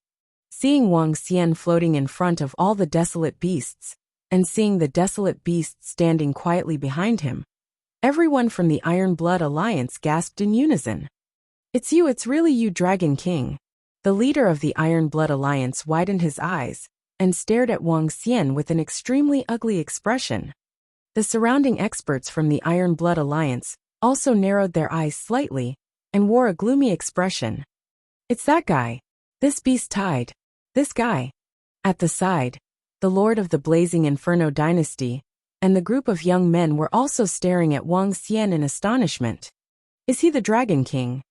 Seeing Wang Xian floating in front of all the desolate beasts, and seeing the desolate beasts standing quietly behind him, everyone from the Iron Blood Alliance gasped in unison. It's you, it's really you, Dragon King. The leader of the Iron Blood Alliance widened his eyes and stared at Wang Xian with an extremely ugly expression. The surrounding experts from the Iron Blood Alliance also narrowed their eyes slightly and wore a gloomy expression. It's that guy. This beast tide. This guy. At the side, the Lord of the Blazing Inferno Dynasty and the group of young men were also staring at Wang Xian in astonishment. Is he the Dragon King?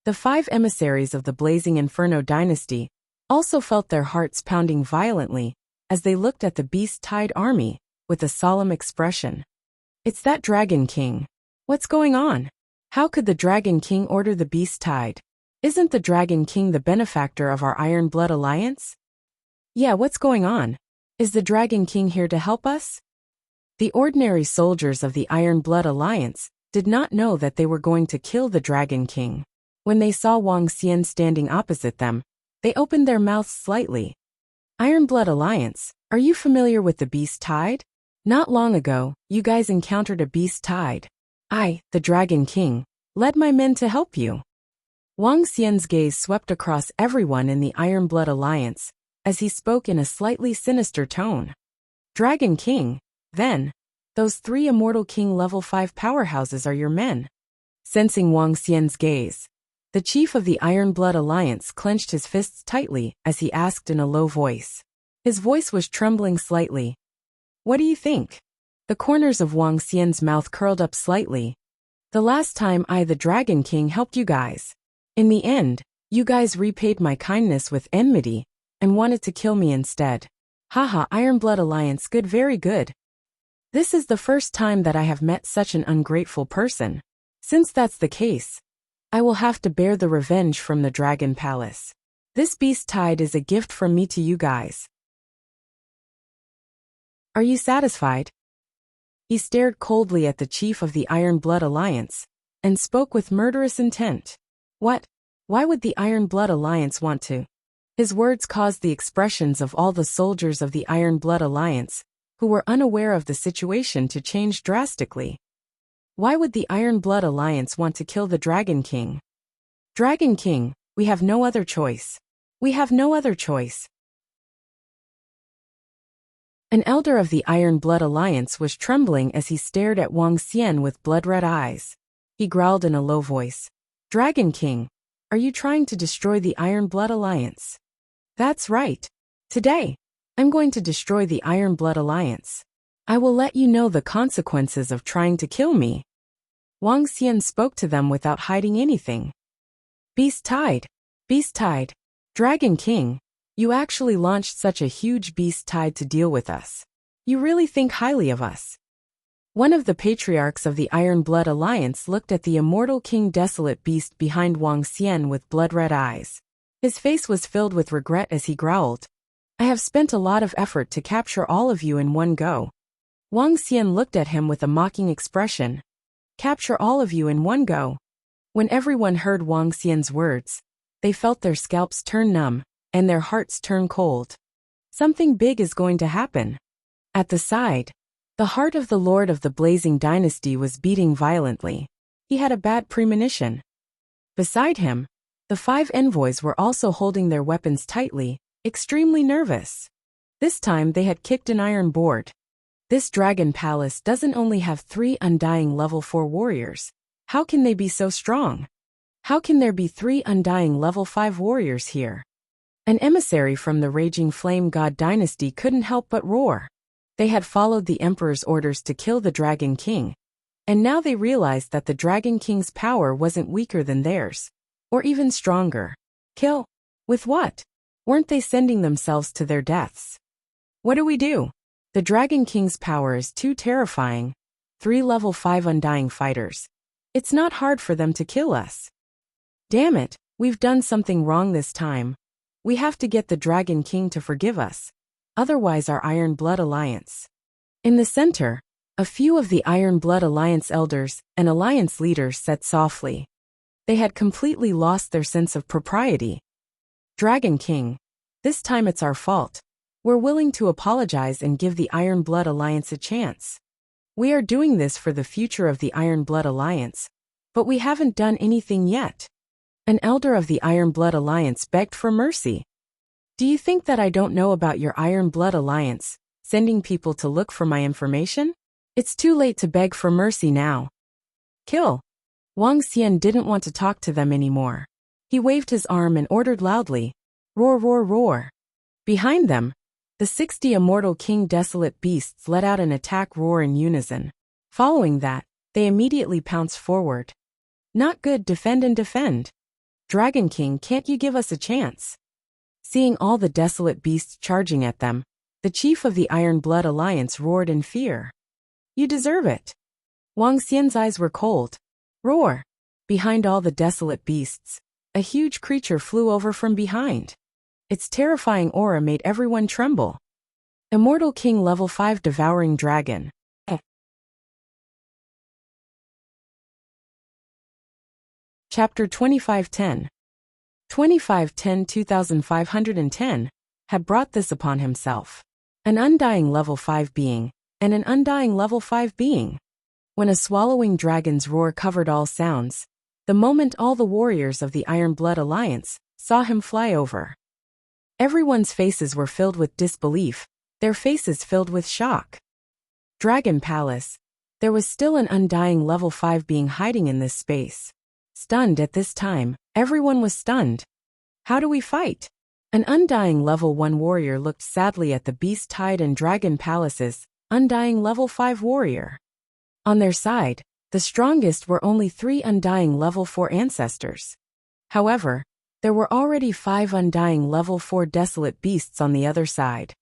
The 5 emissaries of the Blazing Inferno Dynasty also felt their hearts pounding violently as they looked at the Beast Tide army with a solemn expression. It's that Dragon King. What's going on? How could the Dragon King order the Beast Tide? Isn't the Dragon King the benefactor of our Iron Blood Alliance? Yeah, what's going on? Is the Dragon King here to help us? The ordinary soldiers of the Iron Blood Alliance did not know that they were going to kill the Dragon King. When they saw Wang Xian standing opposite them, they opened their mouths slightly. Iron Blood Alliance, are you familiar with the Beast Tide? Not long ago, you guys encountered a Beast Tide. I, the Dragon King, led my men to help you. Wang Xian's gaze swept across everyone in the Iron Blood Alliance as he spoke in a slightly sinister tone. Dragon King, then, those 3 Immortal King level 5 powerhouses are your men. Sensing Wang Xian's gaze, the chief of the Iron Blood Alliance clenched his fists tightly as he asked in a low voice. His voice was trembling slightly. What do you think? The corners of Wang Xian's mouth curled up slightly. The last time I, the Dragon King, helped you guys. In the end, you guys repaid my kindness with enmity and wanted to kill me instead. Haha, Iron Blood Alliance, good, very good. This is the first time that I have met such an ungrateful person. Since that's the case, I will have to bear the revenge from the Dragon Palace. This Beast Tide is a gift from me to you guys. Are you satisfied? He stared coldly at the chief of the Iron Blood Alliance and spoke with murderous intent. What? Why would the Iron Blood Alliance want to? His words caused the expressions of all the soldiers of the Iron Blood Alliance, who were unaware of the situation, to change drastically. Why would the Iron Blood Alliance want to kill the Dragon King? Dragon King, we have no other choice. We have no other choice. An elder of the Iron Blood Alliance was trembling as he stared at Wang Xian with blood-red eyes. He growled in a low voice. Dragon King, are you trying to destroy the Iron Blood Alliance? That's right. Today, I'm going to destroy the Iron Blood Alliance. I will let you know the consequences of trying to kill me. Wang Xian spoke to them without hiding anything. Beast Tide. Beast Tide. Dragon King, you actually launched such a huge beast tide to deal with us. You really think highly of us. One of the patriarchs of the Iron Blood Alliance looked at the immortal King Desolate Beast behind Wang Xian with blood-red eyes. His face was filled with regret as he growled. I have spent a lot of effort to capture all of you in one go. Wang Xian looked at him with a mocking expression. Capture all of you in one go. When everyone heard Wang Xian's words, they felt their scalps turn numb and their hearts turn cold. Something big is going to happen. At the side, the heart of the Lord of the Blazing Dynasty was beating violently. He had a bad premonition. Beside him, the 5 envoys were also holding their weapons tightly, extremely nervous. This time they had kicked an iron board. This dragon palace doesn't only have 3 undying level 4 warriors. How can they be so strong? How can there be 3 undying level 5 warriors here? An emissary from the Raging Flame God dynasty couldn't help but roar. They had followed the Emperor's orders to kill the Dragon King, and now they realized that the Dragon King's power wasn't weaker than theirs, or even stronger. Kill? With what? Weren't they sending themselves to their deaths? What do we do? The Dragon King's power is too terrifying. 3 level 5 undying fighters. It's not hard for them to kill us. Damn it, we've done something wrong this time. We have to get the Dragon King to forgive us. Otherwise our Iron Blood Alliance. In the center, a few of the Iron Blood Alliance elders and alliance leaders said softly. They had completely lost their sense of propriety. Dragon King, this time it's our fault. We're willing to apologize and give the Iron Blood Alliance a chance. We are doing this for the future of the Iron Blood Alliance, but we haven't done anything yet. An elder of the Iron Blood Alliance begged for mercy. Do you think that I don't know about your Iron Blood Alliance, sending people to look for my information? It's too late to beg for mercy now. Kill. Wang Xian didn't want to talk to them anymore. He waved his arm and ordered loudly. Roar, roar, roar. Behind them, the 60 immortal King Desolate Beasts let out an attack roar in unison. Following that, they immediately pounced forward. Not good, defend and defend. Dragon King, can't you give us a chance? Seeing all the desolate beasts charging at them, the chief of the Iron Blood Alliance roared in fear. You deserve it. Wang Xian's eyes were cold. Roar. Behind all the desolate beasts, a huge creature flew over from behind. Its terrifying aura made everyone tremble. Immortal King Level 5 Devouring Dragon. Chapter 2510. 2510-2510 had brought this upon himself. An undying level 5 being, and an undying level 5 being. When a swallowing dragon's roar covered all sounds, the moment all the warriors of the Iron Blood Alliance saw him fly over. Everyone's faces were filled with disbelief, their faces filled with shock. Dragon Palace. There was still an undying level 5 being hiding in this space. Stunned at this time, everyone was stunned. How do we fight? An undying level 1 warrior looked sadly at the Beast Tide and Dragon Palace's undying level 5 warrior. On their side, the strongest were only 3 undying level 4 ancestors. However, there were already 5 undying level 4 desolate beasts on the other side.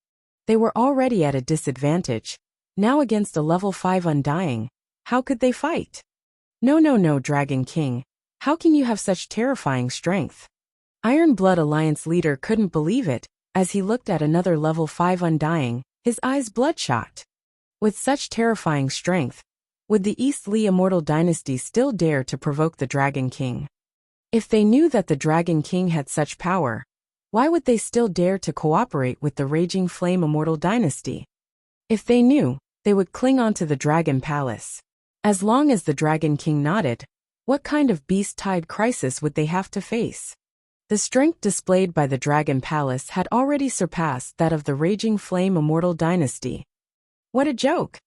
They were already at a disadvantage. Now against a level 5 undying, how could they fight? No, Dragon King. How can you have such terrifying strength? Iron Blood Alliance leader couldn't believe it, as he looked at another level 5 undying, his eyes bloodshot. With such terrifying strength, would the East Li Immortal Dynasty still dare to provoke the Dragon King? If they knew that the Dragon King had such power, why would they still dare to cooperate with the Raging Flame Immortal Dynasty? If they knew, they would cling on to the Dragon Palace. As long as the Dragon King nodded, what kind of beast-tide crisis would they have to face? The strength displayed by the Dragon Palace had already surpassed that of the Raging Flame Immortal Dynasty. What a joke!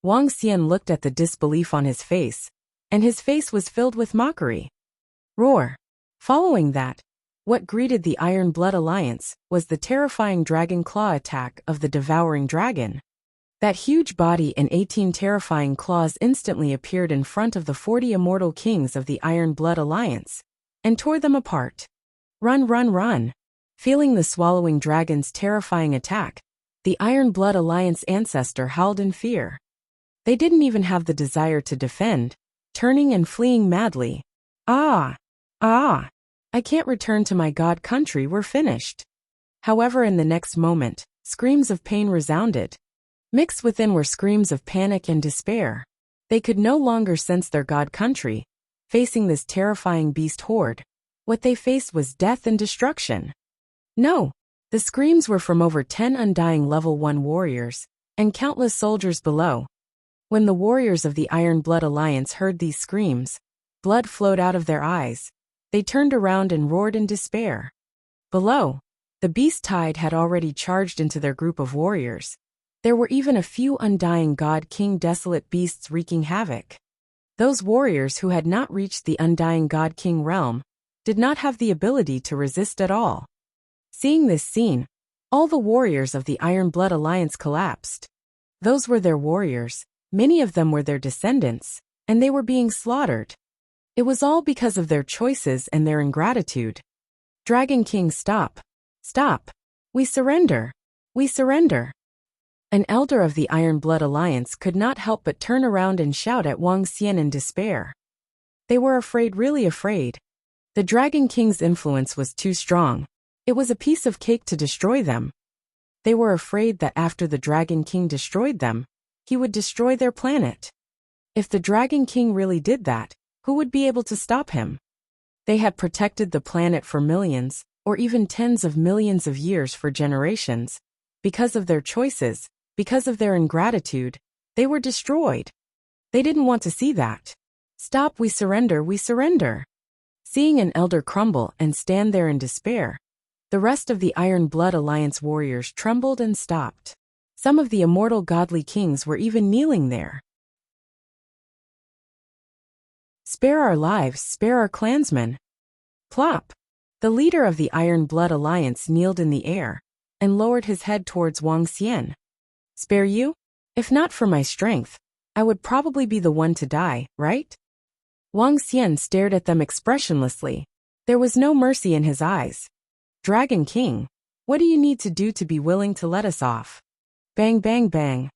Wang Xian looked at the disbelief on his face, and his face was filled with mockery. Roar! Following that, what greeted the Iron Blood Alliance was the terrifying Dragon Claw attack of the Devouring Dragon. That huge body and 18 terrifying claws instantly appeared in front of the 40 immortal kings of the Iron Blood Alliance, and tore them apart. Run, run, run! Feeling the swallowing dragon's terrifying attack, the Iron Blood Alliance ancestor howled in fear. They didn't even have the desire to defend, turning and fleeing madly. Ah! Ah! I can't return to my god country, we're finished. However, in the next moment, screams of pain resounded. Mixed within were screams of panic and despair. They could no longer sense their god country. Facing this terrifying beast horde, what they faced was death and destruction. No! The screams were from over 10 undying level 1 warriors, and countless soldiers below. When the warriors of the Iron Blood Alliance heard these screams, blood flowed out of their eyes. They turned around and roared in despair. Below, the beast tide had already charged into their group of warriors. There were even a few undying God King desolate beasts wreaking havoc. Those warriors who had not reached the undying God King realm did not have the ability to resist at all. Seeing this scene, all the warriors of the Iron Blood Alliance collapsed. Those were their warriors, many of them were their descendants, and they were being slaughtered. It was all because of their choices and their ingratitude. Dragon King, stop! Stop! We surrender! We surrender! An elder of the Iron Blood Alliance could not help but turn around and shout at Wang Xian in despair. They were afraid, really afraid. The Dragon King's influence was too strong. It was a piece of cake to destroy them. They were afraid that after the Dragon King destroyed them, he would destroy their planet. If the Dragon King really did that, who would be able to stop him? They had protected the planet for millions, or even tens of millions of years for generations. Because of their choices, because of their ingratitude, they were destroyed. They didn't want to see that. Stop, we surrender, we surrender. Seeing an elder crumble and stand there in despair, the rest of the Iron Blood Alliance warriors trembled and stopped. Some of the immortal godly kings were even kneeling there. Spare our lives, spare our clansmen. Plop! The leader of the Iron Blood Alliance kneeled in the air and lowered his head towards Wang Xian. Spare you? If not for my strength, I would probably be the one to die, right? Wang Xian stared at them expressionlessly. There was no mercy in his eyes. Dragon King, what do you need to do to be willing to let us off? Bang, bang, bang.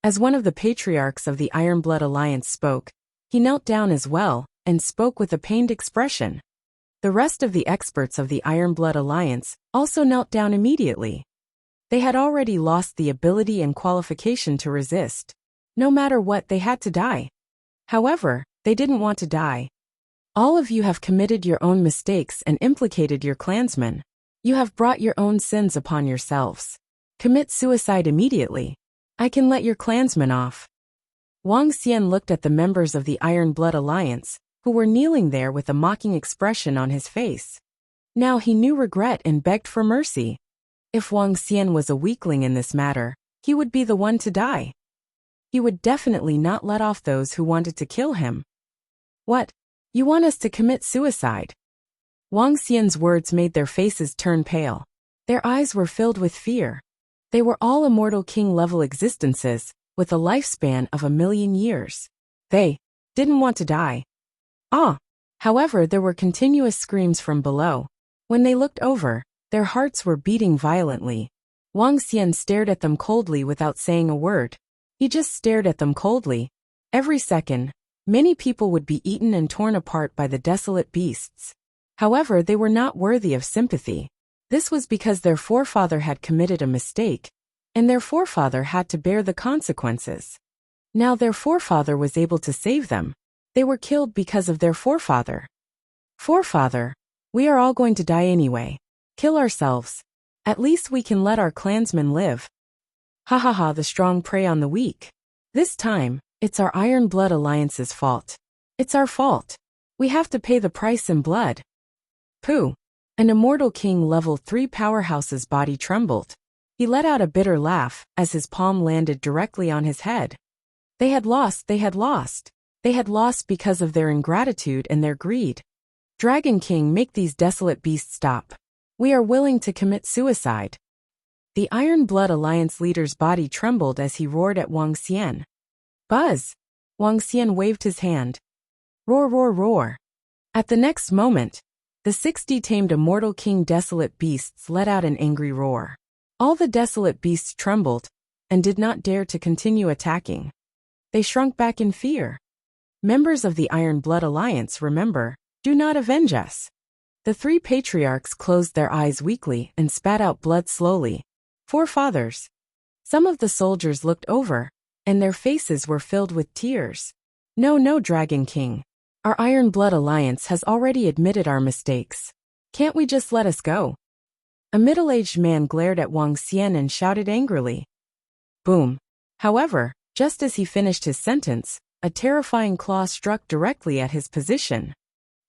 As one of the patriarchs of the Iron Blood Alliance spoke, he knelt down as well and spoke with a pained expression. The rest of the experts of the Iron Blood Alliance also knelt down immediately. They had already lost the ability and qualification to resist. No matter what, they had to die. However, they didn't want to die. All of you have committed your own mistakes and implicated your clansmen. You have brought your own sins upon yourselves. Commit suicide immediately. I can let your clansmen off. Wang Xian looked at the members of the Iron Blood Alliance, who were kneeling there with a mocking expression on his face. Now he knew regret and begged for mercy. If Wang Xian was a weakling in this matter, he would be the one to die. He would definitely not let off those who wanted to kill him. What? You want us to commit suicide? Wang Xian's words made their faces turn pale. Their eyes were filled with fear. They were all immortal king-level existences, with a lifespan of 1,000,000 years. They didn't want to die. However, there were continuous screams from below. When they looked over, their hearts were beating violently. Wang Xian stared at them coldly without saying a word. He just stared at them coldly. Every second, many people would be eaten and torn apart by the desolate beasts. However, they were not worthy of sympathy. This was because their forefather had committed a mistake, and their forefather had to bear the consequences. Now their forefather was able to save them. They were killed because of their forefather. Forefather, we are all going to die anyway. Kill ourselves. At least we can let our clansmen live. Ha ha ha, the strong prey on the weak. This time, it's our Iron Blood Alliance's fault. It's our fault. We have to pay the price in blood. Pooh. An Immortal King level 3 powerhouse's body trembled. He let out a bitter laugh as his palm landed directly on his head. They had lost, they had lost. They had lost because of their ingratitude and their greed. Dragon King, make these desolate beasts stop. We are willing to commit suicide. The Iron Blood Alliance leader's body trembled as he roared at Wang Xian. Buzz! Wang Xian waved his hand. Roar, roar, roar. At the next moment, the 60 tamed Immortal King desolate beasts let out an angry roar. All the desolate beasts trembled and did not dare to continue attacking. They shrunk back in fear. Members of the Iron Blood Alliance, remember, do not avenge us. The 3 patriarchs closed their eyes weakly and spat out blood slowly. Forefathers. Some of the soldiers looked over, and their faces were filled with tears. No, no, Dragon King. Our Iron Blood Alliance has already admitted our mistakes. Can't we just let us go? A middle-aged man glared at Wang Xian and shouted angrily. Boom. However, just as he finished his sentence, a terrifying claw struck directly at his position.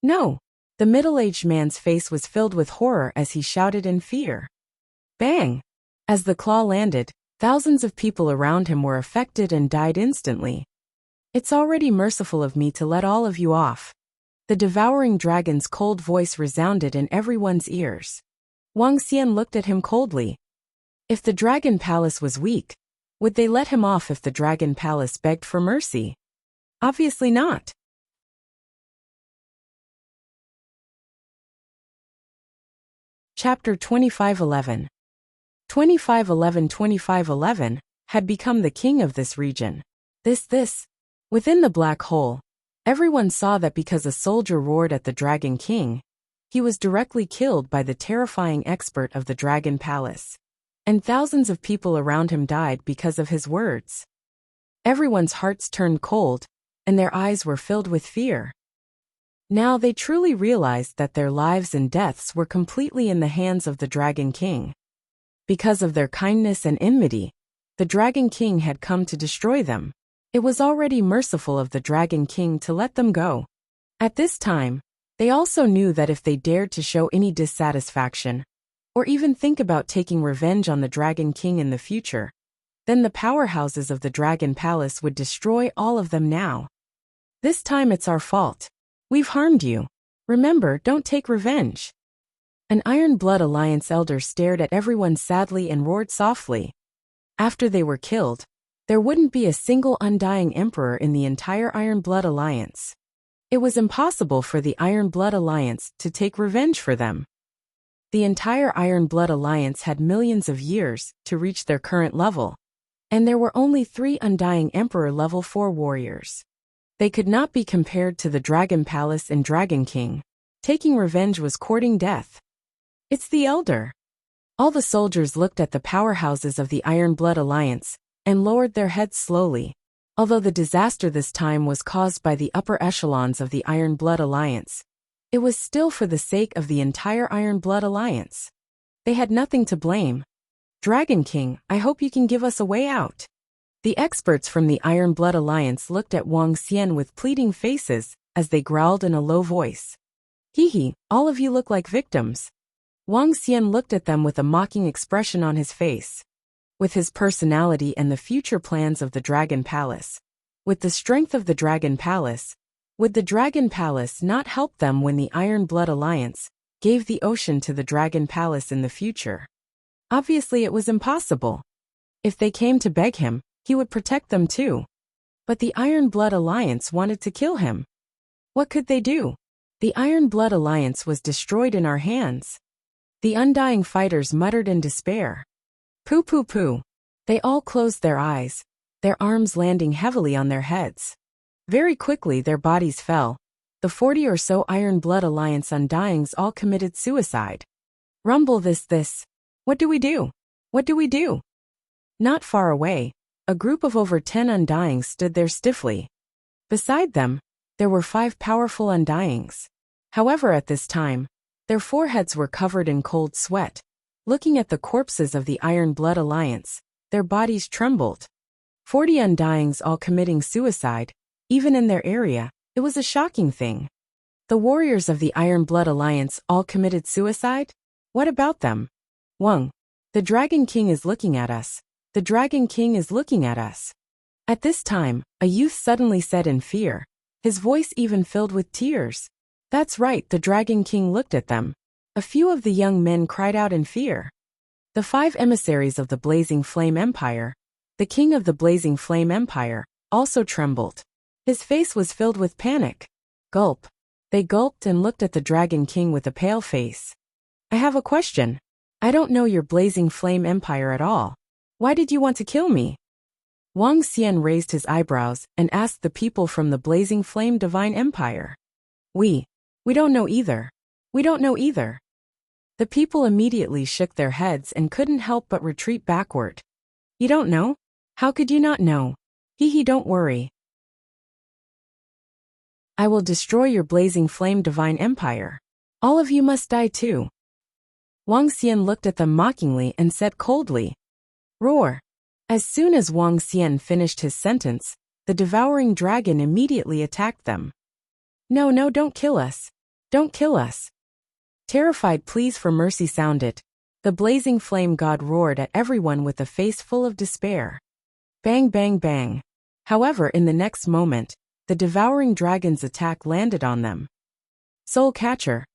No! The middle-aged man's face was filled with horror as he shouted in fear. Bang! As the claw landed, thousands of people around him were affected and died instantly. It's already merciful of me to let all of you off. The devouring dragon's cold voice resounded in everyone's ears. Wang Xian looked at him coldly. If the Dragon Palace was weak, would they let him off if the Dragon Palace begged for mercy? Obviously not. Chapter 2511. 2511 had become the king of this region. Within the black hole, everyone saw that because a soldier roared at the Dragon King, he was directly killed by the terrifying expert of the Dragon Palace. And thousands of people around him died because of his words. Everyone's hearts turned cold, and their eyes were filled with fear. Now they truly realized that their lives and deaths were completely in the hands of the Dragon King. Because of their kindness and enmity, the Dragon King had come to destroy them. It was already merciful of the Dragon King to let them go. At this time, they also knew that if they dared to show any dissatisfaction, or even think about taking revenge on the Dragon King in the future, then the powerhouses of the Dragon Palace would destroy all of them now. This time it's our fault. We've harmed you. Remember, don't take revenge. An Iron Blood Alliance elder stared at everyone sadly and roared softly. After they were killed, there wouldn't be a single undying emperor in the entire Iron Blood Alliance. It was impossible for the Iron Blood Alliance to take revenge for them. The entire Iron Blood Alliance had millions of years to reach their current level, and there were only 3 undying Emperor level 4 warriors. They could not be compared to the Dragon Palace and Dragon King. Taking revenge was courting death. It's the Elder. All the soldiers looked at the powerhouses of the Iron Blood Alliance and lowered their heads slowly. Although the disaster this time was caused by the upper echelons of the Iron Blood Alliance, it was still for the sake of the entire Iron Blood Alliance. They had nothing to blame. Dragon King, I hope you can give us a way out. The experts from the Iron Blood Alliance looked at Wang Xian with pleading faces as they growled in a low voice. Hee, all of you look like victims. Wang Xian looked at them with a mocking expression on his face. With his personality and the future plans of the Dragon Palace, with the strength of the Dragon Palace, would the Dragon Palace not help them when the Iron Blood Alliance gave the ocean to the Dragon Palace in the future? Obviously it was impossible. If they came to beg him, he would protect them too. But the Iron Blood Alliance wanted to kill him. What could they do? The Iron Blood Alliance was destroyed in our hands. The undying fighters muttered in despair. Pooh pooh pooh. They all closed their eyes, their arms landing heavily on their heads. Very quickly their bodies fell. The 40 or so Iron Blood Alliance undyings all committed suicide. Rumble this. What do we do? What do we do? Not far away, a group of over 10 undyings stood there stiffly. Beside them, there were 5 powerful undyings. However, at this time, their foreheads were covered in cold sweat. Looking at the corpses of the Iron Blood Alliance, their bodies trembled. 40 undyings all committing suicide, even in their area. It was a shocking thing. The warriors of the Iron Blood Alliance all committed suicide? What about them? Wang. The Dragon King is looking at us. The Dragon King is looking at us. At this time, a youth suddenly said in fear, his voice even filled with tears. That's right, the Dragon King looked at them. A few of the young men cried out in fear. The 5 emissaries of the Blazing Flame Empire, the king of the Blazing Flame Empire, also trembled. His face was filled with panic. Gulp. They gulped and looked at the Dragon King with a pale face. I have a question. I don't know your Blazing Flame Empire at all. Why did you want to kill me? Wang Xian raised his eyebrows and asked the people from the Blazing Flame Divine Empire. We don't know either. We don't know either. The people immediately shook their heads and couldn't help but retreat backward. You don't know? How could you not know? Don't worry. I will destroy your Blazing Flame Divine Empire. All of you must die too. Wang Xian looked at them mockingly and said coldly, Roar. As soon as Wang Xian finished his sentence, the devouring dragon immediately attacked them. No, don't kill us. Don't kill us. Terrified pleas for mercy sounded. The blazing flame god roared at everyone with a face full of despair. Bang, bang, bang. However, in the next moment, the devouring dragon's attack landed on them. Soul Catcher.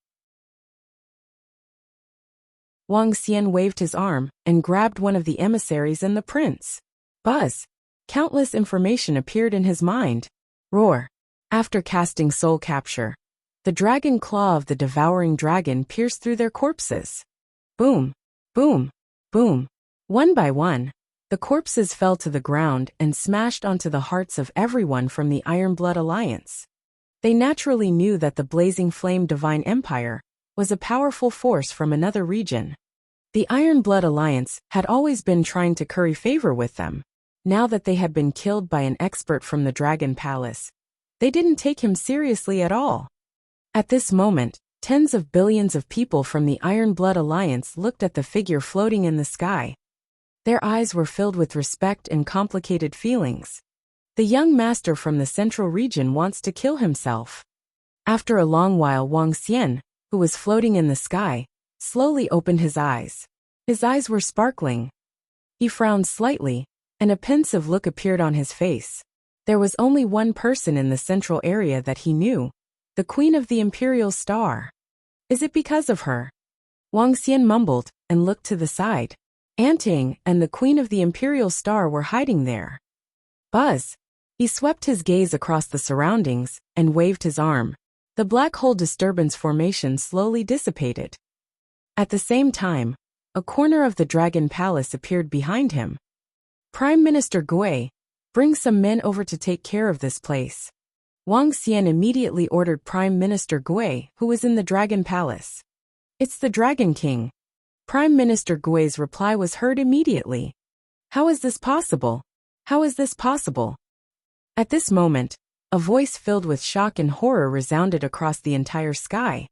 Wang Xian waved his arm and grabbed one of the emissaries and the prince. Buzz. Countless information appeared in his mind. Roar. After casting Soul Capture, the dragon claw of the devouring dragon pierced through their corpses. Boom, boom, boom. One by one, the corpses fell to the ground and smashed onto the hearts of everyone from the Iron Blood Alliance. They naturally knew that the Blazing Flame Divine Empire was a powerful force from another region. The Iron Blood Alliance had always been trying to curry favor with them. Now that they had been killed by an expert from the Dragon Palace, they didn't take him seriously at all. At this moment, tens of billions of people from the Iron Blood Alliance looked at the figure floating in the sky. Their eyes were filled with respect and complicated feelings. The young master from the central region wants to kill himself. After a long while, Wang Xian, who was floating in the sky, slowly opened his eyes. His eyes were sparkling. He frowned slightly, and a pensive look appeared on his face. There was only one person in the central area that he knew, the Queen of the Imperial Star. Is it because of her? Wang Xian mumbled and looked to the side. Anting and the Queen of the Imperial Star were hiding there. Buzz. He swept his gaze across the surroundings and waved his arm. The black hole disturbance formation slowly dissipated. At the same time, a corner of the Dragon Palace appeared behind him. Prime Minister Gui, bring some men over to take care of this place. Wang Xian immediately ordered Prime Minister Gui, who was in the Dragon Palace. It's the Dragon King. Prime Minister Gui's reply was heard immediately. How is this possible? How is this possible? At this moment, a voice filled with shock and horror resounded across the entire sky.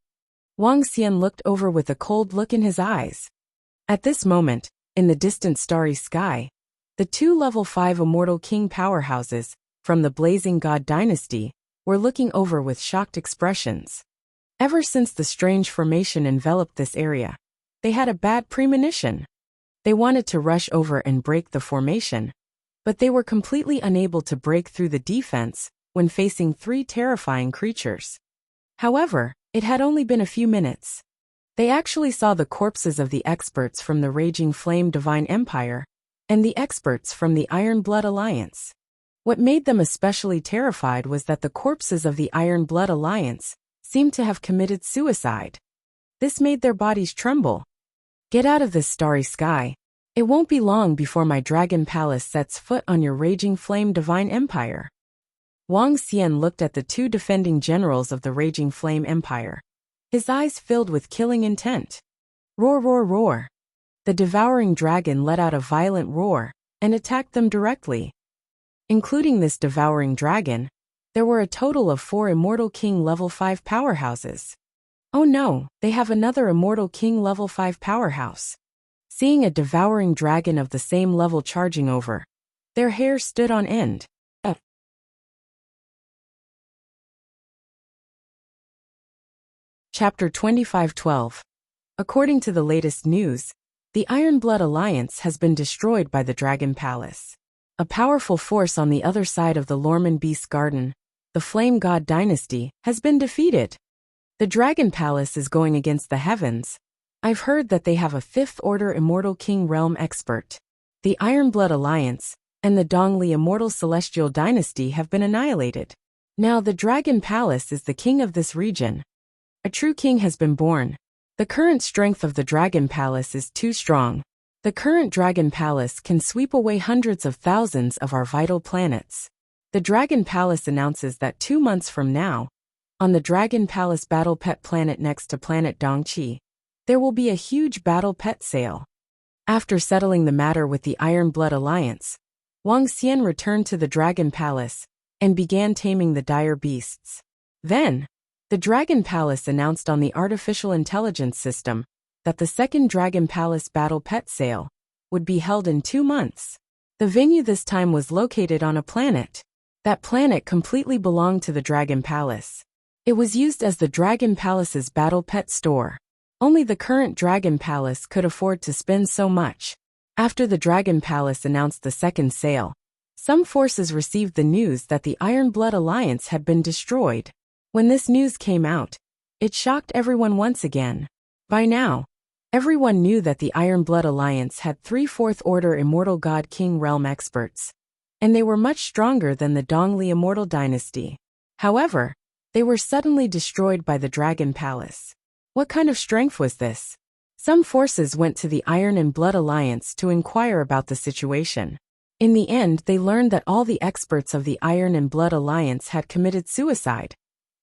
Wang Xian looked over with a cold look in his eyes. At this moment, in the distant starry sky, the 2 level 5 Immortal King powerhouses from the Blazing God Dynasty were looking over with shocked expressions. Ever since the strange formation enveloped this area, they had a bad premonition. They wanted to rush over and break the formation, but they were completely unable to break through the defense when facing 3 terrifying creatures. However, it had only been a few minutes. They actually saw the corpses of the experts from the Raging Flame Divine Empire and the experts from the Iron Blood Alliance. What made them especially terrified was that the corpses of the Iron Blood Alliance seemed to have committed suicide. This made their bodies tremble. Get out of this starry sky. It won't be long before my Dragon Palace sets foot on your Raging Flame Divine Empire. Wang Xian looked at the 2 defending generals of the Raging Flame Empire. His eyes filled with killing intent. Roar, roar, roar. The devouring dragon let out a violent roar and attacked them directly. Including this devouring dragon, there were a total of 4 Immortal King level 5 powerhouses. Oh no, they have another Immortal King level 5 powerhouse. Seeing a devouring dragon of the same level charging over, Their hair stood on end. Chapter 25:12. According to the latest news, the Iron Blood Alliance has been destroyed by the Dragon Palace. A powerful force on the other side of the Lorman Beast Garden, the Flame God Dynasty, has been defeated. The Dragon Palace is going against the heavens. I've heard that they have a 5th Order Immortal King Realm expert. The Iron Blood Alliance and the Dongli Immortal Celestial Dynasty have been annihilated. Now the Dragon Palace is the king of this region. A true king has been born. The current strength of the Dragon Palace is too strong. The current Dragon Palace can sweep away hundreds of thousands of our vital planets. The Dragon Palace announces that 2 months from now, on the Dragon Palace Battle Pet planet next to planet Dongqi, there will be a huge battle pet sale. After settling the matter with the Iron Blood Alliance, Wang Xian returned to the Dragon Palace and began taming the dire beasts. Then, the Dragon Palace announced on the artificial intelligence system that the second Dragon Palace Battle Pet Sale would be held in 2 months. The venue this time was located on a planet. That planet completely belonged to the Dragon Palace. It was used as the Dragon Palace's Battle Pet store. Only the current Dragon Palace could afford to spend so much. After the Dragon Palace announced the second sale, some forces received the news that the Iron Blood Alliance had been destroyed. When this news came out, it shocked everyone once again. By now, everyone knew that the Iron Blood Alliance had 3 4th Order Immortal God King Realm experts, and they were much stronger than the Dongli Immortal Dynasty. However, they were suddenly destroyed by the Dragon Palace. What kind of strength was this? Some forces went to the Iron and Blood Alliance to inquire about the situation. In the end, they learned that all the experts of the Iron and Blood Alliance had committed suicide,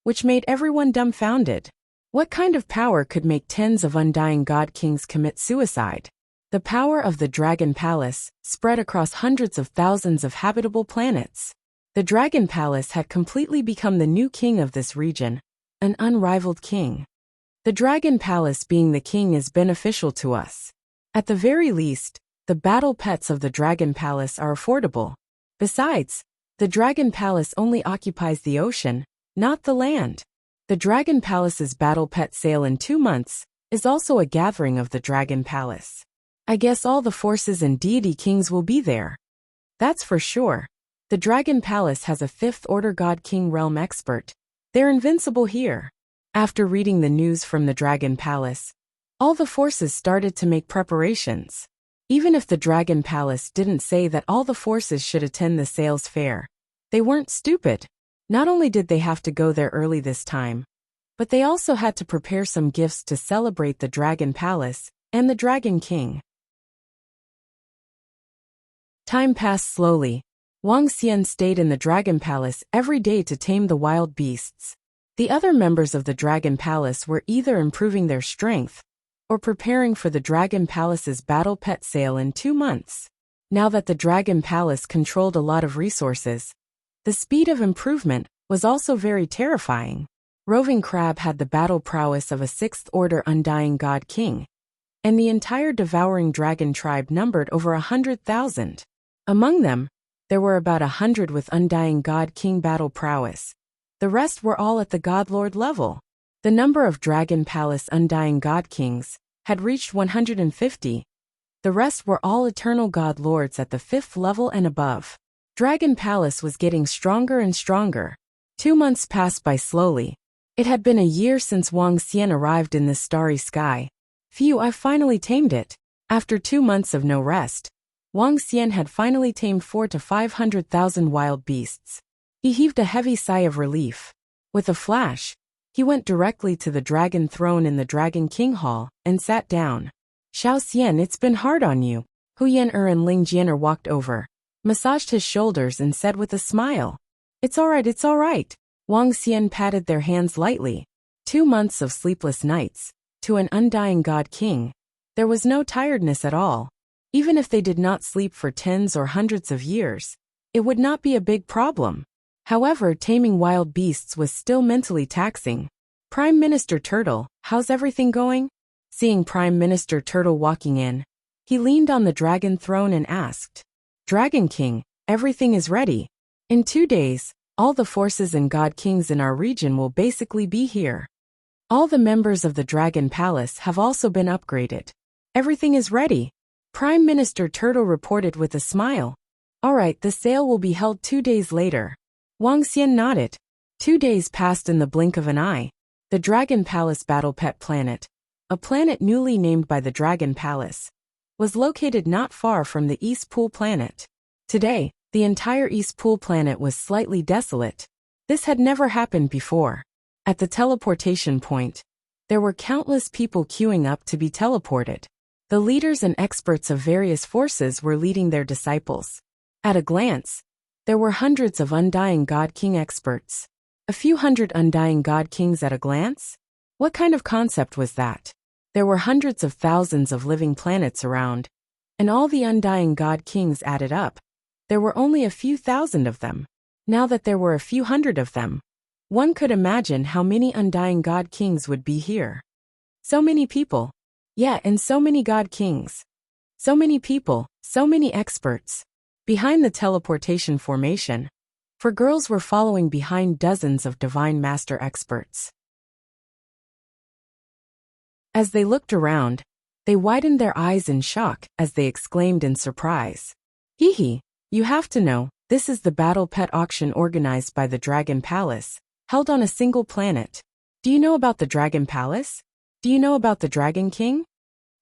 which made everyone dumbfounded. What kind of power could make tens of undying god kings commit suicide? The power of the Dragon Palace spread across hundreds of thousands of habitable planets. The Dragon Palace had completely become the new king of this region, an unrivaled king. The Dragon Palace being the king is beneficial to us. At the very least, the battle pets of the Dragon Palace are affordable. Besides, the Dragon Palace only occupies the ocean, not the land. The Dragon Palace's battle pet sale in 2 months is also a gathering of the Dragon Palace. I guess all the forces and deity kings will be there. That's for sure. The Dragon Palace has a 5th Order God King Realm expert. They're invincible here. After reading the news from the Dragon Palace, all the forces started to make preparations. Even if the Dragon Palace didn't say that all the forces should attend the sales fair, they weren't stupid. Not only did they have to go there early this time, but they also had to prepare some gifts to celebrate the Dragon Palace and the Dragon King. Time passed slowly. Wang Xian stayed in the Dragon Palace every day to tame the wild beasts. The other members of the Dragon Palace were either improving their strength or preparing for the Dragon Palace's battle pet sale in 2 months. Now that the Dragon Palace controlled a lot of resources, the speed of improvement was also very terrifying. Roving Crab had the battle prowess of a 6th Order Undying God King, and the entire Devouring Dragon tribe numbered over 100,000. Among them, there were about 100 with Undying God King battle prowess. The rest were all at the Godlord level. The number of Dragon Palace Undying God Kings had reached 150. The rest were all Eternal God Lords at the 5th level and above. Dragon Palace was getting stronger and stronger. 2 months passed by slowly. It had been a year since Wang Xian arrived in this starry sky. Phew, I finally tamed it. After 2 months of no rest, Wang Xian had finally tamed 400,000 to 500,000 wild beasts. He heaved a heavy sigh of relief. With a flash, he went directly to the Dragon Throne in the Dragon King Hall and sat down. Xiao Xian, it's been hard on you. Hu Yan-er and Ling Jianer walked over, massaged his shoulders and said with a smile, It's all right. Wang Xian patted their hands lightly. 2 months of sleepless nights. To an undying god king, there was no tiredness at all. Even if they did not sleep for tens or hundreds of years, it would not be a big problem. However, taming wild beasts was still mentally taxing. Prime Minister Turtle, how's everything going? Seeing Prime Minister Turtle walking in, he leaned on the dragon throne and asked, Dragon King, Everything is ready. In 2 days, all the forces and god kings in our region will basically be here. All the members of the Dragon Palace have also been upgraded. Everything is ready. Prime Minister Turtle reported with a smile. Alright, the sale will be held 2 days later. Wang Xian nodded. 2 days passed in the blink of an eye. The Dragon Palace Battle Pet Planet, a planet newly named by the Dragon Palace, was located not far from the East Pool planet. Today, the entire East Pool planet was slightly desolate. This had never happened before. At the teleportation point, there were countless people queuing up to be teleported. The leaders and experts of various forces were leading their disciples. At a glance, there were hundreds of Undying God King experts. A few hundred Undying God Kings at a glance? What kind of concept was that? There were hundreds of thousands of living planets around, and all the Undying God Kings added up. There were only a few thousand of them. Now that there were a few hundred of them, one could imagine how many Undying God Kings would be here. So many people. Yeah, and so many God Kings. So many people, so many experts. Behind the teleportation formation, for girls were following behind dozens of Divine Master experts. As they looked around, they widened their eyes in shock as they exclaimed in surprise. Hee hee, you have to know, this is the Battle Pet auction organized by the Dragon Palace, held on a single planet. Do you know about the Dragon Palace? Do you know about the Dragon King?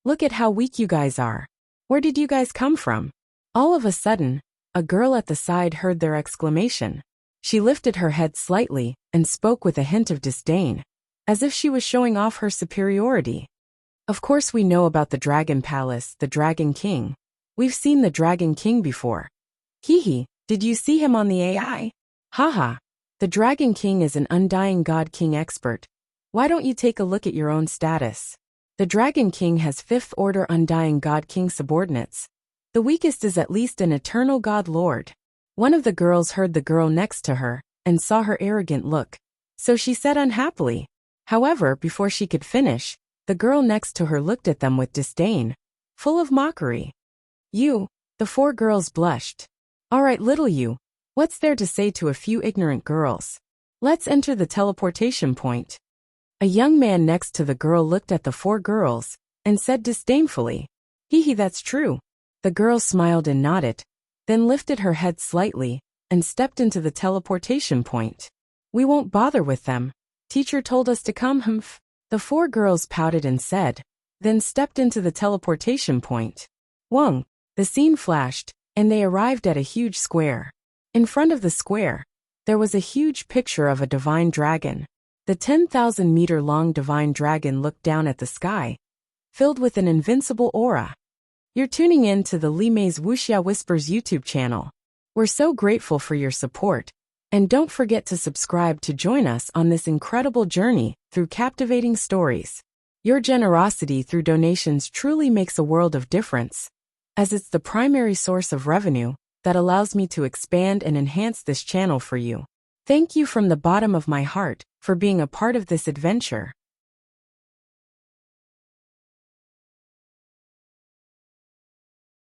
Look at how weak you guys are. Where did you guys come from? All of a sudden, a girl at the side heard their exclamation. She lifted her head slightly and spoke with a hint of disdain, as if she was showing off her superiority. Of course we know about the Dragon Palace, the Dragon King. We've seen the Dragon King before. Hee hee, did you see him on the AI? Haha, the Dragon King is an Undying God King expert. Why don't you take a look at your own status? The Dragon King has 5th Order Undying God King subordinates. The weakest is at least an Eternal God Lord. One of the girls heard the girl next to her and saw her arrogant look, so she said unhappily. However, before she could finish, the girl next to her looked at them with disdain, full of mockery. You, the 4 girls blushed. Alright little you, what's there to say to a few ignorant girls? Let's enter the teleportation point. A young man next to the girl looked at the 4 girls and said disdainfully, hee hee, that's true. The girl smiled and nodded, then lifted her head slightly and stepped into the teleportation point. We won't bother with them. Teacher told us to come, humph. The 4 girls pouted and said, then stepped into the teleportation point. Wong, the scene flashed, and they arrived at a huge square. In front of the square, there was a huge picture of a divine dragon. The 10,000-meter-long divine dragon looked down at the sky, filled with an invincible aura. You're tuning in to the Li Mei's Wuxia Whispers YouTube channel. We're so grateful for your support, and don't forget to subscribe to join us on this incredible journey through captivating stories. Your generosity through donations truly makes a world of difference, as it's the primary source of revenue that allows me to expand and enhance this channel for you. Thank you from the bottom of my heart for being a part of this adventure.